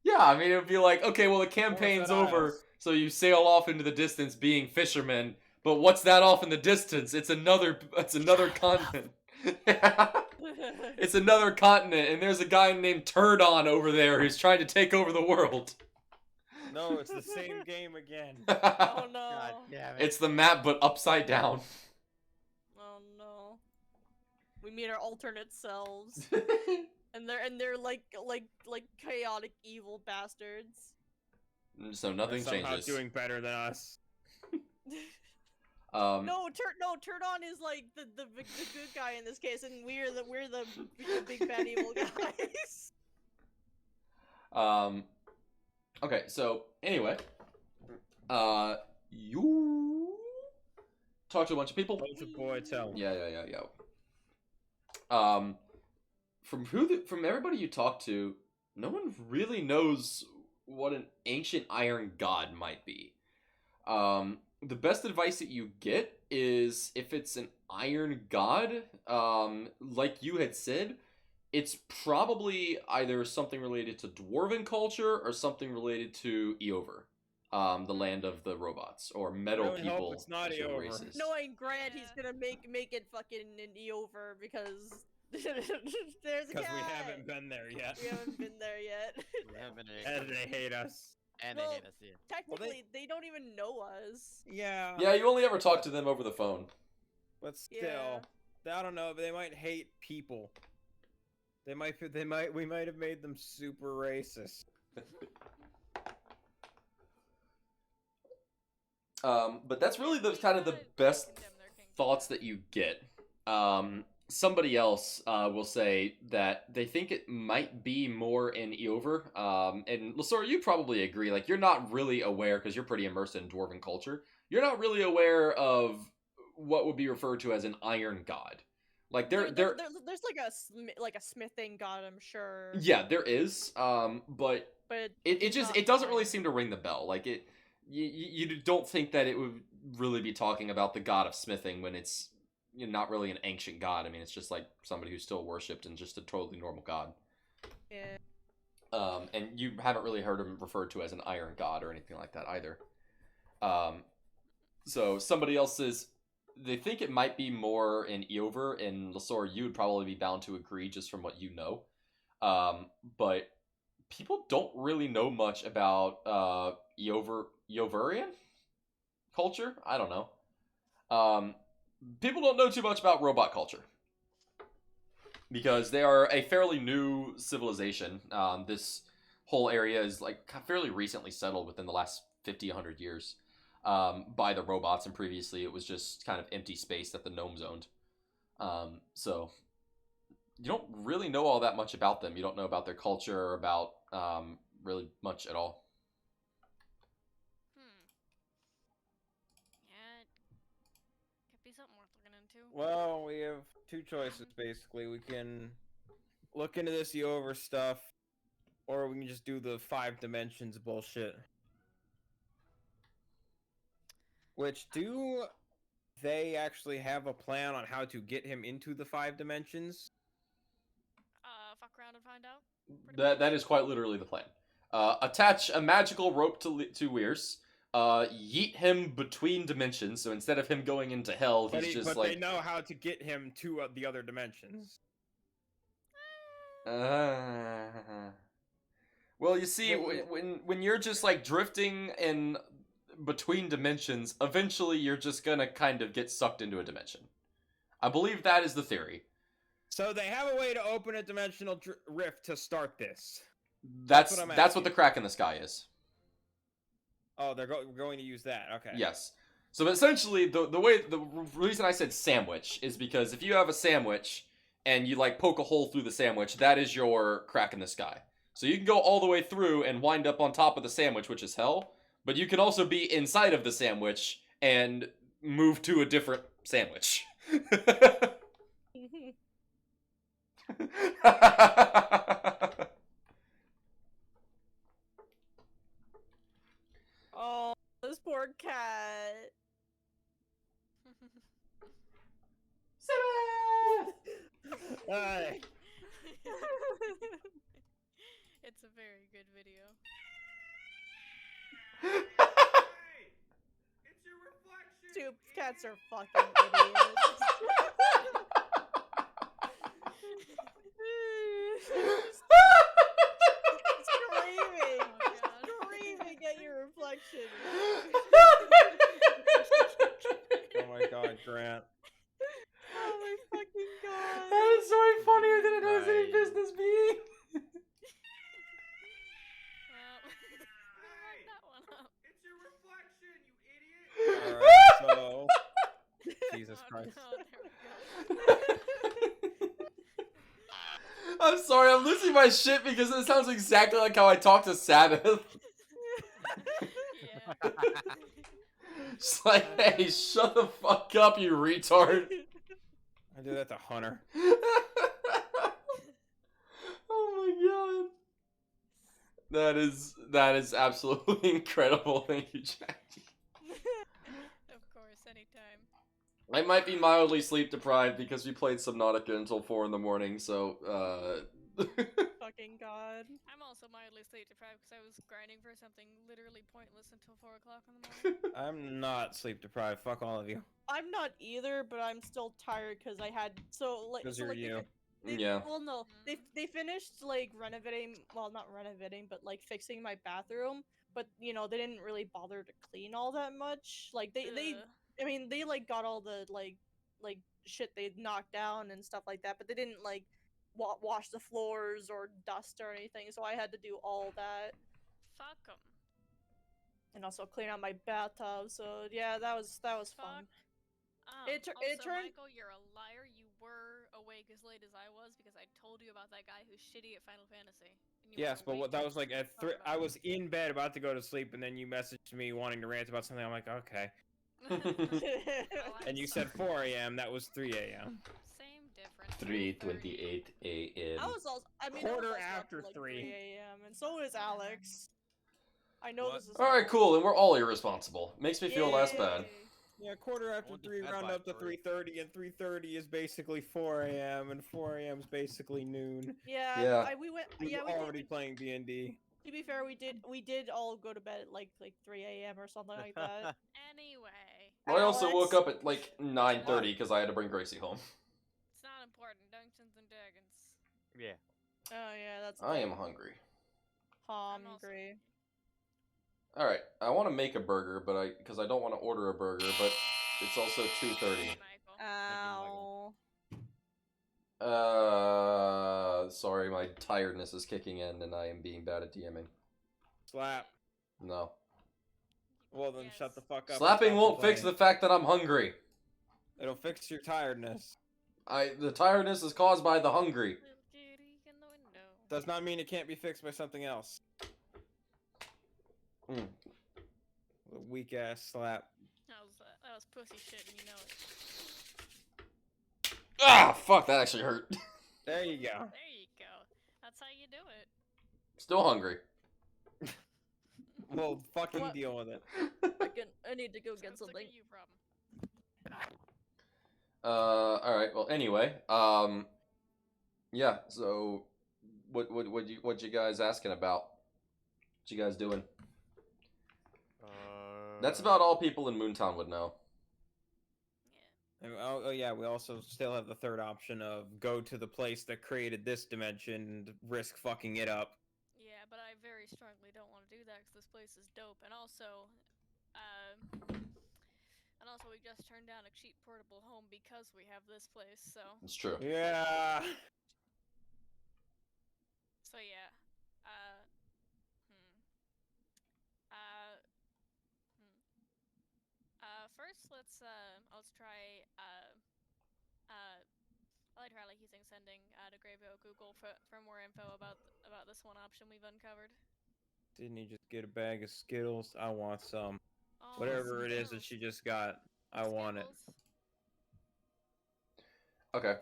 yeah, I mean, it would be like, okay, well, the campaign's over, Isles. so you sail off into the distance being fishermen. But what's that off in the distance? It's another continent. It's another continent, and there's a guy named Turdon over there who's trying to take over the world. No, it's the same game again. Oh no. God damn it. It's the map, but upside down. Oh no. We meet our alternate selves, and they're like chaotic evil bastards. So nothing They're somehow changes. doing better than us. No, Turdon is like the good guy in this case, and we're the big bad evil guys. Okay, so anyway, you talk to a bunch of people. What's the boy tell? Yeah. From everybody you talk to, no one really knows what an ancient iron god might be. The best advice that you get is if it's an iron god, like you had said, it's probably either something related to dwarven culture or something related to Eover, the land of the robots, or metal really hope people. it's not as your Eover. races. Knowing Grant, he's gonna make it fucking an Eover because there's a Because we guy. haven't been there yet. We haven't been there yet. We haven't been And they hate us. and Well, they hate us, yeah. Technically, they don't even know us. Yeah. Yeah, you only ever talk to them over the phone. But still, Yeah. I don't know. They might hate people. We might have made them super racist. But that's really the kind of the best thoughts that you get. Somebody else will say that they think it might be more in Eover. And Lasora, you probably agree. Like, you're not really aware, because you're pretty immersed in dwarven culture. You're not really aware of what would be referred to as an iron god. Like, there's like a smithing god, I'm sure. yeah, there is. But But it doesn't really seem to ring the bell. Like, you don't think that it would really be talking about the god of smithing when it's not really an ancient god. I mean, it's just like somebody who's still worshipped and just a totally normal god. Yeah. And you haven't really heard him referred to as an iron god or anything like that either. So somebody else says they think it might be more in Eover, and Lasora, you would probably be bound to agree just from what you know. But people don't really know much about Eoverian culture. I don't know. People don't know too much about robot culture because they are a fairly new civilization. This whole area is like fairly recently settled within the last 50-100 years by the robots, and previously it was just kind of empty space that the gnomes owned. So you don't really know all that much about them. You don't know about their culture or about really much at all. Yeah, it could be something worth looking into. Well, we have two choices basically. We can look into this Eover stuff, or we can just do the 5 dimensions bullshit. Which, do they actually have a plan on how to get him into the 5 dimensions? Fuck around and find out. That is quite literally the plan. Attach a magical rope to Weirs. Yeet him between dimensions. So instead of him going into hell, But, he's just but like. they know how to get him to the other dimensions. Well, you see, when you're just like drifting in between dimensions, eventually you're just gonna kind of get sucked into a dimension. I believe that is the theory. So they have a way to open a dimensional rift to start this. That's what I'm what asking. the crack in the sky is. Oh, they're going to use that. Okay. Yes. So essentially, the reason I said sandwich is because if you have a sandwich and you like poke a hole through the sandwich, that is your crack in the sky. So you can go all the way through and wind up on top of the sandwich, which is hell. But you can also be inside of the sandwich and move to a different sandwich. Oh, this poor cat. Hi. It's a very good video. Dude, cats are fucking idiots. Screaming, Oh god. screaming at your reflection. Oh my god, Grant. Oh my fucking god. That is way funnier than it has any Right. business being. Well, mark that one up. It's your reflection, you idiot! Alright, so Jesus Oh, Christ. no, there we go. I'm sorry, I'm losing my shit because it sounds exactly like how I talk to Sabbath. Yeah. Just like, hey, shut the fuck up, you retard. I do that to Hunter. Oh my god. That is absolutely incredible. Thank you, Jackie. Of course, anytime. I might be mildly sleep deprived because we played Subnautica until 4 in the morning, so Fucking god. I'm also mildly sleep deprived because I was grinding for something literally pointless until 4 o'clock in the morning. I'm not sleep deprived. Fuck all of you. I'm not either, but I'm still tired because I had Because you're you. Yeah. Well, no, they finished like renovating. Well, not renovating, but like fixing my bathroom. But you know, they didn't really bother to clean all that much. Like they Ugh. I mean, they like got all the like shit they knocked down and stuff like that, but they didn't like wash the floors or dust or anything. So I had to do all that Fuck 'em. and also clean out my bathtub. So yeah, that was fun. It Also, turned- Michael, you're a liar. You were awake as late as I was because I told you about that guy who's shitty at Final Fantasy. And you Yes, were but what awake that was like at talking 3. about I it. was in bed about to go to sleep, and then you messaged me wanting to rant about something. I'm like, okay. Well, And you said 4 a.m. That was 3 a.m. Same difference. 3:28 a.m. I was also, I mean, Quarter I was also up after till, like, 3. 3 a.m. and so is Alex. I know What? this is. Alright, cool, and we're all irresponsible. Makes me feel less bad. Yay. Yeah, quarter after went to 3, bed round by up to 3. 3:30, and 3:30 is basically 4 a.m. and 4 a.m. is basically noon. Yeah, Yeah. we went. We're Yeah, we already did. playing D&D. To be fair, we did all go to bed at like 3 a.m. or something like that. Anyway, I also Alex? woke up at like 9:30 because I had to bring Gracie home. it's not important. Dungeons and Dragons. Yeah. Oh yeah, that's. I am hungry. I'm also- hungry. Alright, I want to make a burger, but because I don't want to order a burger, but it's also 2:30. Michael. Ow. Sorry, my tiredness is kicking in and I am being bad at DMing. Slap. No. Well, then Yes. shut the fuck up. and Slapping stop won't fix the complaining. fact that I'm hungry. It'll fix your tiredness. The tiredness is caused by the hungry. Little kitty in the window. Does not mean it can't be fixed by something else. Mm. A weak ass slap. That was pussy shit, and you know it. Ah, fuck, that actually hurt. There you go. There you go. That's how you do it. Still hungry. Well, fucking What? deal with it. I need to go get Sounds like something. a you problem. Alright, well, anyway, yeah, so, what you guys asking about? What you guys doing? That's about all people in Moontown would know. Yeah. And, oh yeah, we also still have the third option of go to the place that created this dimension and risk fucking it up. Yeah, but I very strongly don't want to do that because this place is dope, and also we just turned down a cheap portable home because we have this place. So It's true. Yeah. yeah. First, let's try I like Riley. He's sending to Graveyard Google for more info about this one option we've uncovered. Didn't he just get a bag of Skittles? I want some. Oh, Whatever it is that Skittles. she just got, I want it. Skittles? Okay.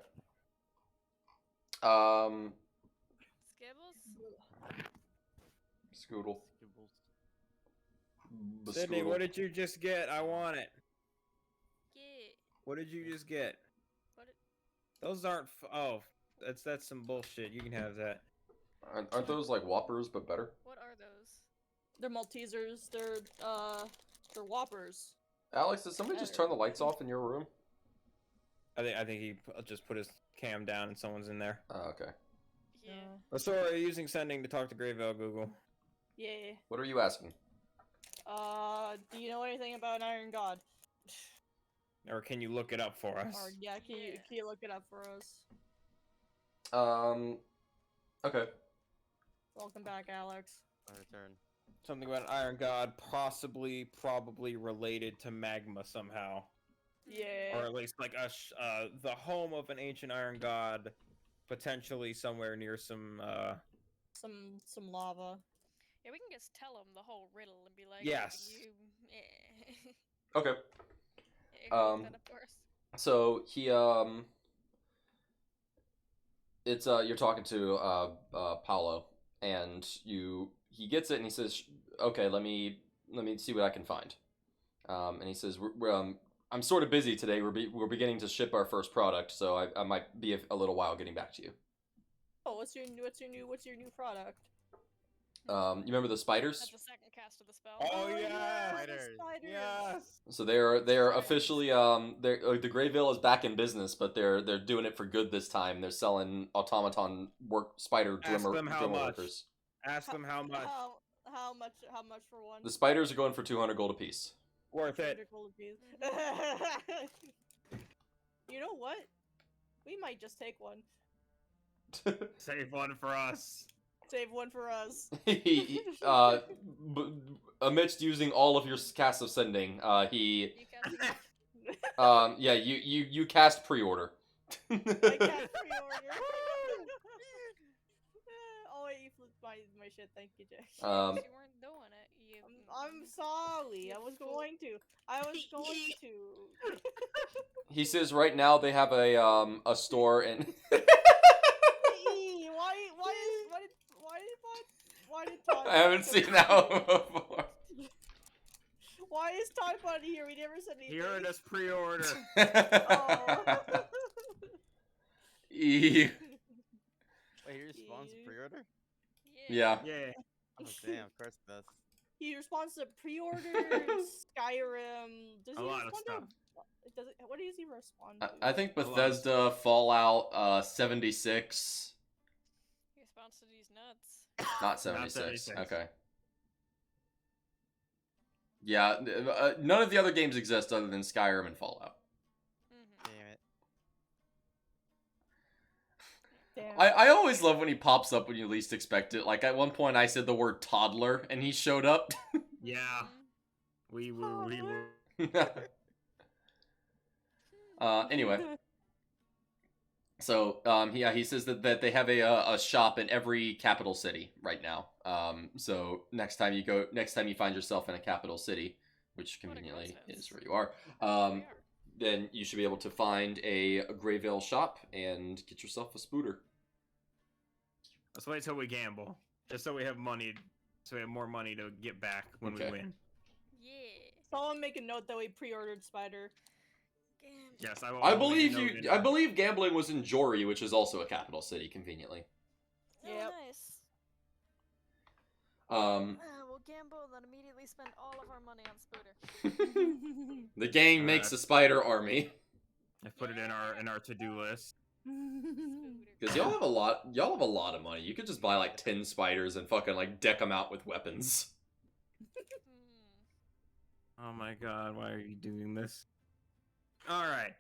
Skibbles? Scoodle. Sydney, what did you just get? I want it. Yeah. What did you just get? What did- Those aren't. Oh, that's some bullshit. You can have that. Aren't those like Whoppers but better? What are those? They're Maltesers. They're Whoppers. Alex, did somebody just turn the lights off in your room? I think he just put his cam down and someone's in there. Oh, okay. Yeah. So are you using sending to talk to Greyvale Google? Yeah. What are you asking? Do you know anything about an Iron God? Or can you look it up for us? Or yeah, can you look it up for us? Okay. Welcome back, Alex. My return. Something about an Iron God, possibly, probably related to magma somehow, Yeah. or at least like the home of an ancient Iron God, potentially somewhere near some. Some lava. Yeah, we can just tell him the whole riddle and be like, Yes. "Hey, you, Okay. yeah, look that up for us." So he it's you're talking to Paolo, and he gets it and he says, okay, let me see what I can find. And he says, I'm sort of busy today. We're beginning to ship our first product, so I might be a little while getting back to you. Oh, what's your new product? You remember the spiders? That's the second cast of the spell. Oh, yeah! the Spiders. spiders. Yes. So they're officially the Greyville is back in business, but they're doing it for good this time. They're selling automaton spider Ask them how drummer much. workers. Ask them how much. How much for one? The spiders are going for 200 gold apiece. Worth it. 200 gold apiece. You know what? We might just take one. Save one for us. Save one for us. Amidst using all of your cast of sending, he You cast yeah, you cast pre-order. I can't pre-order. Oh wait, you flipped my shit. Thank you, Jay. you weren't doing it. You. I'm sorry. I was going to. He says right now they have a store in. Why did Todd? I haven't seen that one before. Why is Todd Bunny here? We never said anything. He heard us pre-order. Oh. Ew. Wait, he responds to pre-order? Yeah. Yeah. Oh damn, of course it does. He responds to pre-order, Skyrim. Does A he lot of respond stuff. What does he respond to? I think A lot. Bethesda, Fallout, 76. He responds to these nuts. Not 76. 76. Okay. Yeah, none of the other games exist other than Skyrim and Fallout. Mm-hmm. Damn it. Damn. I always love when he pops up when you least expect it. Like at one point I said the word toddler and he showed up. Yeah. We were. Anyway. So, he says that they have a shop in every capital city right now. So next time you find yourself in a capital city, which What a conveniently coincidence. is where you are, We are. then you should be able to find a Greyville shop and get yourself a spooter. Let's wait till we gamble, just so we have money, so we have more money to get back when Okay. we win. Yeah. Someone make a note that we pre-ordered Spider. Yes, I will. I believe gambling was in Jory, which is also a capital city, conveniently. Oh, Yep. nice. We'll gamble and then immediately spend all of our money on Spooter. The gang makes a spider army. I put it in our to-do list. Because y'all have a lot of money. You could just buy like 10 spiders and fucking like deck them out with weapons. Oh my god, why are you doing this? Alright.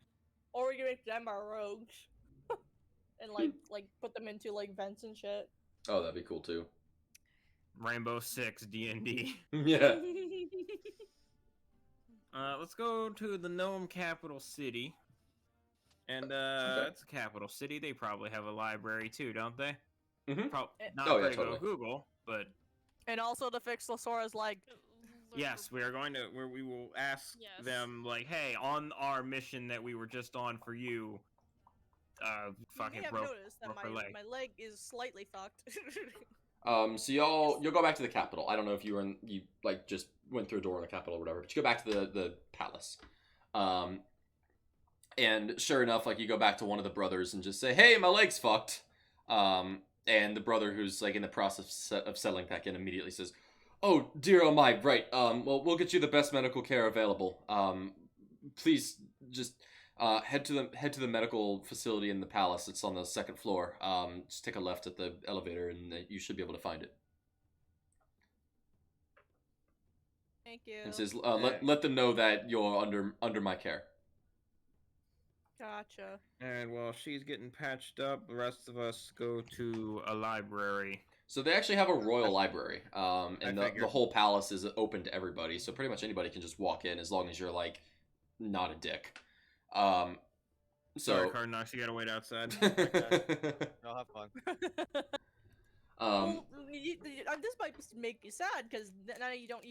Or we can make them our rogues. And like put them into like vents and shit. Oh, that'd be cool too. Rainbow Six D&D. Yeah. Let's go to the Gnome capital city. And it's a capital city. They probably have a library too, don't they? Mhm. Not Oh, yeah, for to go totally. to Google, but And also to fix Losora's leg. yes, we are going to. We will ask Yes. them like, hey, on our mission that we were just on for you. You Fucking may have broke. noticed that broke her leg. my leg is slightly fucked. So you'll go back to the capital. I don't know if you like just went through a door in the capital or whatever, but you go back to the palace. And sure enough, like you go back to one of the brothers and just say, "Hey, my leg's fucked." And the brother who's like in the process of settling back in immediately says, "Oh dear, oh my, right. Well, we'll get you the best medical care available. Please just head to the medical facility in the palace. It's on the second floor. Just take a left at the elevator, and you should be able to find it." Thank you. and says, "Let them know that you're under my care." Gotcha. And while she's getting patched up, the rest of us go to a library. So they actually have a royal library, and the figured. whole palace is open to everybody. So pretty much anybody can just walk in as long as you're like not a dick. Sorry, So Cardnox, you gotta wait outside. I'll have fun. Well, this might make you sad because now you don't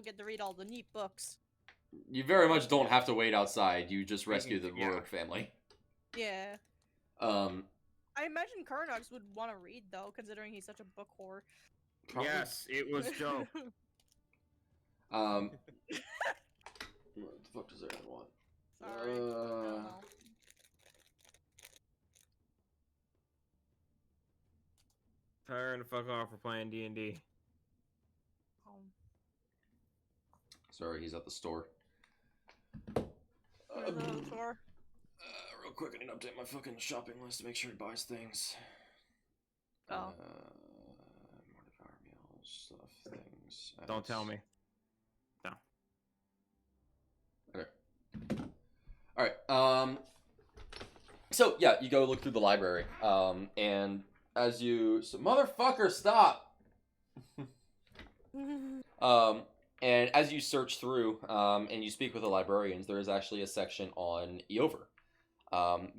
get to read all the neat books. you very much don't have to wait outside. You just rescue the Yeah. rogue family. Yeah. I imagine Carnox would want to read though, considering he's such a book whore. Probably- Yes, it was Joe. What the fuck does everyone want? Sorry. I don't know. Tire the fuck off. We're playing D&D. Sorry, he's at the store. Where's the store? Real quick, I need to update my fucking shopping list to make sure he buys things. Oh. More devour meals, stuff, things. Don't tell me. No. Okay. Alright, so, yeah, you go look through the library, and as you... So, motherfucker, stop! And as you search through, and you speak with the librarians, there is actually a section on Eover.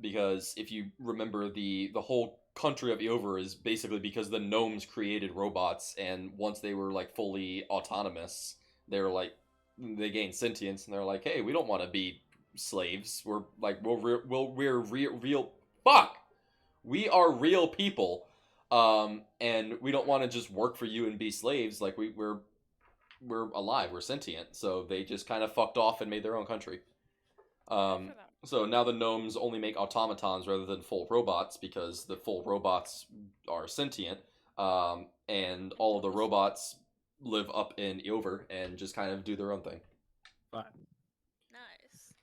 Because if you remember, the whole country of Eover is basically because the gnomes created robots, and once they were, like, fully autonomous, they were, like, they gained sentience, and they're like, hey, we don't want to be slaves. We're, like, we're real... Fuck! We are real people, and we don't want to just work for you and be slaves. Like, we're alive, we're sentient, so they just kind of fucked off and made their own country. So now the gnomes only make automatons rather than full robots because the full robots are sentient, and all of the robots live up in Eover and just kind of do their own thing. Fine. Nice.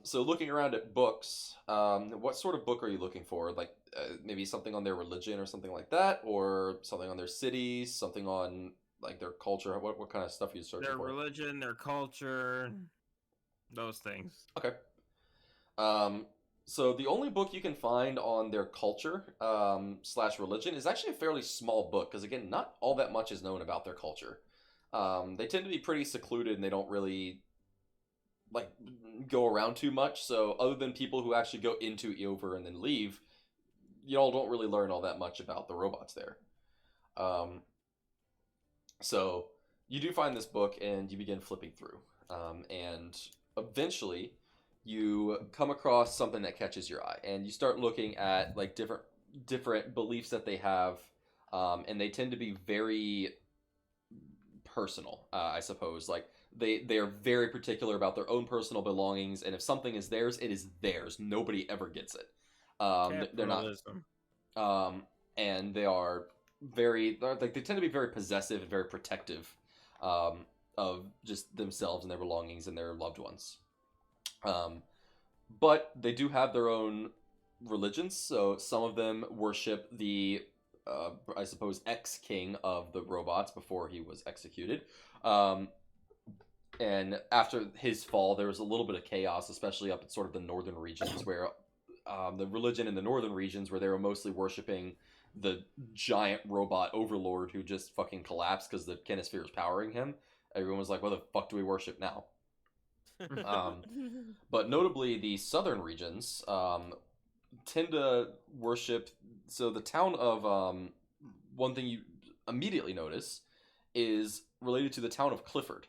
So looking around at books, what sort of book are you looking for? Like maybe something on their religion or something like that, or something on their cities, something on like their culture? What kind of stuff are you searching Their for? religion, their culture, those things. Okay. So the only book you can find on their culture / religion is actually a fairly small book because again, not all that much is known about their culture. They tend to be pretty secluded and they don't really like go around too much. So other than people who actually go into Eover and then leave, y'all don't really learn all that much about the robots there. So you do find this book and you begin flipping through, and eventually you come across something that catches your eye, and you start looking at like different beliefs that they have, and they tend to be very personal, I suppose. Like they are very particular about their own personal belongings, and if something is theirs, it is theirs. Nobody ever gets it. They're not. Capitalism. And they are very like they tend to be very possessive and very protective of just themselves and their belongings and their loved ones. But they do have their own religions, so some of them worship the, I suppose, ex-king of the robots before he was executed. And after his fall, there was a little bit of chaos, especially up in sort of the northern regions, where the religion in the northern regions, where they were mostly worshiping the giant robot overlord who just fucking collapsed because the Chemisphere is powering him. Everyone was like, what the fuck do we worship now? But notably, the southern regions tend to worship. So the town of one thing you immediately notice is related to the town of Clifford,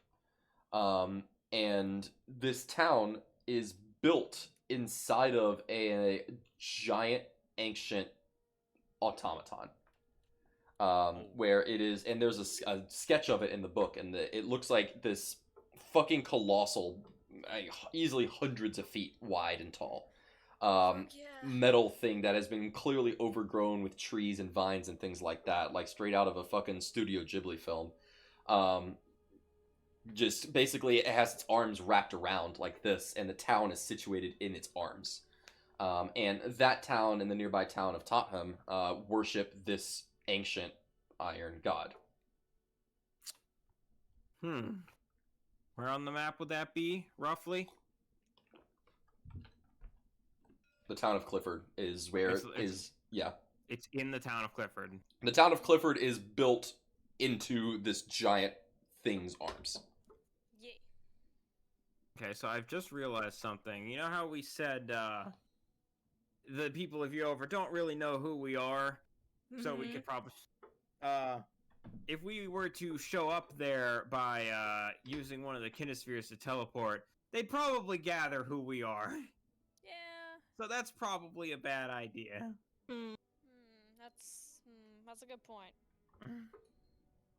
and this town is built inside of a giant ancient automaton. Where it is, and there's a sketch of it in the book, and it looks like this fucking colossal, easily hundreds of feet wide and tall, metal thing that has been clearly overgrown with trees and vines and things like that, like straight out of a fucking Studio Ghibli film. Just basically, it has its arms wrapped around like this, and the town is situated in its arms. And that town and the nearby town of Totham worship this ancient iron god. Where on the map would that be, roughly? The town of Clifford is where It's- it it's- is. Yeah. It's in the town of Clifford. The town of Clifford is built into this giant thing's arms. Yeah. Okay, so I've just realized something. You know how we said the people of Yeover don't really know who we are, so we could probably if we were to show up there by using one of the kinespheres to teleport, they'd probably gather who we are. Yeah. So that's probably a bad idea. That's a good point.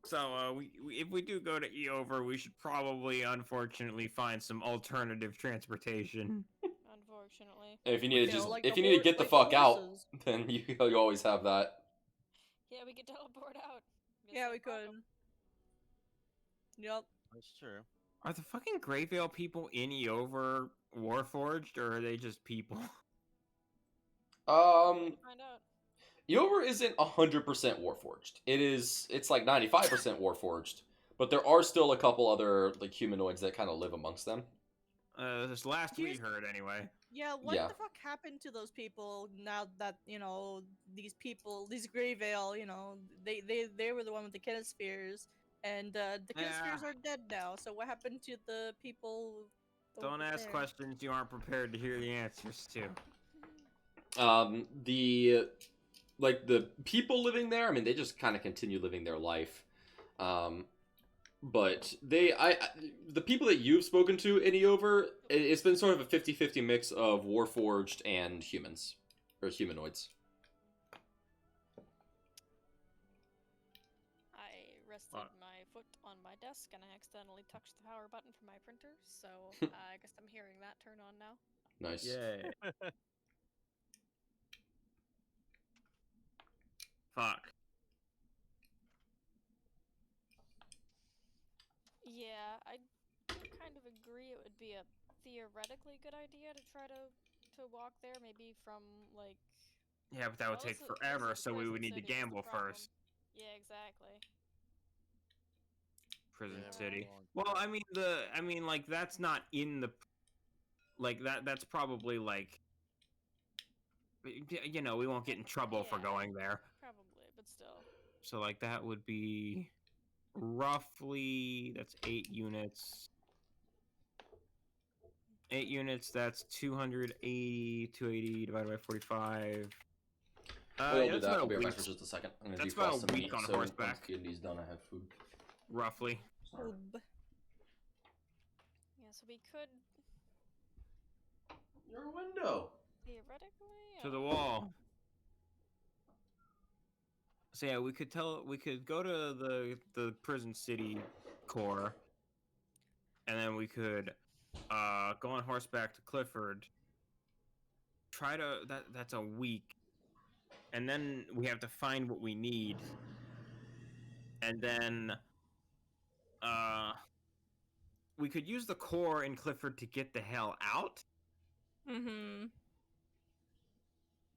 So we if we do go to Eover, we should probably unfortunately find some alternative transportation. Unfortunately. And if you need to just like if the you need to hor- get the like fuck out, horses. then you always have that. Yeah, we could teleport out. Just Yeah, like we could. Rocco. Yep. That's true. Are the fucking Greyvale people in Eover Warforged, or are they just people? Find out. Eover isn't 100% Warforged. It's like 95% Warforged, but there are still a couple other like humanoids that kind of live amongst them. This last we Here's- heard, anyway. Yeah, what Yeah. the fuck happened to those people now that, these Greyvale, they were the one with the kinespheres, and the kinespheres Yeah. are dead now, so what happened to the people Don't over ask there? questions you aren't prepared to hear the answers to. The people living there, I mean, they just kind of continue living their life. But the people that you've spoken to in Eover, it's been sort of a 50-50 mix of Warforged and humans or humanoids. I rested What? my foot on my desk and I accidentally touched the power button for my printer, so I guess I'm hearing that turn on now. Nice. Yay. Fuck. Yeah, I do kind of agree it would be a theoretically good idea to try to walk there, maybe from like. Yeah, but that would well, take this is- forever, this is so we would Prison need to City is the gamble problem. first. Yeah, exactly. Prison Yeah, City. well, Well, I mean, like that's not in the, like that's probably like, you know, we won't get in trouble for Yeah. going there. Probably, but still. So like that would be roughly that's 8 units. 8 units. That's 280. 280 divided by 45. We'll Yeah, do that's that. about I'll be a right week, back for just a second. I'm gonna that's defrost about a some week meat, on so horseback. once Kitty's done, I have food. roughly. Oob. Yeah, so we could Your window. theoretically. To the wall. So yeah, we could go to the prison city core, and then we could go on horseback to Clifford. Try to that's a week, and then we have to find what we need, and then we could use the core in Clifford to get the hell out. Mm-hmm.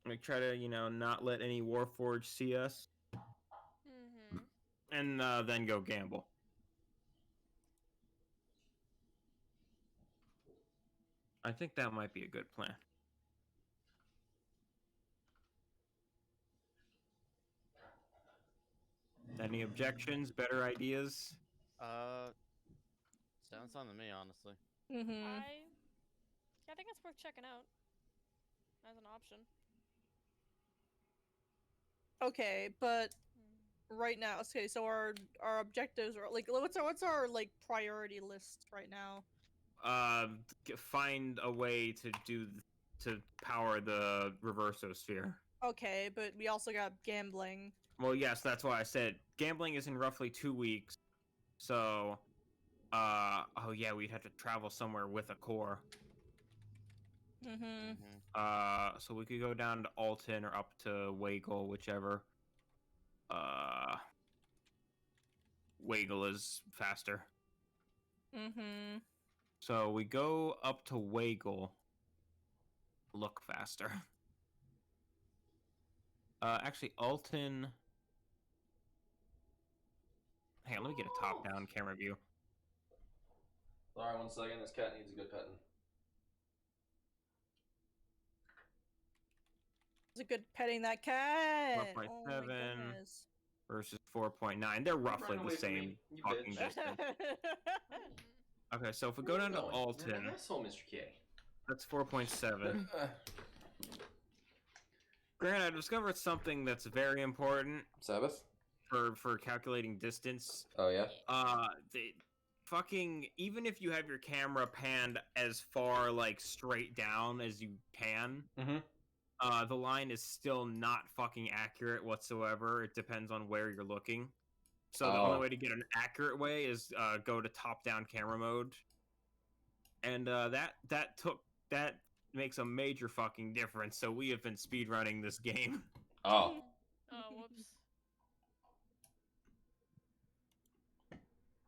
Like try to not let any Warforged see us. Mm-hmm. And then go gamble. I think that might be a good plan. Any objections? Better ideas? Sounds fun to me, honestly. Mm-hmm. I think it's worth checking out as an option. Okay, but right now, okay, so our objectives are like, what's our like priority list right now? Find a way to power the reversosphere. Okay, but we also got gambling. Well, yes, that's why I said gambling is in roughly 2 weeks. So, oh yeah, we'd have to travel somewhere with a core. Mm-hmm. So we could go down to Alton or up to Wagel, whichever. Wagel is faster. Mm-hmm. So we go up to Wagel. Look faster. Actually, Alton. Hey, let me get a top-down camera view. Sorry. Alright, 1 second. This cat needs a good petting. It's a good petting that cat. Oh my 4.7. goodness. Versus 4.9. They're roughly Run the away from me, same you fucking bitch. distance. Mhm. Okay, so if we go down to You're an Alton, asshole, Mr. Kitty. that's 4.7. Grant, I discovered something that's very important Sabbath? for calculating distance. Oh, yeah? The fucking, even if you have your camera panned as far like straight down as you can, Mm-hmm. the line is still not fucking accurate whatsoever. It depends on where you're looking. So the only Oh. way to get an accurate way is go to top-down camera mode, and that makes a major fucking difference. So we have been speedrunning this game. Oh. Oh, whoops.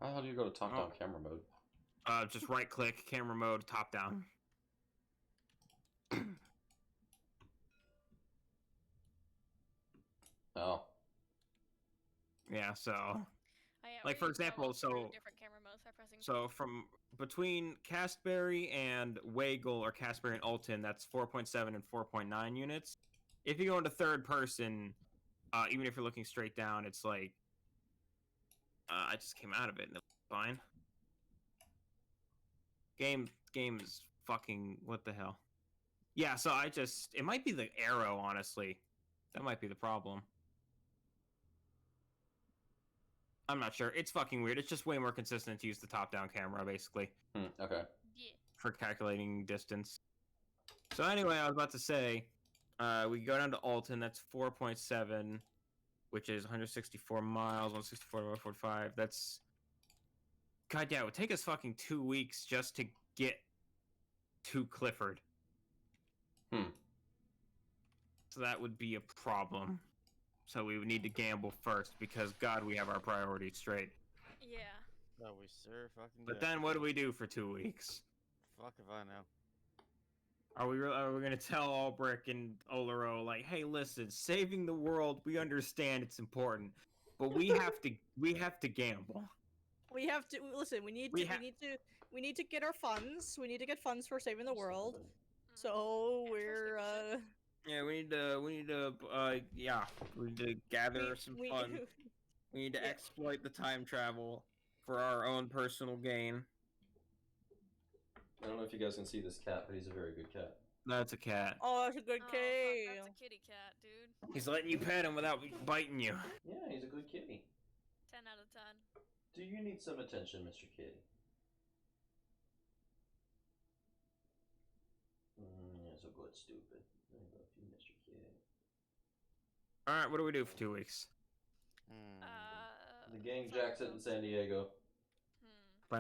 How do you go to top-down camera mode? Just right-click, camera mode, top-down. Oh. Yeah, so Yeah, Like, we for example, toggled through so- different camera modes by pressing. so from between Castberry and Waggle, or Castberry and Alton, that's 4.7 and 4.9 units. If you go into third person, even if you're looking straight down, it's like I just came out of it and it's fine. Game is fucking what the hell? Yeah, so it might be the arrow, honestly. That might be the problem. I'm not sure. It's fucking weird. It's just way more consistent to use the top-down camera, basically, Okay. Yeah. for calculating distance. So anyway, I was about to say, we go down to Alton. That's 4.7, which is 164 miles, 164 to 145. That's... God, yeah, it would take us fucking 2 weeks just to get to Clifford. So that would be a problem. So we would need to gamble first, because God, we have our priorities straight. Yeah. No, we sure fucking But do. then what do we do for 2 weeks? Fuck if I know. Are we gonna tell Albrecht and Olero, like, hey, listen, saving the world, we understand it's important, but we have to gamble. We have to listen. We need to get our funds. We need to get funds for saving the world. So Yeah, we're Yeah, we need to gather some funds. We need to Yeah. exploit the time travel for our own personal gain. I don't know if you guys can see this cat, but he's a very good cat. That's a cat. Oh, that's a good Oh, kale. fuck, that's a kitty cat, dude. He's letting you pet him without biting you. Yeah, he's a good kitty. 10 out of 10. Do you need some attention, Mr. Kitty? You're so good, stupid. I love you, Mr. Kitty. Alright, what do we do for 2 weeks? The gang find jacks it in San Diego. We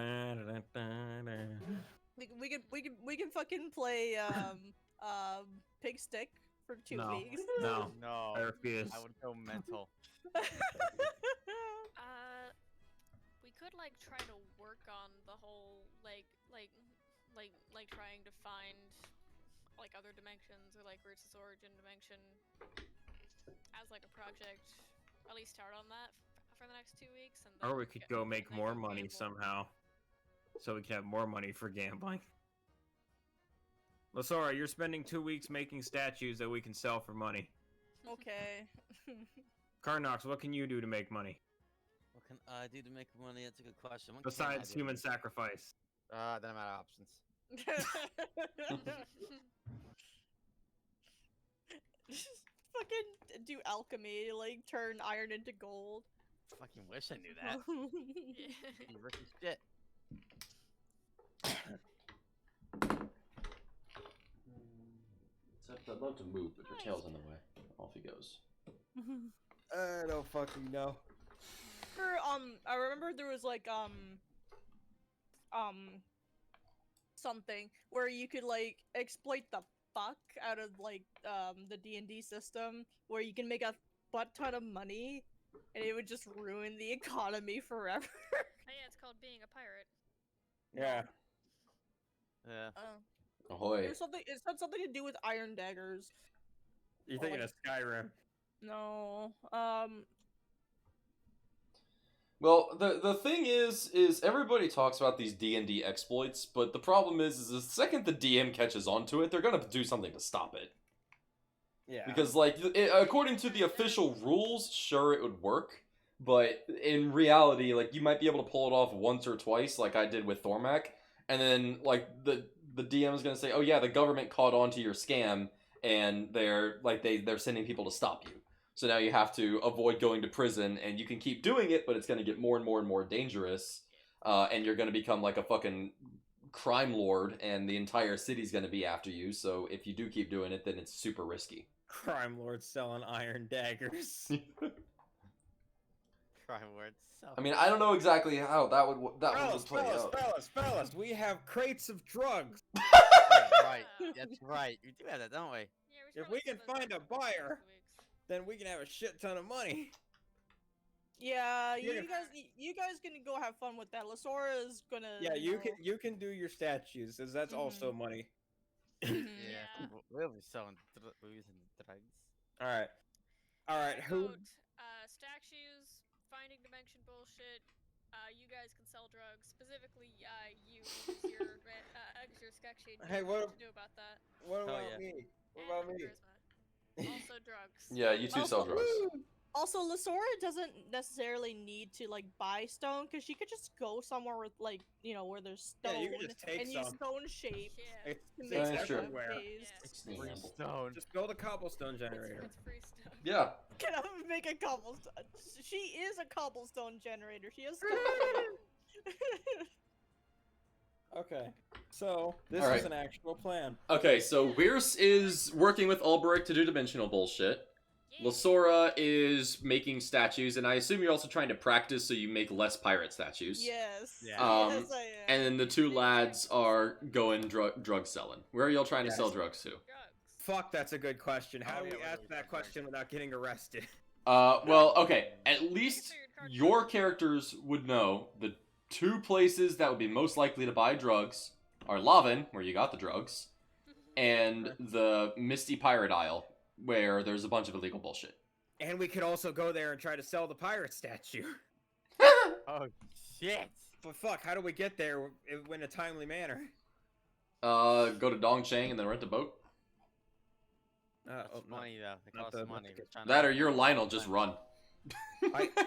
can fucking play pig stick for 2 No. weeks. No, No. I refuse. I would go mental. We could like try to work on the whole like trying to find like other dimensions or like Roots' origin dimension as like a project. At least start on that for the next 2 weeks, and then Or we could get- go and make then more go money gamble. somehow. So we can have more money for gambling. Lasora, you're spending 2 weeks making statues that we can sell for money. Okay. Carnox, what can you do to make money? What can I do to make money? That's a good question. What can I Besides do? human sacrifice. Then I'm out of options. Just fucking do alchemy, like turn iron into gold. Fucking wish I knew that. Yeah. You rich as shit. Except I'd love to move, but your tail's in the way. Off he goes. I don't fucking know. I remember there was like something where you could like exploit the fuck out of like the D&D system where you can make a butt ton of money and it would just ruin the economy forever. Oh, yeah, it's called being a pirate. Yeah. Yeah. Ahoy. There's something. It had something to do with iron daggers. You're thinking of Skyrim. No. Well, the thing is everybody talks about these D&D exploits, but the problem is the second the DM catches onto it, they're gonna do something to stop it. Yeah. Because, like, according to the official rules, sure, it would work, but in reality, like, you might be able to pull it off once or twice, like I did with Thormac, and then, like, the DM is gonna say, oh yeah, the government caught on to your scam, and they're sending people to stop you. So now you have to avoid going to prison, and you can keep doing it, but it's gonna get more and more and more dangerous, and you're gonna become, like, a fucking crime lord, and the entire city's gonna be after you, so if you do keep doing it, then it's super risky. Crime lord selling iron daggers. Crime word. So I mean, I don't know exactly how that would fellas, play out. fellas, we have crates of drugs. right. That's right. You do have that, don't we? Yeah, we should If we probably can sell those find a in couple buyer, weeks. then we can have a shit ton of money. Yeah, You're you guys can go have fun with that. Lasora is gonna. Yeah, you know- can do your statues, as that's also money. Yeah. We'll be selling booze and drugs. All right, who? Quote, statues, finding dimension bullshit. You guys can sell drugs. Specifically, you use your extra sketch sheet. Hey, what- to do about that? What Hell about yeah. me? What And about me? charisma. Also drugs. Yeah, you two sell drugs. Also, Lasora doesn't necessarily need to like buy stone because she could just go somewhere with like where there's Yeah, stone you can just take and use some. stone shape Yeah. It's, to it's make Yeah, sure. stuff everywhere. based. Yeah. It's Free Neamble. stone. Just build a cobblestone generator. It's free stuff. Yeah. Can I make a cobblestone? She is a cobblestone generator. She has stone. Okay, so this All right. is an actual plan. Okay, so Weirs is working with Ulberich to do dimensional bullshit. Yeah. Lasora is making statues, and I assume you're also trying to practice so you make less pirate statues. Yes. Yeah. Yes, I am. And then the two lads are going drug selling. Where are y'all trying to Yes. sell drugs to? Drugs. Fuck, that's a good question. How Oh, do yeah, we where ask do we that find drugs? question without getting arrested? Well, okay. At least figured cards your out. characters would know the two places that would be most likely to buy drugs are Lavin, where you got the drugs, and the Misty Pirate Isle, where there's a bunch of illegal bullshit. And we could also go there and try to sell the pirate statue. Oh shit. But fuck, how do we get there in a timely manner? Go to Dongcheng and then rent a boat. That's Oh, no. money though. It Not costs the- not money. the We're good- trying to That or make your money. line will just run.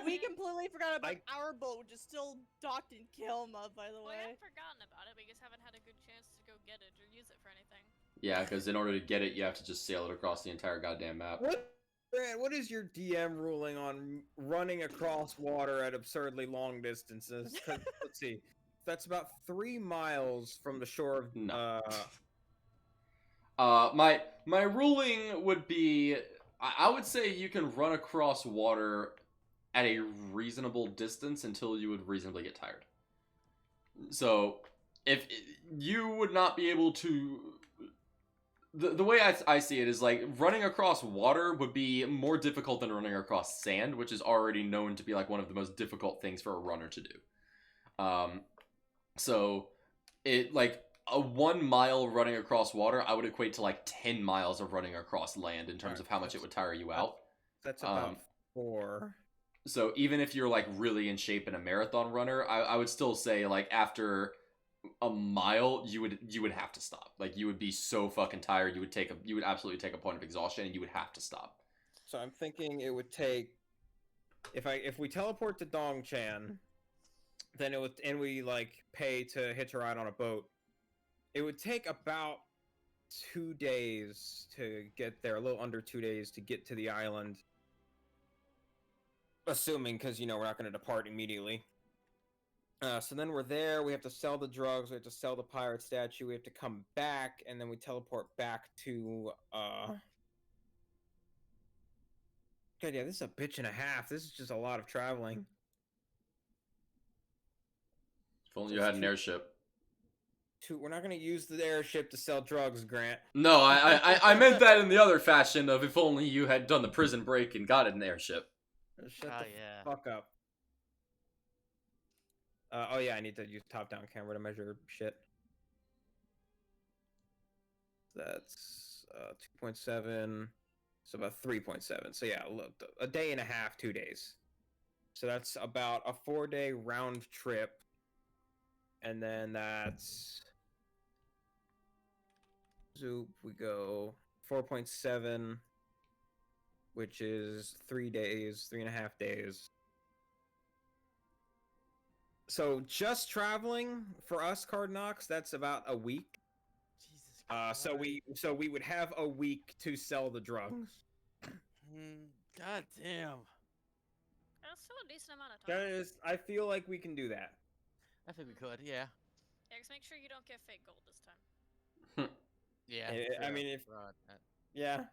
We completely forgot about I- our boat, which is still docked in Kelma, by the Well, I way. haven't forgotten about it. We just haven't had a good chance to go get it or use it for anything. Yeah, because in order to get it, you have to just sail it across the entire goddamn map. What? Grant, what is your DM ruling on running across water at absurdly long distances? 'Cause, let's see, that's about 3 miles from the shore of. No. My ruling would be, I would say you can run across water at a reasonable distance until you would reasonably get tired. So, if you would not be able to, the way I see it is like running across water would be more difficult than running across sand, which is already known to be like one of the most difficult things for a runner to do. So it like a 1 mile running across water, I would equate to like 10 miles of running across land in terms of how much it would tire you out. That's about Um, 4. So even if you're like really in shape and a marathon runner, I would still say like after a mile you would have to stop. Like you would be so fucking tired, you would absolutely take a point of exhaustion and you would have to stop. So I'm thinking it would take if we teleport to Dongchan, then it would and we like pay to hitch a ride on a boat. It would take about 2 days to get there, a little under 2 days to get to the island. Assuming, because we're not going to depart immediately. So then we're there. We have to sell the drugs. We have to sell the pirate statue. We have to come back, and then we teleport back to. God, yeah, this is a bitch and a half. This is just a lot of traveling. If only you had an airship. We're not going to use the airship to sell drugs, Grant. No, I meant that in the other fashion of if only you had done the prison break and got an airship. Shut Oh the yeah. fuck up. Oh yeah, I need to use top-down camera to measure shit. That's 2.7. So about 3.7. So yeah, look, a day and a half, 2 days. So that's about a 4-day round trip. And then that's Zoop, we go 4.7, which is 3 days, 3.5 days. So just traveling for us, Card Knox, that's about a week. Jesus So we would have a week to sell the drugs. God damn. That's still a decent amount of That time. is, I feel like we can do that. I think we could, yeah. Yeah, just make sure you don't get fake gold this time. Yeah. I true. mean, if- Right. Yeah,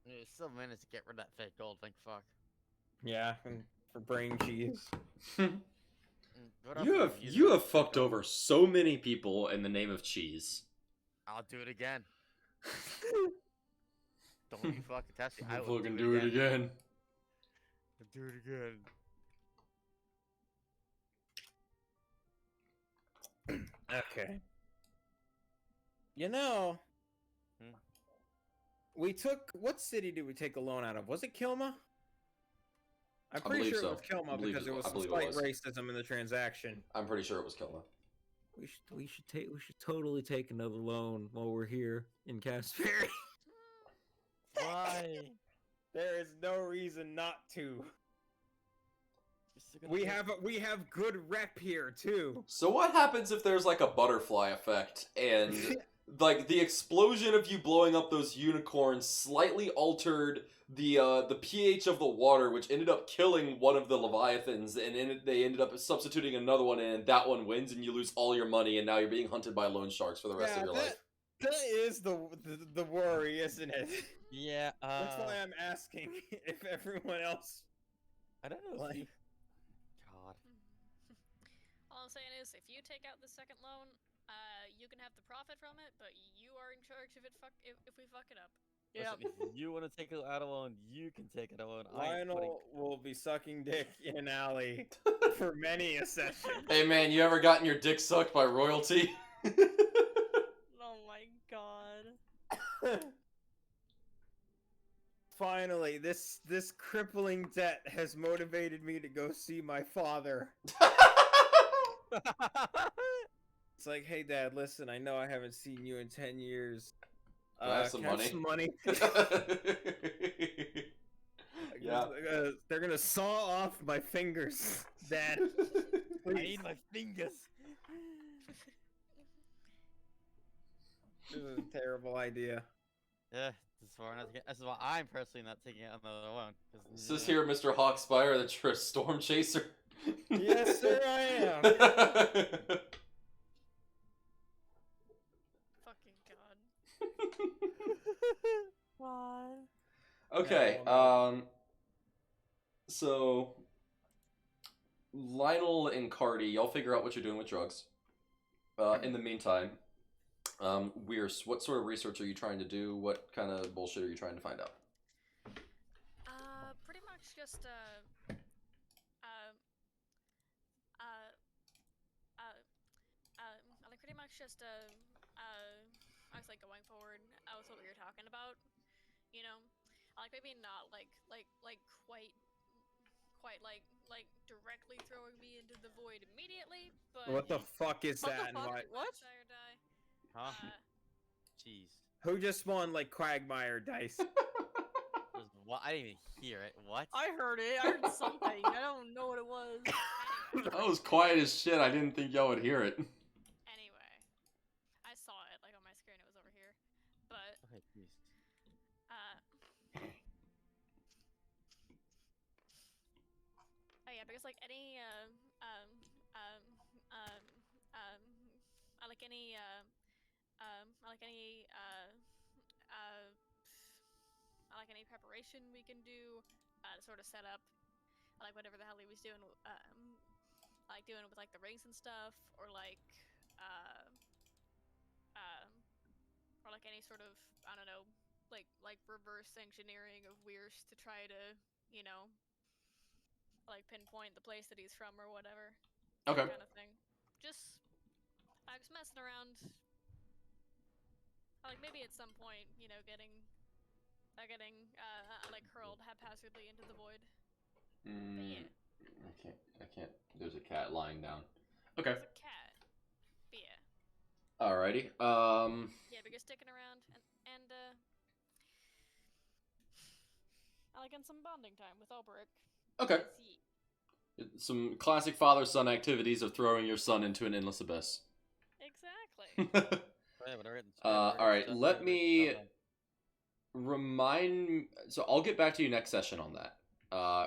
We still managed to get rid of that fake gold, thank fuck. yeah, and for brain cheese. What else You would have we use you it have for? fucked over so many people in the name of cheese. I'll do it again. Don't you fucking test me. I I'll will fucking do it again. again. Do it again. Okay. You know, Hmm? we took, what city did we take a loan out of? Was it Kilma? I'm I pretty believe sure so. it was I Kilma believe because it- there was I some believe it slight was. racism in the transaction. I'm pretty sure it was Kilma. We should totally take another loan while we're here in Casperry. Why? There is no reason not to. You're still gonna We pay- have good rep here too. So what happens if there's like a butterfly effect and like the explosion of you blowing up those unicorns slightly altered the pH of the water, which ended up killing one of the leviathans, and they ended up substituting another one in, and that one wins, and you lose all your money, and now you're being hunted by loan sharks for the rest of your life. That is the worry, isn't it? Yeah, That's why I'm asking if everyone else. I don't know. Like- God. All I'm saying is, if you take out the second loan, you can have the profit from it, but you are in charge if we fuck it up. Yep. Listen, if you want to take it out alone, you can take it alone. I ain't putting- Lionel will be sucking dick in an alley for many a session. Hey man, you ever gotten your dick sucked by royalty? Oh my god. Finally, this crippling debt has motivated me to go see my father. It's like, hey dad, listen, I know I haven't seen you in 10 years. Can I have some money?" some money? Yeah. They're gonna saw off my fingers, dad. I Please. need my fingers. This is a terrible idea. Yeah, this is why I'm personally not taking out another loan. It says here, Mr. Hawkspire, that you're a storm chaser. Yes, sir, I am. Fucking god. God. Okay, No, so Lionel and Cardi, y'all figure out what you're doing with drugs. In the meantime, Weirs, what sort of research are you trying to do? What kind of bullshit are you trying to find out? Pretty much just like pretty much just I was like going forward. I was what we were talking about, you know, like maybe not like quite like directly throwing me into the void immediately, but What the fuck is What the that? And fuck? why? What? Sire die. Huh? Uh, Jeez. Who just spawned like Quagmire dice? What? I didn't even hear it. What? I heard it. I heard something. I don't know what it was. anyway, That was quiet as shit. I didn't think y'all would hear it. anyway, I saw it like on my screen. It was over here, but Okay, jeez. oh yeah, because like any I like any I like any preparation we can do to sort of set up like whatever the hell he was doing like doing with like the rings and stuff, or like or like any sort of, I don't know, like reverse engineering of Weirs to try to, you know, like pinpoint the place that he's from or whatever. Okay. Kind of thing. Just messing around. Like maybe at some point, you know, getting like hurled haphazardly into the void. I can't. There's a cat lying down. Okay. It's a cat. But yeah. Alrighty. Yeah, but you're sticking around, and I like some bonding time with Alberic. Okay. Ye- Some classic father-son activities of throwing your son into an endless abyss. Exactly. Yeah, whatever, Alright, let me remind... So I'll get back to you next session on that.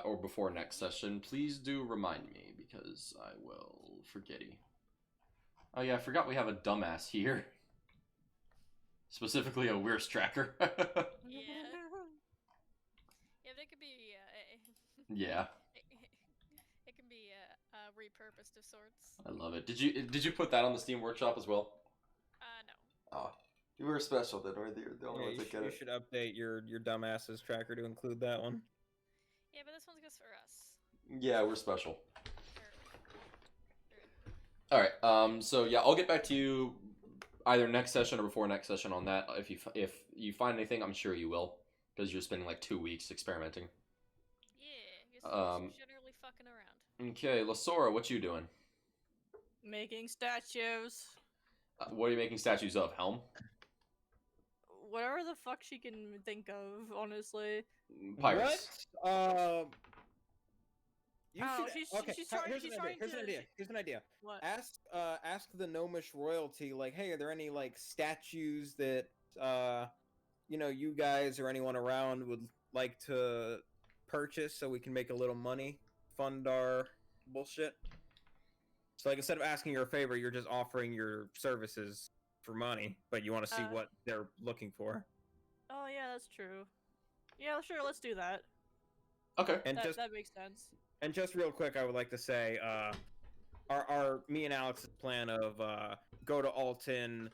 Or before next session. Please do remind me, because I will forgetty. Oh yeah, I forgot we have a dumbass here. Specifically a Weirs tracker. Yeah. Yeah, they could be. Yeah, It can be repurposed of sorts. I love it. Did you put that on the Steam Workshop as well? No. Oh, you were special then, right? You're the only ones that get You it. should update your dumbasses tracker to include that one. Yeah, but this one's just for us. Yeah, we're special. Sure. All right. So yeah, I'll get back to you either next session or before next session on that. If you find anything, I'm sure you will, because you're spending like 2 weeks experimenting. Yeah, just generally fucking around. Okay, Lasora, what you doing? Making statues. What are you making statues of? Helm? Whatever the fuck she can think of, honestly. Pirates. What? You Oh, should. she's- Okay, she's ha- trying- here's she's an idea. trying Here's an to- idea. Here's an idea. What? Ask the gnomish royalty, like, hey, are there any like statues that you guys or anyone around would like to purchase so we can make a little money, fund our bullshit. So like instead of asking your favor, you're just offering your services for money, but you want to see what they're looking for. Oh yeah, that's true. Yeah, sure, let's do that. Okay. And That makes sense. And just real quick, I would like to say, our me and Alex's plan of go to Alton,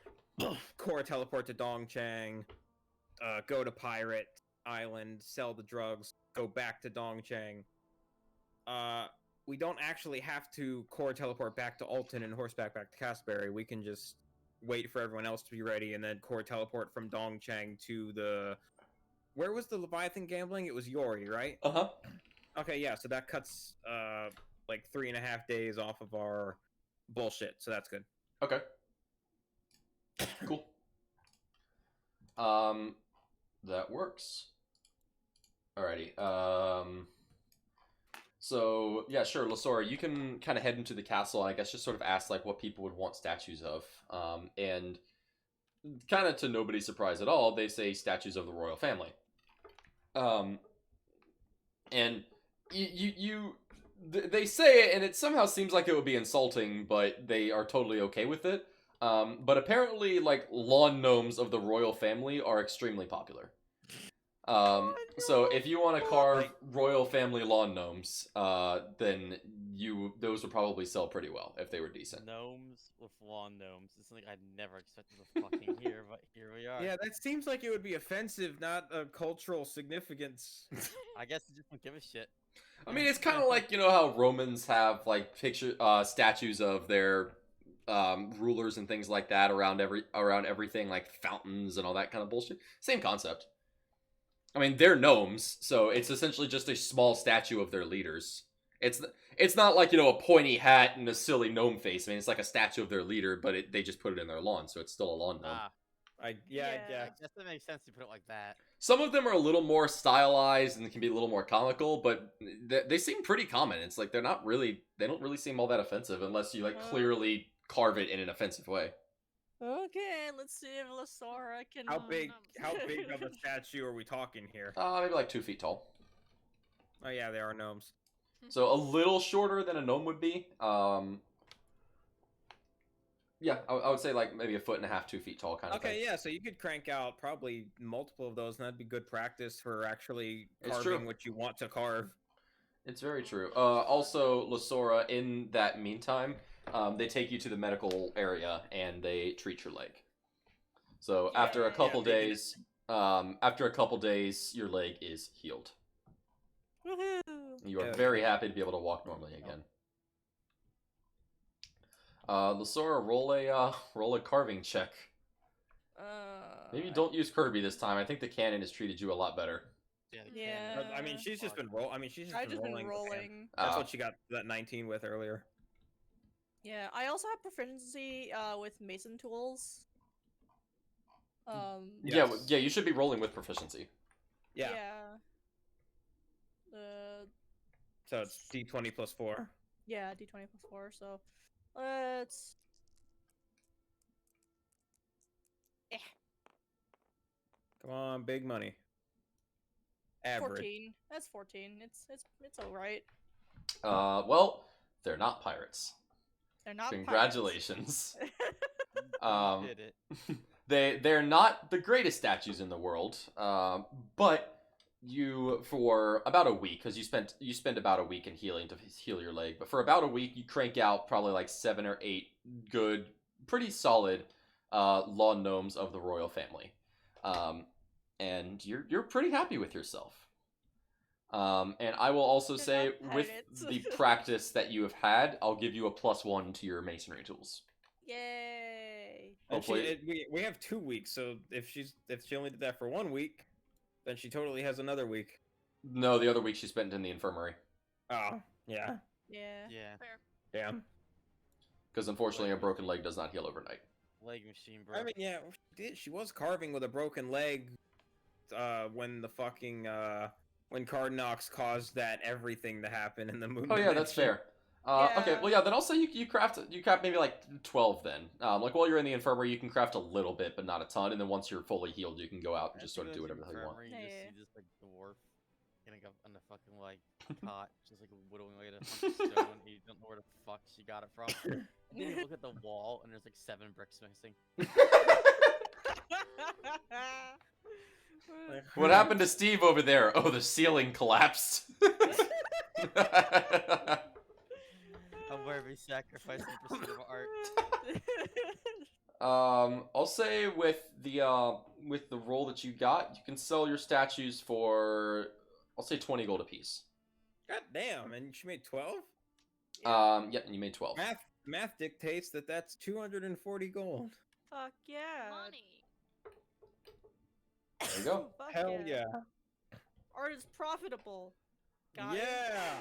core teleport to Dongchang, go to Pirate Island, sell the drugs, go back to Dongchang. We don't actually have to core teleport back to Alton and horseback back to Casberry. We can just wait for everyone else to be ready and then core teleport from Dongchang to the... Where was the Leviathan gambling? It was Yori, right? Uh-huh. Okay, yeah, so that cuts like 3.5 days off of our bullshit, so that's good. Okay. Cool. That works. Alrighty. So yeah, sure, Lasora, you can kind of head into the castle. I guess just sort of ask like what people would want statues of, and kind of to nobody's surprise at all, they say statues of the royal family. And they say it, and it somehow seems like it would be insulting, but they are totally okay with it. But apparently, like, lawn gnomes of the royal family are extremely popular. So if you want to carve royal family lawn gnomes, then those would probably sell pretty well if they were decent. Gnomes with lawn gnomes. It's something I never expected to fucking hear, but here we are. Yeah, that seems like it would be offensive, not a cultural significance. I guess you just don't give a shit. I mean, it's kind of like, you know how Romans have like statues of their rulers and things like that around everything, like fountains and all that kind of bullshit. Same concept. I mean, they're gnomes, so it's essentially just a small statue of their leaders. It's not like, you know, a pointy hat and a silly gnome face. I mean, it's like a statue of their leader, but they just put it in their lawn, so it's still a lawn gnome. I Yeah. guess that makes sense to put it like that. Some of them are a little more stylized and can be a little more comical, but they seem pretty common. It's like they don't really seem all that offensive unless you like clearly carve it in an offensive way. Okay, let's see if Lasora can. How big of a statue are we talking here? Maybe like 2 feet tall. Oh yeah, they are gnomes. So a little shorter than a gnome would be. Yeah, I would say like maybe 1.5 feet, 2 feet tall kind of thing. Okay, yeah, so you could crank out probably multiple of those, and that'd be good practice for actually It's carving true. what you want to carve. It's very true. Also, Lasora, in that meantime, they take you to the medical area and they treat your leg. So after a couple days, your leg is healed. Woohoo! You are Yeah. very happy to be able to walk normally again. Lasora, roll a carving check. Maybe don't use Kirby this time. I think the cannon has treated you a lot better. Yeah. the Yeah. cannon. I mean, she's just been roll. I mean, she's just I've just been rolling. with hand. rolling. That's what she got that 19 with earlier. Yeah, I also have proficiency with mason tools. Yeah, Yes. yeah, you should be rolling with proficiency. Yeah. So it's D20 plus 4. Yeah, d20 plus 4. So let's. Come on, big money. Average. 14. That's 14. It's all right. Well, they're not pirates. They're not. Congratulations. You did it. They're not the greatest statues in the world, but you for about a week, because you spend about a week in healing to heal your leg, but for about a week you crank out probably like 7 or 8 good, pretty solid lawn gnomes of the royal family, and you're pretty happy with yourself. And I will also They're say, not with pirates. the practice that you have had, I'll give you a +1 to your masonry tools. Yay! And Hopefully, we have 2 weeks, so if she only did that for 1 week, then she totally has another week. no, the other week she spent in the infirmary. Oh, yeah. Yeah. Yeah. Fair. Damn. Because unfortunately, a broken leg does not heal overnight. Leg machine, bro. I mean, yeah, she was carving with a broken leg when the fucking when Cardnox caused that everything to happen in the movie. Oh yeah, that's fair. Okay, Yeah. well yeah, then I'll say you craft maybe like 12 then. Like while you're in the infirmary, you can craft a little bit, but not a ton. And then once you're fully healed, you can go out and just sort of do whatever the hell you want. You just Yeah. see this like dwarf getting up on the fucking like cot, just like whittling away at a bunch of stone. You don't know where the fuck she got it from. And then you look at the wall, and there's like 7 bricks missing. What happened to Steve over there? Oh, the ceiling collapsed. I'm where we sacrifice in pursuit of art. I'll say with the roll that you got, you can sell your statues for, I'll say 20 gold apiece. God damn, and she made 12? Yep, and you made 12. Math dictates that that's 240 gold. Fuck yeah. Money. There you go. Fuck Hell yeah. Art is profitable. Got it. Yeah.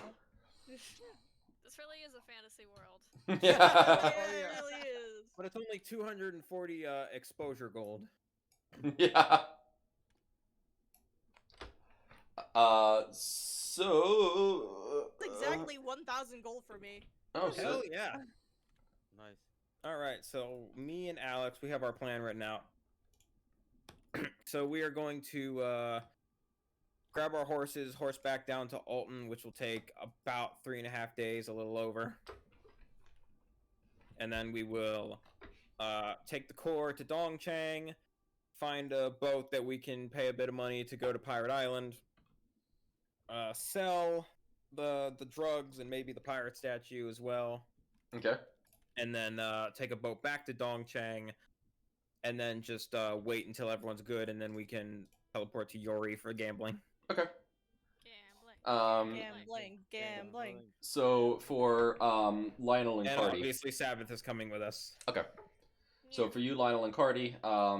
This really is a fantasy world. Yeah. Yeah, it really is. But it's only 240 exposure gold. Yeah. So. It's exactly 1,000 gold for me. Oh, Hell shit. yeah. Nice. All right, so me and Alex, we have our plan written out. So we are going to grab our horseback down to Alton, which will take about 3.5 days, a little over. And then we will take the core to Dongchang, find a boat that we can pay a bit of money to go to Pirate Island, sell the drugs and maybe the pirate statue as well, Okay. and then take a boat back to Dongchang, and then just wait until everyone's good, and then we can teleport to Yori for gambling. Okay. Gambling. Gambling. So for Lionel and And Cardi. obviously Sabbath is coming with us. Okay. So for you, Lionel and Cardi,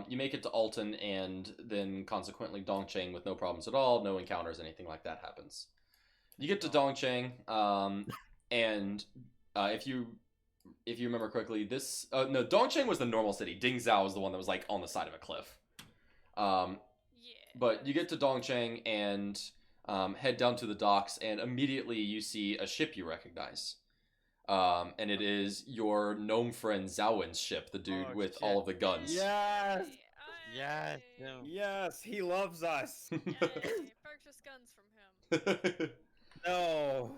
you make it to Alton and then consequently Dongchang with no problems at all, no encounters, anything like that happens. You get to Dongchang, and if you remember correctly, this no, Dongchang was the normal city. Dingzhou was the one that was like on the side of a cliff. Yeah. But you get to Dongchang and head down to the docks, and immediately you see a ship you recognize. And it is your gnome friend Zawin's ship, the dude Oh, with shit. all of the guns. Yes! Yes. Yay. No. Yes, he loves us. Yay. Purchase guns from him. No.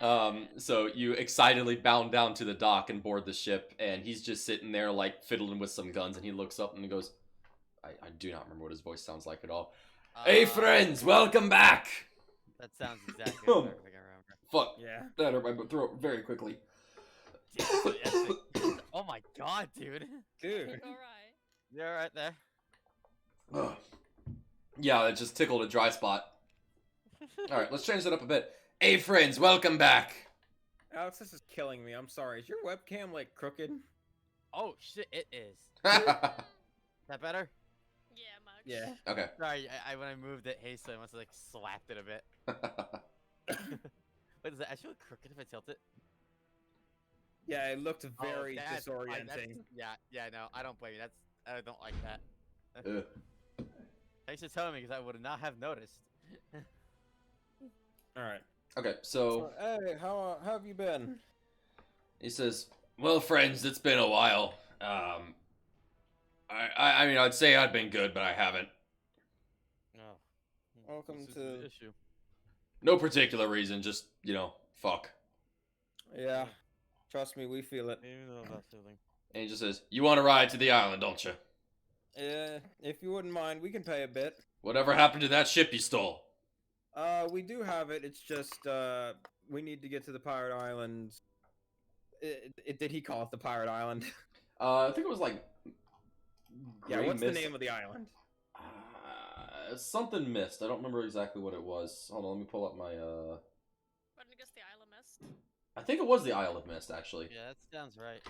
Yeah. So you excitedly bound down to the dock and board the ship, and he's just sitting there like fiddling with some guns, and he looks up and he goes, I do not remember what his voice sounds like at all. Hey friends, welcome back! That sounds exactly what I think I remember. Fuck, Yeah. that hurt my throat very quickly. Oh my god, dude. Dude. Alright. You're right there. Ugh. Yeah, it just tickled a dry spot. Alright, let's change that up a bit. Hey friends, welcome back! Alex, this is killing me. I'm sorry. Is your webcam like crooked? Oh shit, it is. Yeah, That better? Yeah, much. Yeah. Okay. Sorry, I when I moved it hastily, I must have like slapped it a bit. Wait, does it actually look crooked if I tilt it? Yeah, it looked Oh, very that's fine, disorienting. Yeah, no, I don't blame you. I don't like that. Ugh. Thanks for telling me, because I would not have noticed. All right. Okay, so Hey, how have you been? he says, "Well, friends, it's been a while. I mean, I'd say I'd been good, but I haven't. Oh. Welcome This is to- the issue. No particular reason, just, fuck." Yeah, trust me, we feel it. You know that feeling. And he just says, "You want to ride to the island, don't you? Yeah, if you wouldn't mind, we can pay a bit. Whatever happened to that ship you stole?" We do have it. It's just we need to get to the pirate island. Did he call it the pirate island? I think it was like. Yeah, Grey what's Mist- the name of the island? Something mist. I don't remember exactly what it was. Hold on, let me pull up my. Why did I guess the Isle of Mist? I think it was the Isle of Mist, actually. Yeah, that sounds right.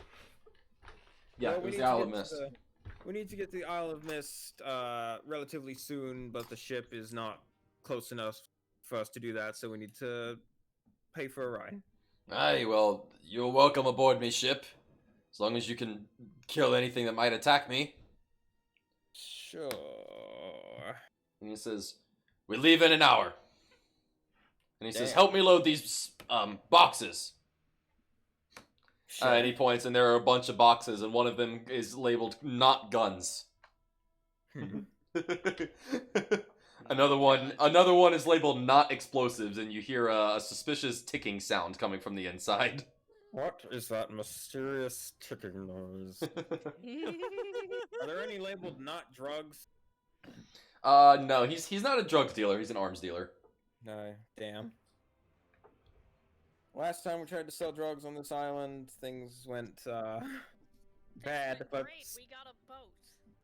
Yeah, Well, it we was need the to Isle get of to Mist. We need to get to the Isle of Mist relatively soon, but the ship is not close enough for us to do that, so we need to pay for a ride. Aye, well, you're welcome aboard me ship. As long as you can kill anything that might attack me. Sure. And he says, "We leave in an hour." And he says, Damn. "Help me load these boxes." Sure. And he points, and there are a bunch of boxes, and one of them is labeled "not guns." Another one is labeled "not explosives," and you hear a suspicious ticking sound coming from the inside. What is that mysterious ticking noise? Are there any labeled not drugs? No, he's not a drug dealer. He's an arms dealer. No, damn. Last time we tried to sell drugs on this island, things went bad, Excellent, but great, we got a boat.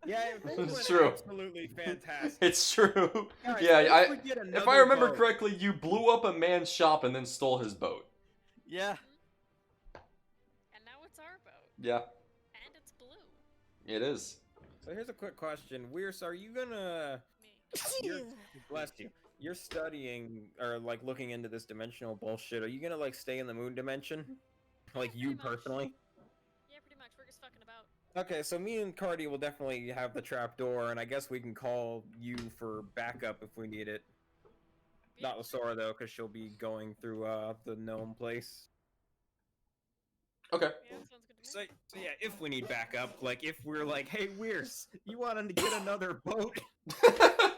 yeah, things It's went true. absolutely fantastic. It's true. Guys, Yeah, if we get if I another remember boat- correctly, you blew up a man's shop and then stole his boat. Yeah. And now it's our boat. Yeah, And it's blue. it is. So here's a quick question: Weirs, are you gonna? Me. You're, bless you. You're studying or like looking into this dimensional bullshit. Are you gonna like stay in the moon dimension, like you Pretty much. personally? Yeah, pretty much. We're just fucking about. Okay, so me and Cardi will definitely have the trap door, and I guess we can call you for backup if we need it. Yeah, Not Sora though, because she'll be going through the gnome place. Okay. yeah, sounds good to me. So yeah, if we need backup, like if we're like, hey Weirs, you wanted to get another boat?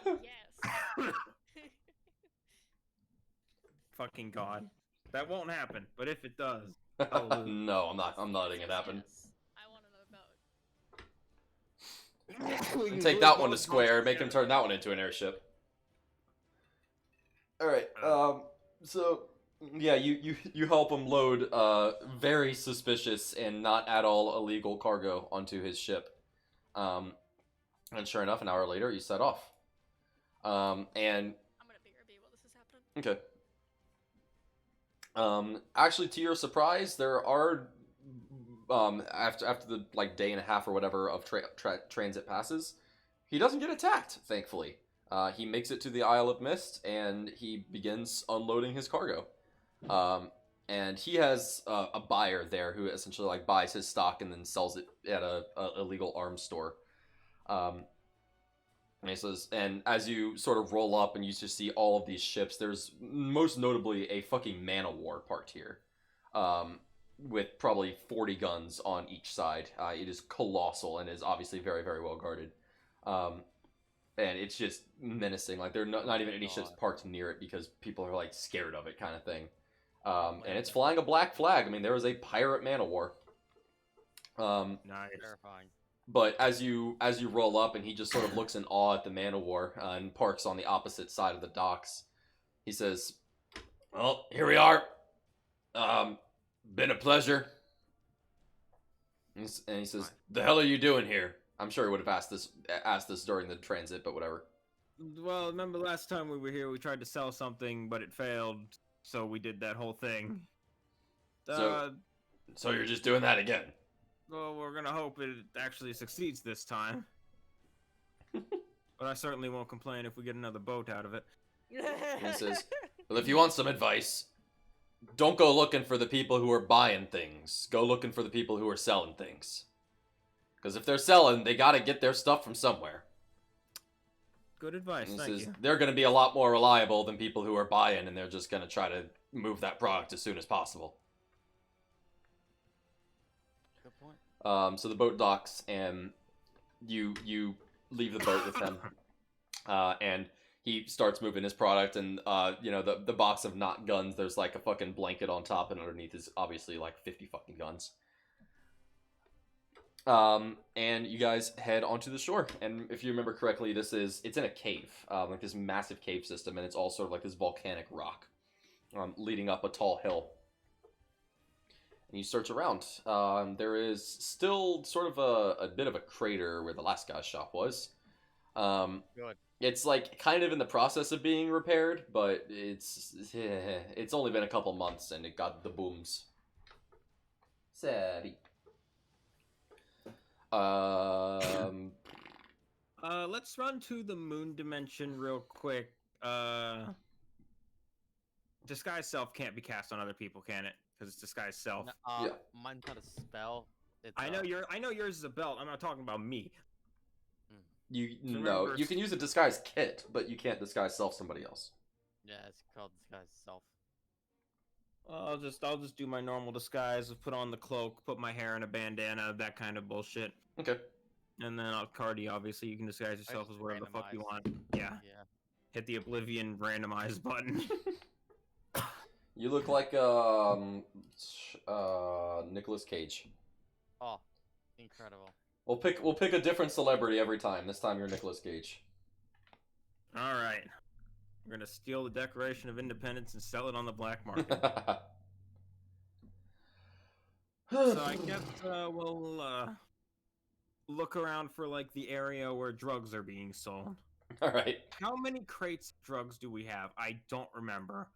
Yes. Fucking god, that won't happen. But if it does, No, I'm not letting it happen. Yes. I want another boat. we can Take glue that one to both square. boats Make him together. turn that one into an airship. All right. So yeah, you help him load very suspicious and not at all illegal cargo onto his ship. And sure enough, an hour later, you set off. And I'm gonna BRB while this is happening. okay. Actually, to your surprise, there are after the like day and a half or whatever of transit passes, he doesn't get attacked. Thankfully, he makes it to the Isle of Mist and he begins unloading his cargo. And he has a buyer there who essentially like buys his stock and then sells it at a illegal arms store. And he says, and as you sort of roll up and you just see all of these ships, there's most notably a fucking man-o-war parked here, with probably 40 guns on each side. It is colossal and is obviously very, very well guarded. And it's just menacing. Like, there are not even any ships parked near it because people are, like, scared of it kind of thing. And it's flying a black flag. I mean, there is a pirate man-o-war. Nice. Terrifying. But as you roll up and he just sort of looks in awe at the man-o-war and parks on the opposite side of the docks, he says, "Well, here we are. Been a pleasure." And he says, "The hell are you doing here?" I'm sure he would have asked this during the transit, but whatever. Well, remember last time we were here, we tried to sell something, but it failed, so we did that whole thing. So you're just doing that again? Well, we're gonna hope it actually succeeds this time. But I certainly won't complain if we get another boat out of it. And he says, well, if you want some advice, don't go looking for the people who are buying things. Go looking for the people who are selling things. Because if they're selling, they gotta get their stuff from somewhere. Good advice, And he thank says, you. they're gonna be a lot more reliable than people who are buying, and they're just gonna try to move that product as soon as possible. Good point. So the boat docks, and you leave the boat with him. And he starts moving his product, and you know, the box of not guns, there's like a fucking blanket on top, and underneath is obviously like 50 fucking guns. And you guys head onto the shore, and if you remember correctly, it's in a cave, like this massive cave system, and it's all sort of like this volcanic rock, leading up a tall hill. And you search around. There is still sort of a bit of a crater where the last guy's shop was. Good. It's like kind of in the process of being repaired, but it's only been a couple months, and it got the booms. Savvy. Let's run to the moon dimension real quick. Disguise self can't be cast on other people, can it? Because it's disguise self. Yeah. Mine's not a spell. It's, I know yours is a belt. I'm not talking about me. No, you can use a disguise kit, but you can't disguise self somebody else. Yeah, it's called disguise self. I'll just do my normal disguise of put on the cloak, put my hair in a bandana, that kind of bullshit. Okay. And then Cardi, obviously, you can disguise yourself as whatever the fuck you want. Yeah. Yeah. Hit the Oblivion randomize button. You look like Nicolas Cage. Oh, incredible. We'll pick a different celebrity every time. This time you're Nicolas Cage. All right. We're gonna steal the Declaration of Independence and sell it on the black market. So I guess we'll look around for like the area where drugs are being sold. All right. How many crates of drugs do we have? I don't remember.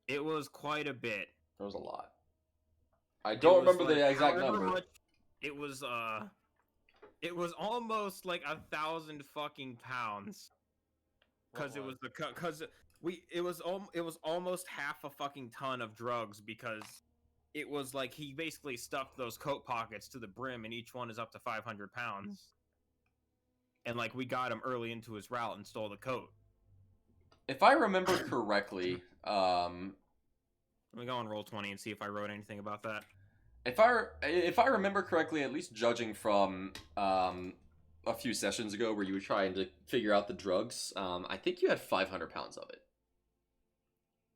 It was quite a bit. There was a lot. I don't remember like, the exact however number. much- it was almost like 1,000 fucking pounds. Because it was it was almost half a fucking ton of drugs, because it was like he basically stuffed those coat pockets to the brim, and each one is up to 500 pounds. And like we got him early into his route and stole the coat. If I remember correctly, Let me go on Roll20 and see if I wrote anything about that. if I remember correctly, at least judging from a few sessions ago where you were trying to figure out the drugs, I think you had 500 pounds of it.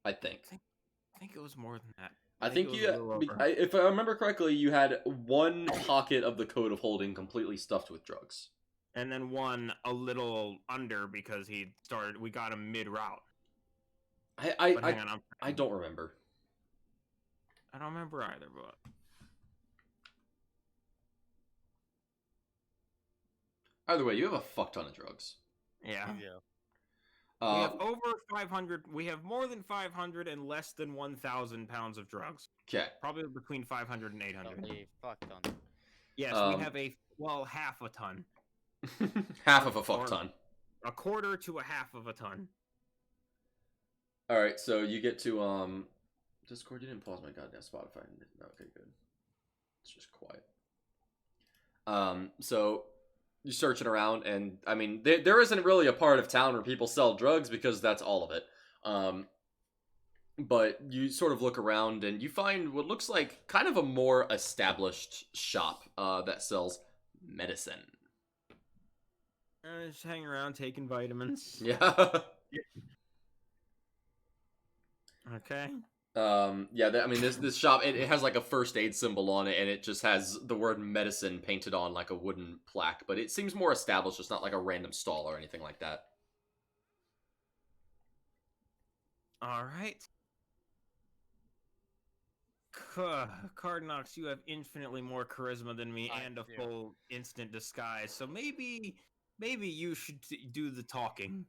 I think. I think it was more than that. I think it was you, a little over. if I remember correctly, you had one pocket of the coat of holding completely stuffed with drugs. And then one a little under because we got him mid-route. But hang on, I don't remember. I don't remember either, but... Either way, you have a fuck ton of drugs. Yeah. Yeah. We have over 500. We have more than 500 and less than 1,000 pounds of drugs. Okay. Probably between 500 and 800. A fuck ton. Yes, we have half a ton. Half of a fuck Or- ton. A quarter to a half of a ton. All right, so you get to Discord. You didn't pause my goddamn Spotify. Okay, good. It's just quiet. So you're searching around, and I mean, there isn't really a part of town where people sell drugs because that's all of it. But you sort of look around, and you find what looks like kind of a more established shop that sells medicine. Just hanging around taking vitamins. Yeah. Okay. I mean, this shop, it has like a first aid symbol on it, and it just has the word medicine painted on like a wooden plaque, but it seems more established. It's not like a random stall or anything like that. All right. Cardnox, you have infinitely more charisma than me I and a do. full instant disguise, so maybe you should do the talking.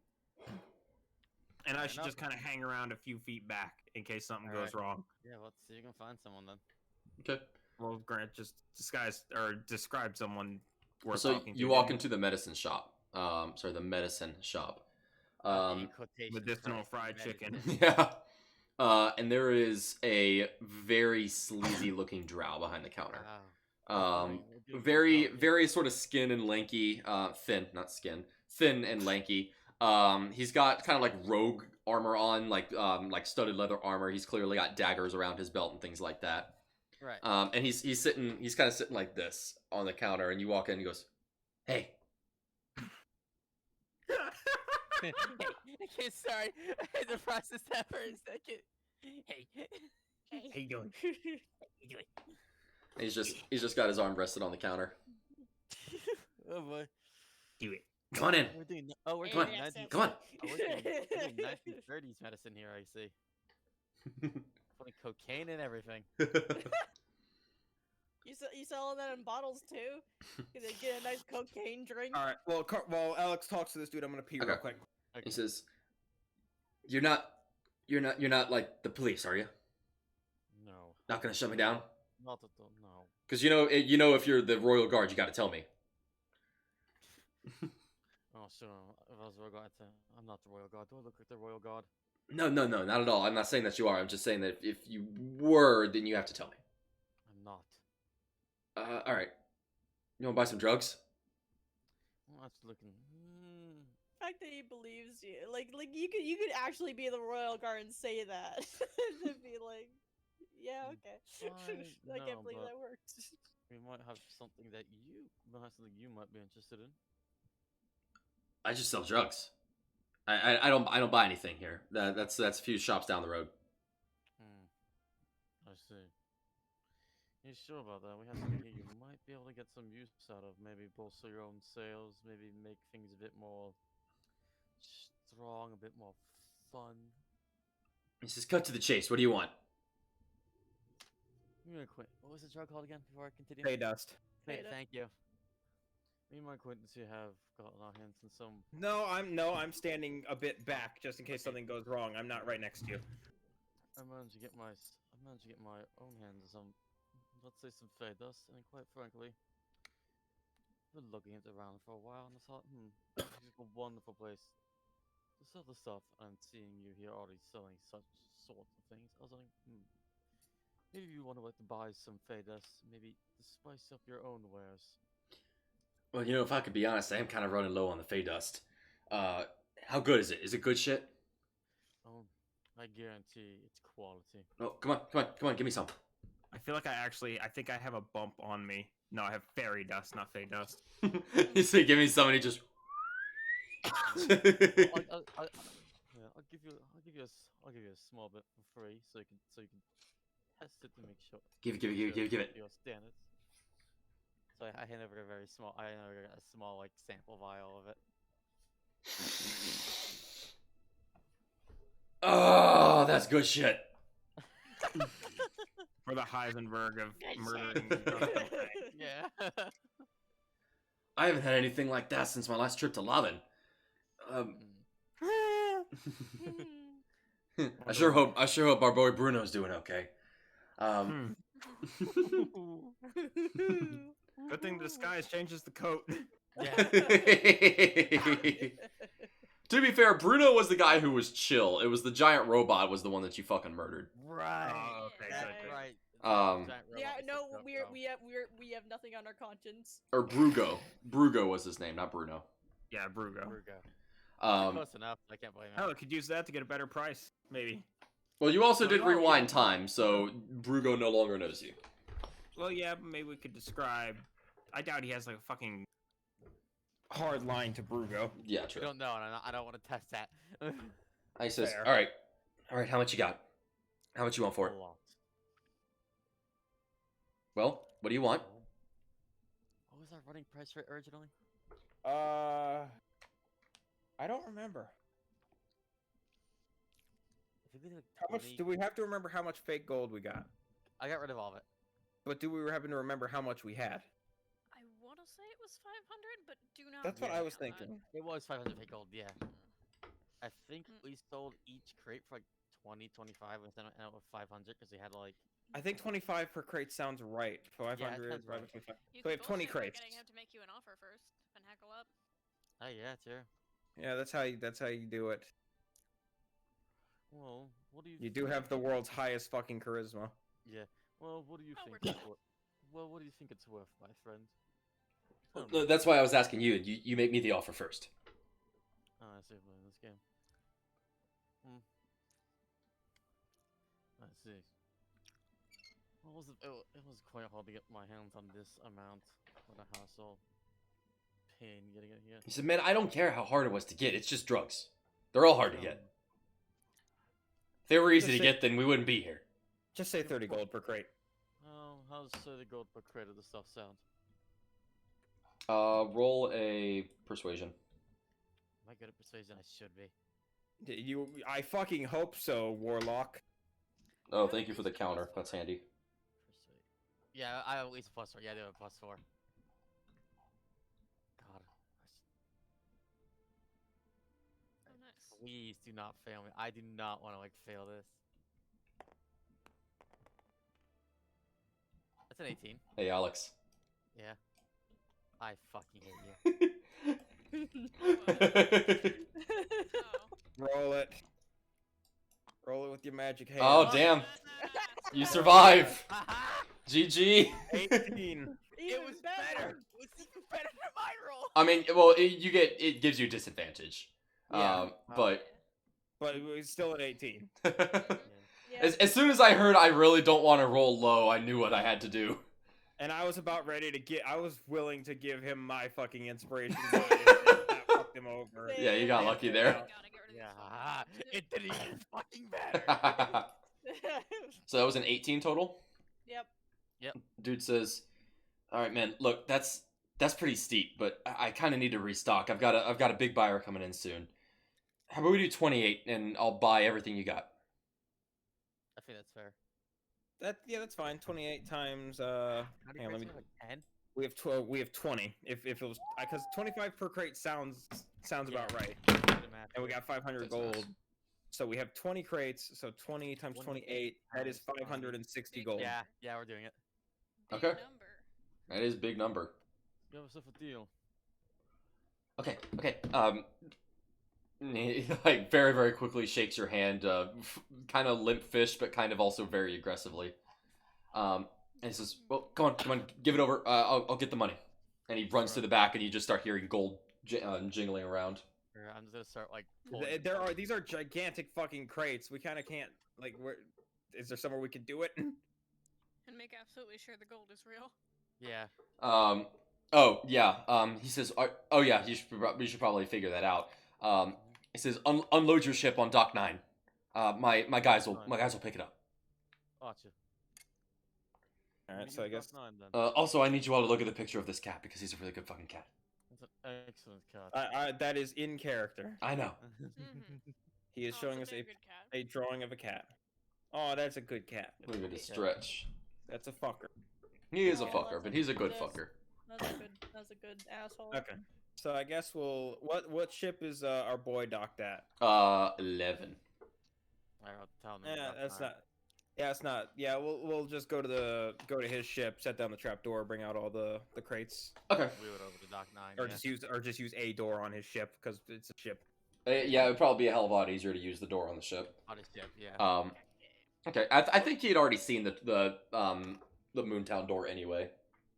And I Fair should enough. just kind of hang around a few feet back in case something Alright. goes wrong. Yeah, let's see if you can find someone then. Okay. Well, Grant, just describe someone we're So talking to. you walk didn't into the medicine shop, sorry, the medicine shop. In quotation Medicinal marks, fried medicine. chicken. Yeah. And there is a very sleazy looking drow behind the counter. Wow. We're doing Very, okay. very sort of skin and lanky, thin, not skin, thin and lanky. He's got kind of like rogue armor on, like studded leather armor. He's clearly got daggers around his belt and things like that. Right. And he's kind of sitting like this on the counter, and you walk in, and he goes, "Hey." Hey, okay, sorry. I had to process that for a second. Hey. How you doing? And he's just got his arm rested on the counter. Oh boy. Do it. Come on in. We're doing. Oh, we're Come on. doing 19 Come on. Oh, we're doing 1930s medicine here. I see. Putting cocaine and everything. You selling that in bottles too? Gonna get a nice cocaine drink. All right. Well, while Alex talks to this dude, I'm gonna pee real Okay. quick. Okay. He says, you're not like the police, are you? No. Not gonna shut me down? Not at all. No. Because you know if you're the Royal Guard, you got to tell me. Oh, sure. If I was Royal Guard, I'm not the Royal Guard. Do I look like the Royal Guard? No, not at all. I'm not saying that you are. I'm just saying that if you were, then you have to tell me. I'm not. All right. You want to buy some drugs? Well, that's looking. The fact that he believes you, like you could actually be the royal guard and say that, and be like, yeah, okay. I No, can't believe but- that worked. We might have something that you might be interested in. I just sell drugs. I don't buy anything here. That's a few shops down the road. I see. You sure about that? We have something here you might be able to get some use out of. Maybe bolster your own sales. Maybe make things a bit more strong, a bit more fun. He says, cut to the chase. What do you want? I'm gonna quit. What was the drug called again before I continue? Pay dust. Hey, Beta. thank you. Me and my acquaintance here have gotten our hands in some. No, I'm standing a bit back just in case something goes wrong. I'm not right next to you. I managed to get my own hands on some, let's say, some fey dust, and quite frankly, I've been looking at it around for a while, and I thought, this is a wonderful place to sell the stuff. And seeing you here already selling such sorts of things, I was like, maybe you want to buy some fey dust, maybe to spice up your own wares. Well, if I could be honest, I am kind of running low on the Fey Dust. How good is it? Is it good shit? Oh, I guarantee it's quality. Oh, come on, give me some. I feel like I think I have a bump on me. No, I have fairy dust, not fey dust. He said, give me some, and he just... I'll give you a small bit for free, so you can test it to make sure. Give it. Your standards. So I hand over a small like sample vial of it. Oh, that's good shit. For the Heisenberg of murdering. Yeah. I haven't had anything like that since my last trip to Lavin. I sure hope our boy Bruno's doing okay. Good thing the disguise changes the coat. Yeah. To be fair, Bruno was the guy who was chill. It was the giant robot was the one that you fucking murdered. Right. Oh, okay, That's good. right. Giant Yeah, robot no, stuff, we have nothing on our conscience. Or Brugo. Brugo was his name, not Bruno. Yeah, Brugo. Close enough. I can't blame Hell, him. I could use that to get a better price, maybe. Well, you also did Oh, yeah. rewind time, so Brugo no longer knows you. Well, yeah, but maybe we could describe. I doubt he has like a fucking hard line to Brugo. Yeah, I true. don't know, and I don't want to test that. He says, Fair. all right, how much you got? How much you want for it? A lot. Well, what do you want? What was our running price rate originally? I don't remember. If we did like How much 20 do we have to remember how much fake gold we got? I got rid of all of it. But do we happen to remember how much we had? I want to say it was 500, but do not. That's what quote I me was on that. thinking. It was 500 fake gold, yeah. I think Mm. we sold each crate for like 20, 25, and then I ended up with 500 because we had like. I think 25 per crate sounds right. 500, sounds right. 525. You So we could have 20 bullshit by crates. getting him to make you an offer first and heckle up. Yeah, sure. Yeah, that's how you do it. Well, what do you? You do have the world's highest fucking charisma. Yeah. Well, what do you Oh, think? we're It's worth? Well, what do you think it's worth, my friend? Tell No, me. that's why I was asking you. You make me the offer first. Oh, I see. Playing this game. Let's see. It was quite hard to get my hands on this amount. What a hassle. Pain getting it here. He said, "Man, I don't care how hard it was to get. It's just drugs. They're all hard to get. If they were easy to Just get, then we wouldn't be here." Just say 30 gold per crate. Oh, how's the gold per crate of the stuff sound? Roll a persuasion. Am I good at persuasion? I should be. I fucking hope so, Warlock. Oh, thank you for the counter. That's handy. Yeah, I have at least a +4. Yeah, I do have a +4. God. Oh, nice. Please do not fail me. I do not want to like fail this. That's an 18. Hey, Alex. Yeah. I fucking hate you. Oh. Roll it. Roll it with your magic hand. Oh, damn. You survive. GG. 18. Even was better. better. It was even better than my roll. I mean, well, it gives you a disadvantage. Yeah. But But it was still at 18. Yeah. as soon as I heard I really don't want to roll low, I knew what I had to do. And I was about ready to I was willing to give him my fucking inspiration. But that fucked him over. Yeah, you got lucky there. Gotta get rid of Yeah, this it didn't even fucking matter. So that was an 18 total? Yep. Dude says, "All right, man. Look, that's pretty steep, but I kind of need to restock. I've got a big buyer coming in soon. How about we do 28 and I'll buy everything you got?" I think that's fair. That's fine. 28 times How do hang on, let me like 10? we have 12 we have 20. If it was cuz 25 per crate sounds about right. And we got 500 That's gold. nice. So we have 20 crates, so 20 times 28, that is times 20. 560 gold. Yeah, we're doing it. Big Okay. number. That is a big number. Give us a deal. Okay. He, like, very, very quickly shakes your hand, kind of limp fish, but kind of also very aggressively. And he says, "Well, come on, give it over. I'll get the money." And he runs to the back, and you just start hearing gold jingling around. I'm just gonna start like. These are gigantic fucking crates. We kind of can't like is there somewhere we could do it? And make absolutely sure the gold is real. Yeah. Oh yeah. He says, "Oh yeah, we should probably figure that out." He says, "Unload your ship on Dock 9. My guys will pick it up. Gotcha. All right, so I guess 9 then. Also, I need you all to look at the picture of this cat because he's a really good fucking cat. That's an excellent card. that is in character. I know." He is Oh, showing so us they're a good cat. a drawing of a cat. Oh, that's a good cat. Look at his stretch. That's a fucker. He is a Yeah, fucker, but he's a good that's- fucker. That's a good asshole. Okay. So I guess what ship is our boy docked at? 11. I wrote the town. Yeah, that's not. Yeah, it's not. Yeah, we'll just go to his ship, set down the trap door, bring out all the crates, Okay. We would over to Dock 9. or yeah. just use a door on his ship because it's a ship. Yeah, it would probably be a hell of a lot easier to use the door on the ship. On his ship, yeah. Okay. I think he had already seen the Moontown door anyway.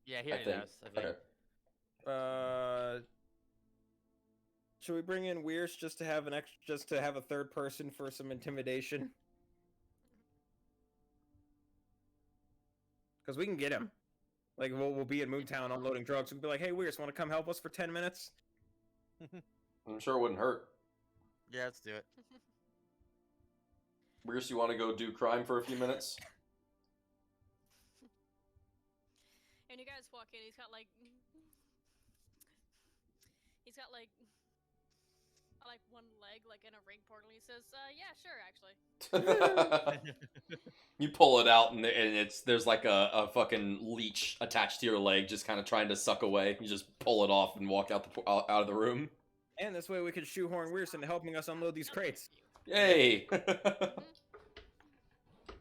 Yeah, he I already think. does. I think. Okay. Should we bring in Weir's just to have a third person for some intimidation? Because we can get him. Like we'll be in Moontown unloading drugs. We'll be like, "Hey, Weir's, want to come help us for 10 minutes?" I'm sure it wouldn't hurt. Yeah, let's do it. Bruce, you want to go do crime for a few minutes? And you guys walk in, he's got like one leg like in a ring portal. He says, "Yeah, sure, actually." You pull it out, and there's like a fucking leech attached to your leg, just kind of trying to suck away. You just pull it off and walk out of the room. And this way we could shoehorn Weir's into helping us unload these crates. Yay!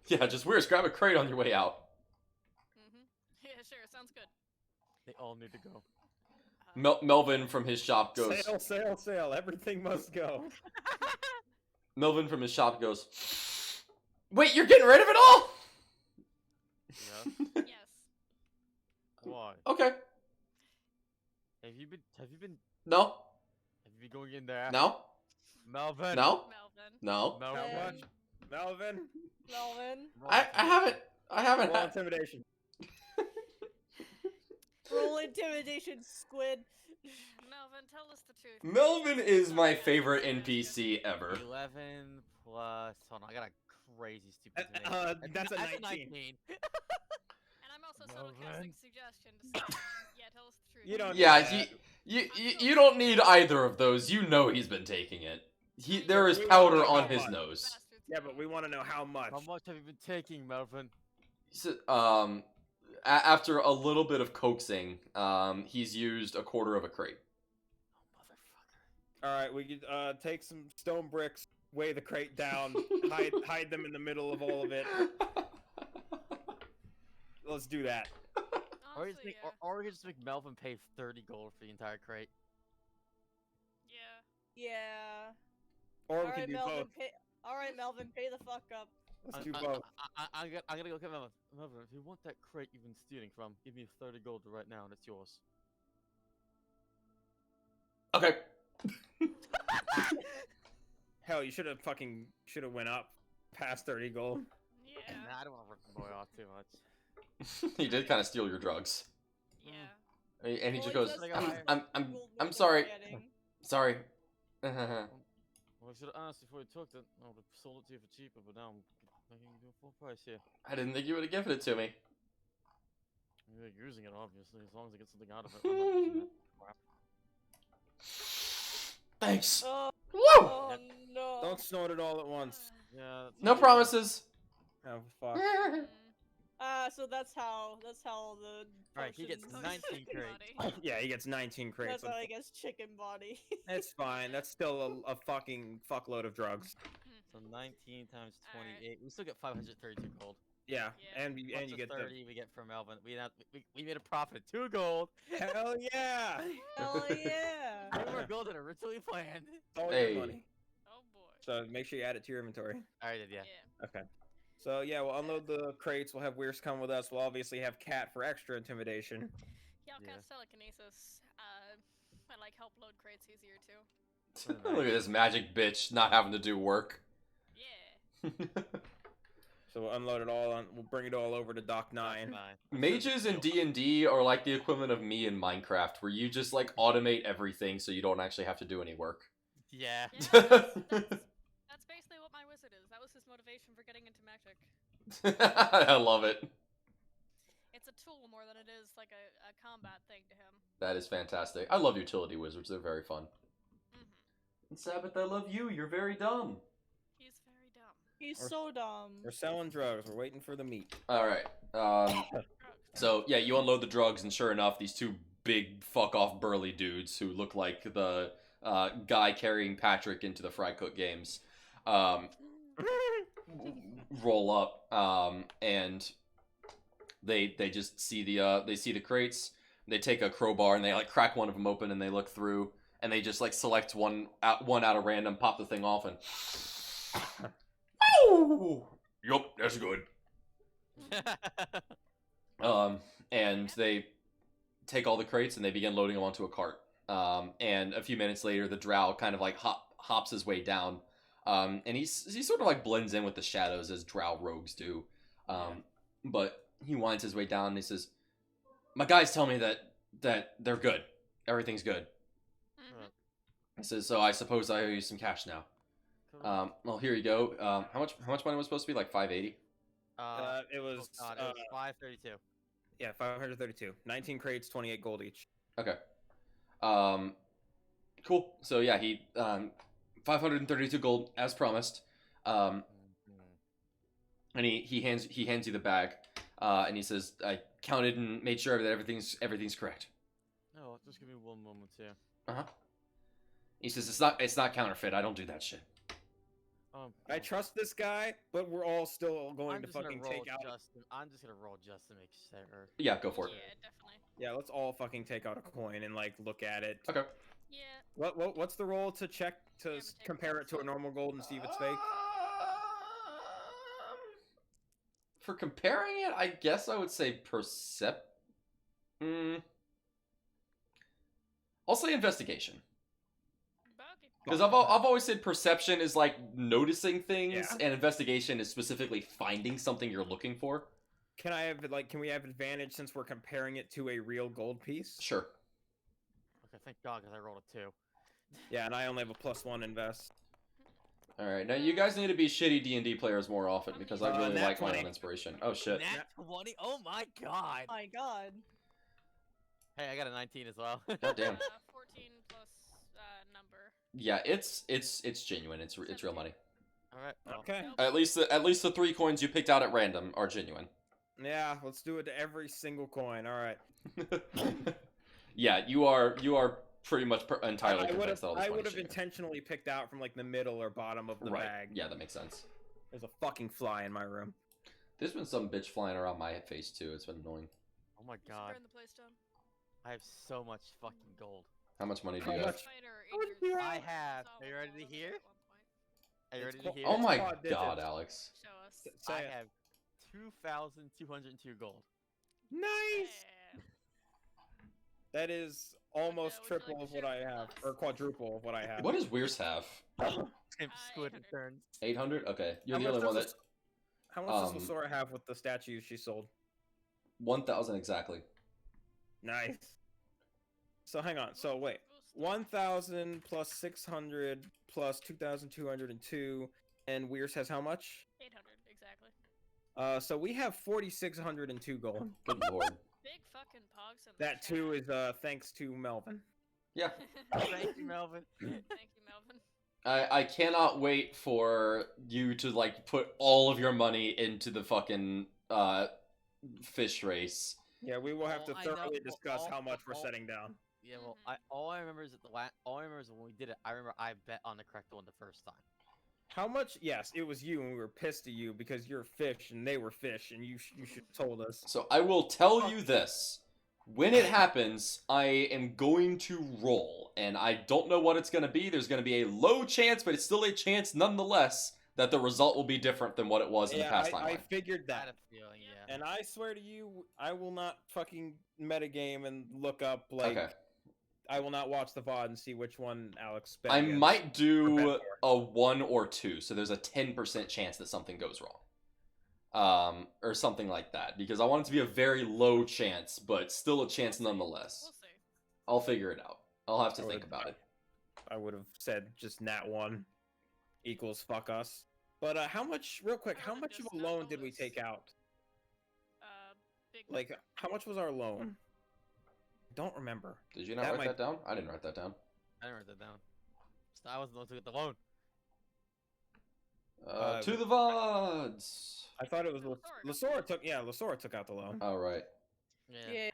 Yeah, just Weir's, grab a crate on your way out. Yeah, sure, sounds good. They all need to go. Melvin from his shop goes. Sale, sale, sale. Everything must go. Melvin from his shop goes. Wait, you're getting rid of it all? Yes. Yes. Why? Okay. Have you been? No. Have you been going in there? No. Melvin. No. Melvin. No. Melvin. Melvin. Melvin. I haven't. I haven't. Roll intimidation. Roll intimidation, squid. Melvin, tell us the truth. Melvin is my favorite NPC ever. 11 plus. Hold on, I got a crazy stupid. That's a That's 19. And I'm also subcasting Melvin. suggestion to say, yeah, tell us the truth. You don't. Yeah, do that. you don't need either of those. You know he's been taking it. There is powder on his nose. Bastards. Yeah, but we want to know how much. How much have you been taking, Melvin? So, after a little bit of coaxing, he's used a quarter of a crate. Oh, All right, we could take some stone bricks, weigh the crate down, hide them in the middle of all of it. Let's do that. Or we Honestly, just make, yeah. or we could just make Melvin pay 30 gold for the entire crate. Yeah. Yeah. Or we Alright, can do Melvin. both. Alright, Melvin, pay the fuck up. Let's do both. I'm gonna go get Melvin. Melvin, if you want that crate you've been stealing from, give me 30 gold right now and it's yours. Okay. Hell, you should have went up past 30 gold. Yeah. Nah, I don't want to rip the boy off too much. He did kind of steal your drugs. Yeah. And he Well, just it goes, does Like, cost I'm- I'm gold more I'm than sorry. we're getting. Sorry. Well, I should have asked before you took it. I would have sold it to you for cheaper, but now I'm making you a full price here. I didn't think you would have given it to me. You're using it, obviously, as long as I get something out of it. I'm not using that crap. Thanks. Oh, Woo! oh no. Don't snort it all at once. Yeah. That's No promises. Oh fuck. So that's how the Alright, he gets potions- 19 crates. Body. Yeah, he gets 19 crates. That's how I guess chicken body. It's fine. That's still a fucking fuckload of drugs. So 19 times Alright. 28. We still get 532 gold. Yeah, Yeah. and Plus you the get 30 we get from Melvin. We made a profit of 2 gold. the hell yeah. Hell yeah. Way more gold than originally planned. All Hey. your money. Oh boy. So make sure you add it to your inventory. I did, yeah. Okay. So yeah, we'll unload the crates. We'll have Weirs come with us. We'll obviously have Cat for extra intimidation. Yeah, I'll Yeah. cast telekinesis. I like help load crates easier too. Look at this magic bitch not having to do work. Yeah. So we'll unload it all on. We'll bring it all over to Dock 9. Mages in D&D are like the equivalent of me in Minecraft, where you just like automate everything so you don't actually have to do any work. Yeah. Yeah, that's basically what my wizard is. That was his motivation for getting into magic. I love it. It's a tool more than it is like a combat thing to him. That is fantastic. I love utility wizards. They're very fun. Hmm. And Sabbath, I love you. You're very dumb. He's very dumb. He's Or- so dumb. We're selling drugs. We're waiting for the meat. All right. Drugs. So yeah, you unload the drugs, and sure enough, these two big fuck off burly dudes who look like the guy carrying Patrick into the Fry Cook games roll up, and they just see the crates. They take a crowbar and they like crack one of them open, and they look through, and they just like select one out of random, pop the thing off, and yup, that's good. And they take all the crates and they begin loading them onto a cart. And a few minutes later, the drow kind of like hops his way down. And he sort of like blends in with the shadows as drow rogues do. But he winds his way down and he says, "My guys tell me that they're good. Everything's good." Mhm. He says, "So I suppose I owe you some cash now." Well, here you go. How much money was supposed to be? Like 580? It was, oh God, it was 532. yeah, 532. 19 crates, 28 gold each. Okay. Cool. So yeah, he 532 gold as promised. And he hands you the bag, and he says, "I counted and made sure that everything's correct." No, just give me one moment here. He says, "It's not counterfeit. I don't do that shit." I trust this guy, but we're all still going I'm to just gonna fucking roll take out. I'm just gonna roll just to make sure. Yeah, go for it. Yeah, definitely. Yeah, let's all fucking take out a coin and like look at it. Okay. Yeah. What's the roll to check to Yeah, I'm gonna take compare one it to a full. normal gold and see if it's fake? For comparing it, I guess I would say I'll say investigation. Okay. Because I've always said perception is like noticing things, Yeah. and investigation is specifically finding something you're looking for. Can we have advantage since we're comparing it to a real gold piece? Sure. Okay, thank God, because I rolled a 2. Yeah, and I only have a +1 invest. All right, now you guys need to be shitty D&D players more often because I really nat like my 20. own inspiration. Oh shit. Nat 20? Oh my God! My God. Hey, I got a 19 as well. God damn. 14 plus number. Yeah, it's genuine. It's real money. All right. Well, Okay. Nope. At least the 3 coins you picked out at random are genuine. Yeah, let's do it to every single coin. All right. Yeah, you are pretty much entirely convinced that all this I money's would have genuine. intentionally picked out from like the middle or bottom of the Right. bag. Yeah, that makes sense. There's a fucking fly in my room. There's been some bitch flying around my face too. It's been annoying. oh my God. Burn the place down. I have so much fucking gold. How much money do How you have? much? Fighter I Aegis have. saw Are you what ready all to of us hear? at one point. Are you It's ready to hear? Oh my quad god, digits. Alex. Show us. Say I it. have 2,202 gold. Nice. Yeah. That is almost would you like triple to of what share I with have, us? or quadruple of what I have. What does Weirs have? Pimp squid 800. returns. 800? Okay. You're How the much only one does that... How much does um, Lasora have with the statues she sold? 1,000 exactly. Nice. So hang on. So wait. 1,000 plus 600 plus 2,202, and Weirs has how much? 800 exactly. So we have 4,602 gold. Good lord. Big fucking pogs in the That too is thanks to Melvin. Yeah. Thank you, Melvin. Thank you, Melvin. I cannot wait for you to, like, put all of your money into the fucking, fish race. Yeah, we will have to All I know- thoroughly discuss all- how much we're all- setting down. Yeah, well, all I remember is that all I remember is when we did it. I remember I bet on the correct one the first time. How much? Yes, it was you, and we were pissed at you because you're fish and they were fish, and you should have told us. So I will tell you this. When it happens, I am going to roll, and I don't know what it's going to be. There's going to be a low chance, but it's still a chance nonetheless that the result will be different than what it was in the past I timeline. figured I had that. a feeling, yeah. And I swear to you, I will not fucking metagame and look up, like, Okay. I will not watch the VOD and see which one Alex bet I against. might do Bet a 1 or 2, so there's a 10% chance that something goes wrong. Or something like that, because I want it to be a very low chance, but still a chance nonetheless. We'll see. I'll figure it out. I'll have to I think would- about it. I would have said just nat 1 equals fuck us. But how much, real quick, I how would've much of just a not loan told did we us. take out? Big Like, how much was our loan? Don't remember. Did you not That write might- that down? I didn't write that down. I didn't write that down. So I wasn't the one to get the loan. To the VODs! I thought it was Lasora got Lasora took out the loan. Alright. Yeah. Yeah,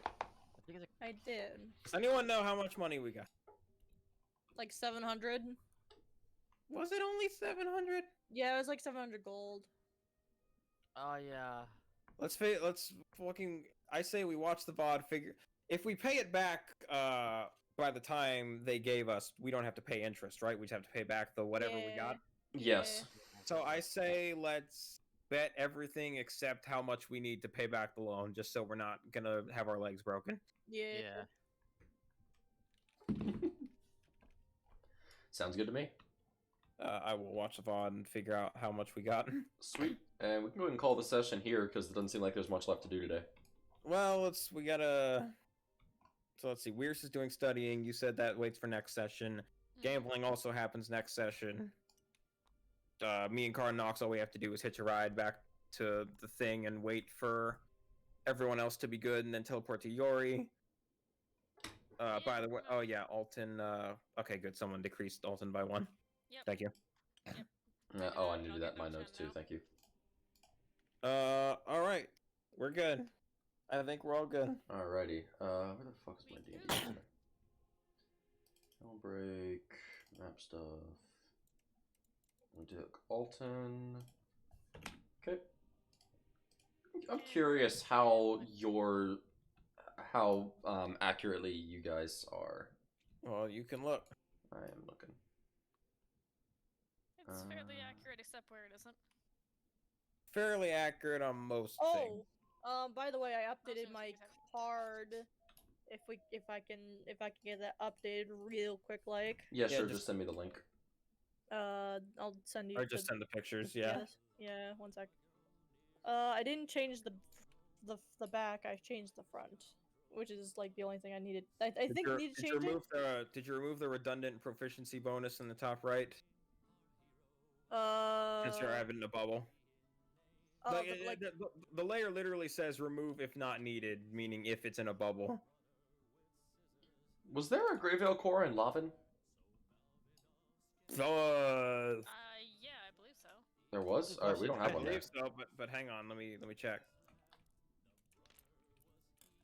I think it's I did. Does anyone know how much money we got? Like 700. Was it only 700? Yeah, it was like 700 gold. Oh yeah. Let's fucking. I say we watch the VOD. Figure if we pay it back by the time they gave us, we don't have to pay interest, right? We just have to pay back the whatever we got. Yes. So I say let's bet everything except how much we need to pay back the loan, just so we're not gonna have our legs broken. Yeah. Yeah. Sounds good to me. I will watch the VOD and figure out how much we got. Sweet. And we can go ahead and call the session here because it doesn't seem like there's much left to do today. Well, we gotta. So let's see. Weirs is doing studying. You said that waits for next session. Gambling also happens next session. Me and Car Knox, all we have to do is hitch a ride back to the thing and wait for everyone else to be good, and then teleport to Yori. By the way, oh yeah, Alton. Okay, good. Someone decreased Alton by 1. Yep. Thank you. Oh, I need to do that in my notes too. Thank you. All right, we're good. I think we're all good. Alrighty. Where the fuck is my D&D center? Hellbreak, map stuff. We took Alton. Okay. I'm curious how your how accurately you guys are. Well, you can look. I am looking. It's fairly Uh, accurate, except where it isn't. Fairly accurate on most things. By the way, I updated things my you can- card. If I can get that updated real quick, like. Yeah, Yeah, sure. just- Just send me the link. I'll send you. Or just send the pictures, yeah. Yes. Yeah. 1 sec. I didn't change the back. I changed the front, which is like the only thing I needed. I think I need to change it. Did you remove the redundant proficiency bonus in the top right? Since you're having a bubble. The layer literally says remove if not needed, meaning if it's in a bubble. Was there a Graveale core in Lavin? So, Yeah, I believe so. There was. All right, we don't I have one there. believe so, but hang on, let me check.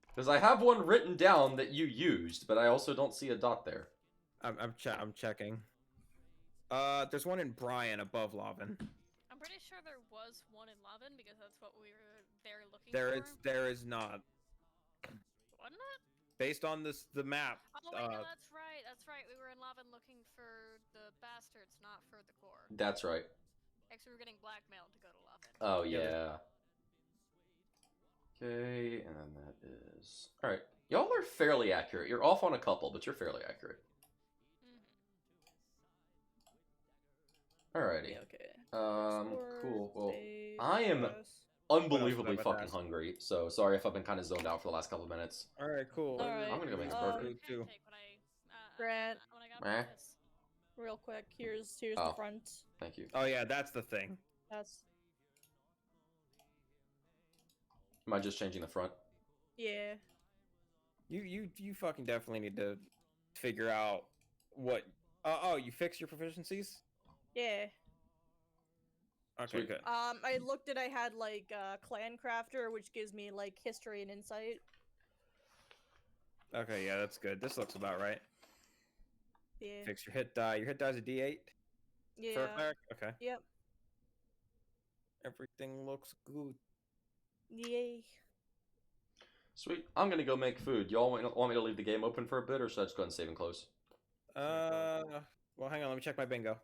Because I have one written down that you used, but I also don't see a dot there. I'm checking. There's one in Brian above Lavin. I'm pretty sure there was one in Lavin because that's what we were there looking for. There is not. Wasn't it? Based on the map. Oh wait, no, that's right. That's right. We were in Lavin looking for the bastards, not for the core. That's right. Actually, we were getting blackmailed to go to Lavin. Oh Yeah, yeah. Okay, and then that is all right. Y'all are fairly accurate. You're off on a couple, but you're fairly accurate. Alrighty. Yeah, okay. Cool. Well, Space, I am yes. unbelievably about fucking that? hungry, so sorry if I've been kind of zoned out for the last couple of minutes. All right, cool. Alright, I'm gonna go make a um, burger. Too. Grant. When I got Meh. this. Real quick, here's Oh. the front. Thank you. Oh yeah, that's the thing. That's Am I just changing the front? yeah. You fucking definitely need to figure out what. Oh, you fixed your proficiencies? Yeah. Okay, Sweet. good. I looked at I had like clan crafter, which gives me like history and insight. Okay, yeah, that's good. This looks about right. Yeah. Fix your hit die. Your hit die's a D8 for a Yeah. cleric? Okay. Yep. Everything looks good. Yay. Sweet. I'm gonna go make food. Y'all want me to leave the game open for a bit, or should I just go ahead and save and close? Well, hang on. Let me check my bingo.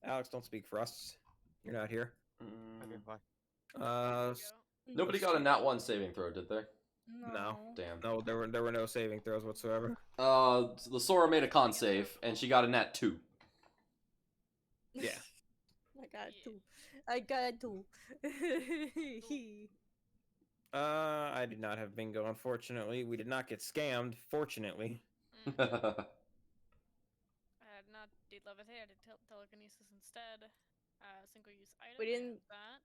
Alex, don't speak for us. You're not here. Okay, Mm, bye. nobody got a nat 1 saving throw, did they? No. Damn. No, there were no saving throws whatsoever. Lasora made a con save, and she got a nat 2. Yeah. I got Yeah. two. I got two. I did not have bingo, unfortunately. We did not get scammed, fortunately. I had not did levitate. I did telekinesis instead. Single use item. We I have didn't- that.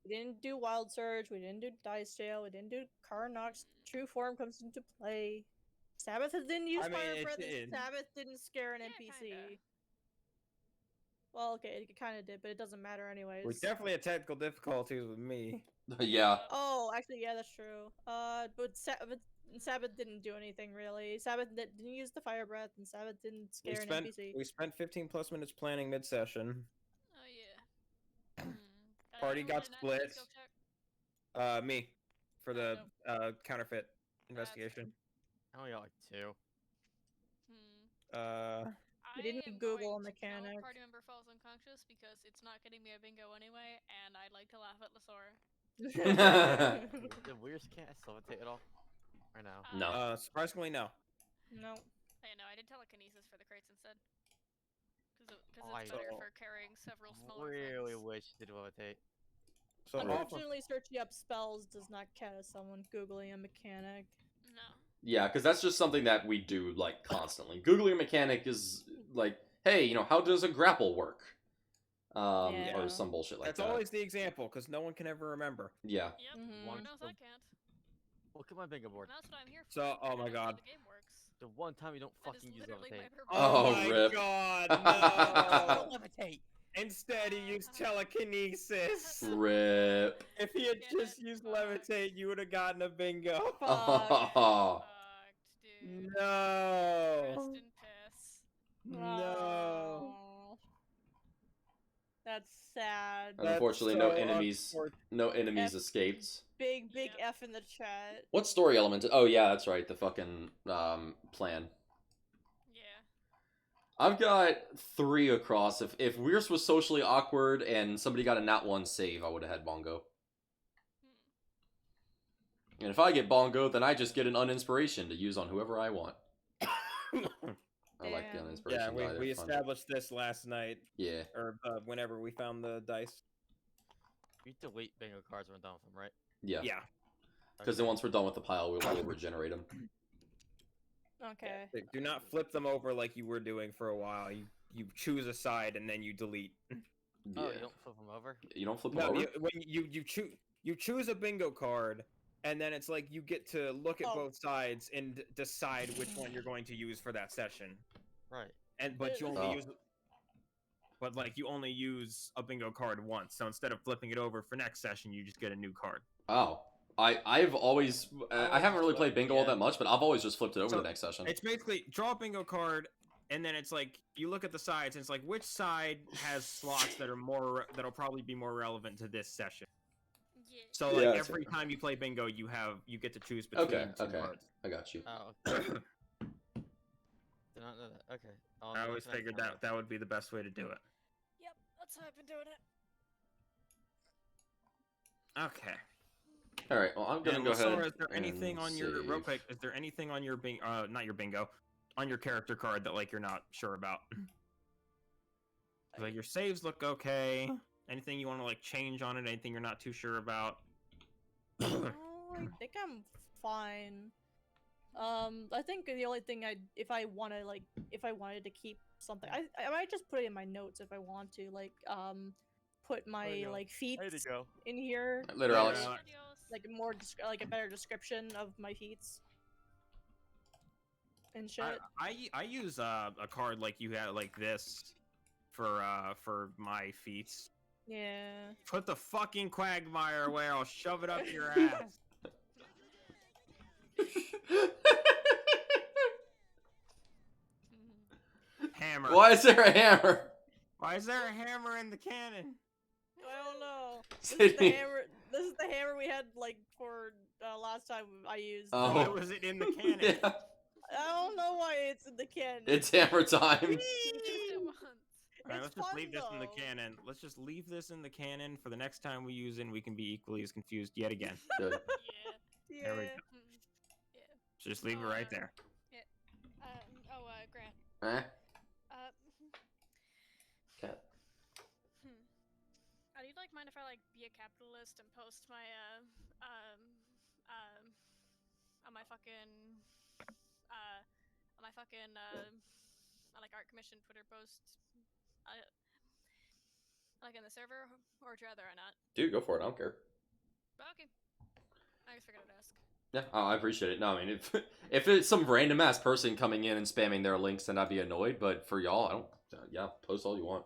We didn't do Wild Surge, we didn't do Dice Jail, we didn't do Karnox. True Form comes into play. Sabbath didn't use I mean, Fire it Breath, did. Sabbath didn't scare an Yeah, NPC. kinda. Well, okay, it kind of did, but it doesn't matter anyways. We definitely had technical difficulties with me. Yeah. Oh, actually, yeah, that's true. But Sabbath didn't do anything really. Sabbath didn't use the Fire Breath, and Sabbath didn't scare an NPC. We spent 15 plus minutes planning mid-session. Oh yeah. Party Anyone got did an split. active skill check? Me. For the counterfeit investigation. Oh yeah, like 2. We didn't I am Google going to kill mechanics. Party member falls unconscious because it's not getting me a bingo anyway, and I'd like to laugh at Lasora. The weirdest can't levitate at all? Or no? No. Surprisingly, no. No. I know, I did telekinesis for the crates instead. Because Oh, it's better So- for carrying several smaller Really things. wish you did levitate. So off of, Unfortunately, searching up spells does not count as someone googling a mechanic. No. Yeah, because that's just something that we do, like, constantly. Googling a mechanic is, like, hey, how does a grapple work? Yeah. Or some bullshit like that's that. always the example, because no one can ever remember. Yeah. Yep. Mhm. Lord Once knows the- I can't. Look at my bingo board. And that's what I'm here for. So- I'm oh here my to know how God. The game works. The one time you don't That is fucking use literally my levitate. purpose. Oh, my rip. god, Don't no! levitate! Instead, he used telekinesis. Rip. If he had Get just it? used Fuck. levitate, you would have gotten a bingo. Fuck. Fucked, dude. No. Rest in piss. No. Oh. That's sad. That's Unfortunately, so no enemies unfortunate. escaped. Big like big F in the chat. What story element? Oh yeah, that's right. The fucking plan. Yeah. I've got 3 across. If Weirs was socially awkward and somebody got a nat 1 save, I would have had Bongo. And if I get Bongo, then I just get an uninspiration to use on whoever I want. I like the Damn. uninspiration. Yeah, guy, we they're fun. established this last night, Yeah. or whenever we found the dice. You delete bingo cards when we're done with them, right? Yeah. Yeah. Because then once we're done with the pile, we'll regenerate them. Okay. Do not flip them over like you were doing for a while. You choose a side and then you delete. Yeah. Oh, you don't flip them over? You don't flip them No, over? when you choose a bingo card, and then it's like you get to look at Oh. both sides and decide which one you're going to use for that session. Right. But you only Oh. use, but like you only use a bingo card once. So instead of flipping it over for next session, you just get a new card. Oh. I've always... I haven't really played bingo all Yeah. that much, but I've always just flipped it over So, the next session. It's basically draw a bingo card, and then it's like you look at the sides, and it's like which side has slots that are that'll probably be more relevant to this session. Yeah. So like Yeah, that's every right. time you play bingo, you get to choose between Okay, two okay. cards. I got you. Oh, okay. Did not know that. Okay. I'll I know always for next figured time. that would be the best way to do it. Yep, that's how I've been doing it. Okay. All right, well, I'm going to And go Lassora, ahead is there anything and on your real save. quick? Is there anything on your not your bingo, on your character card that like you're not sure about? Like your saves look okay. Anything you want to like change on it? Anything you're not too sure about? Oh, I think I'm fine. I think the only thing if I wanted to keep something, I might just put it in my notes if I want to, like, put my go. like feats Way to go. in here, Later, Alex. Yeah. Adios. like like a better description of my feats and shit. I use a card like you had like this for my feats. Yeah. Put the fucking quagmire away, I'll shove it up your ass. Hammer. Why is there a hammer? Why is there a hammer in the cannon? I don't know. This is Sydney. the hammer. This is the hammer we had like for last time I used. Oh. Why was it in the cannon? Yeah, I don't know why it's in the cannon. it's hammer time. Just it once. Alright, It's let's just fun, leave this in the though. cannon. Let's just leave this in the cannon for the next time we use it, and we can be equally as confused yet again. Good. Yeah. There we Yeah. go. Yeah. So just leave it right there. Grant. Eh? Uh, Cat. do you like mind if I like be a capitalist and post my on my fucking like art commission Twitter post, like in the server, or would you rather I not? Dude, go for it. I don't care. But okay, I just figured I'd ask. Yeah, I appreciate it. No, I mean, if it's some random ass person coming in and spamming their links, then I'd be annoyed. But for y'all, I don't. Yeah, post all you want.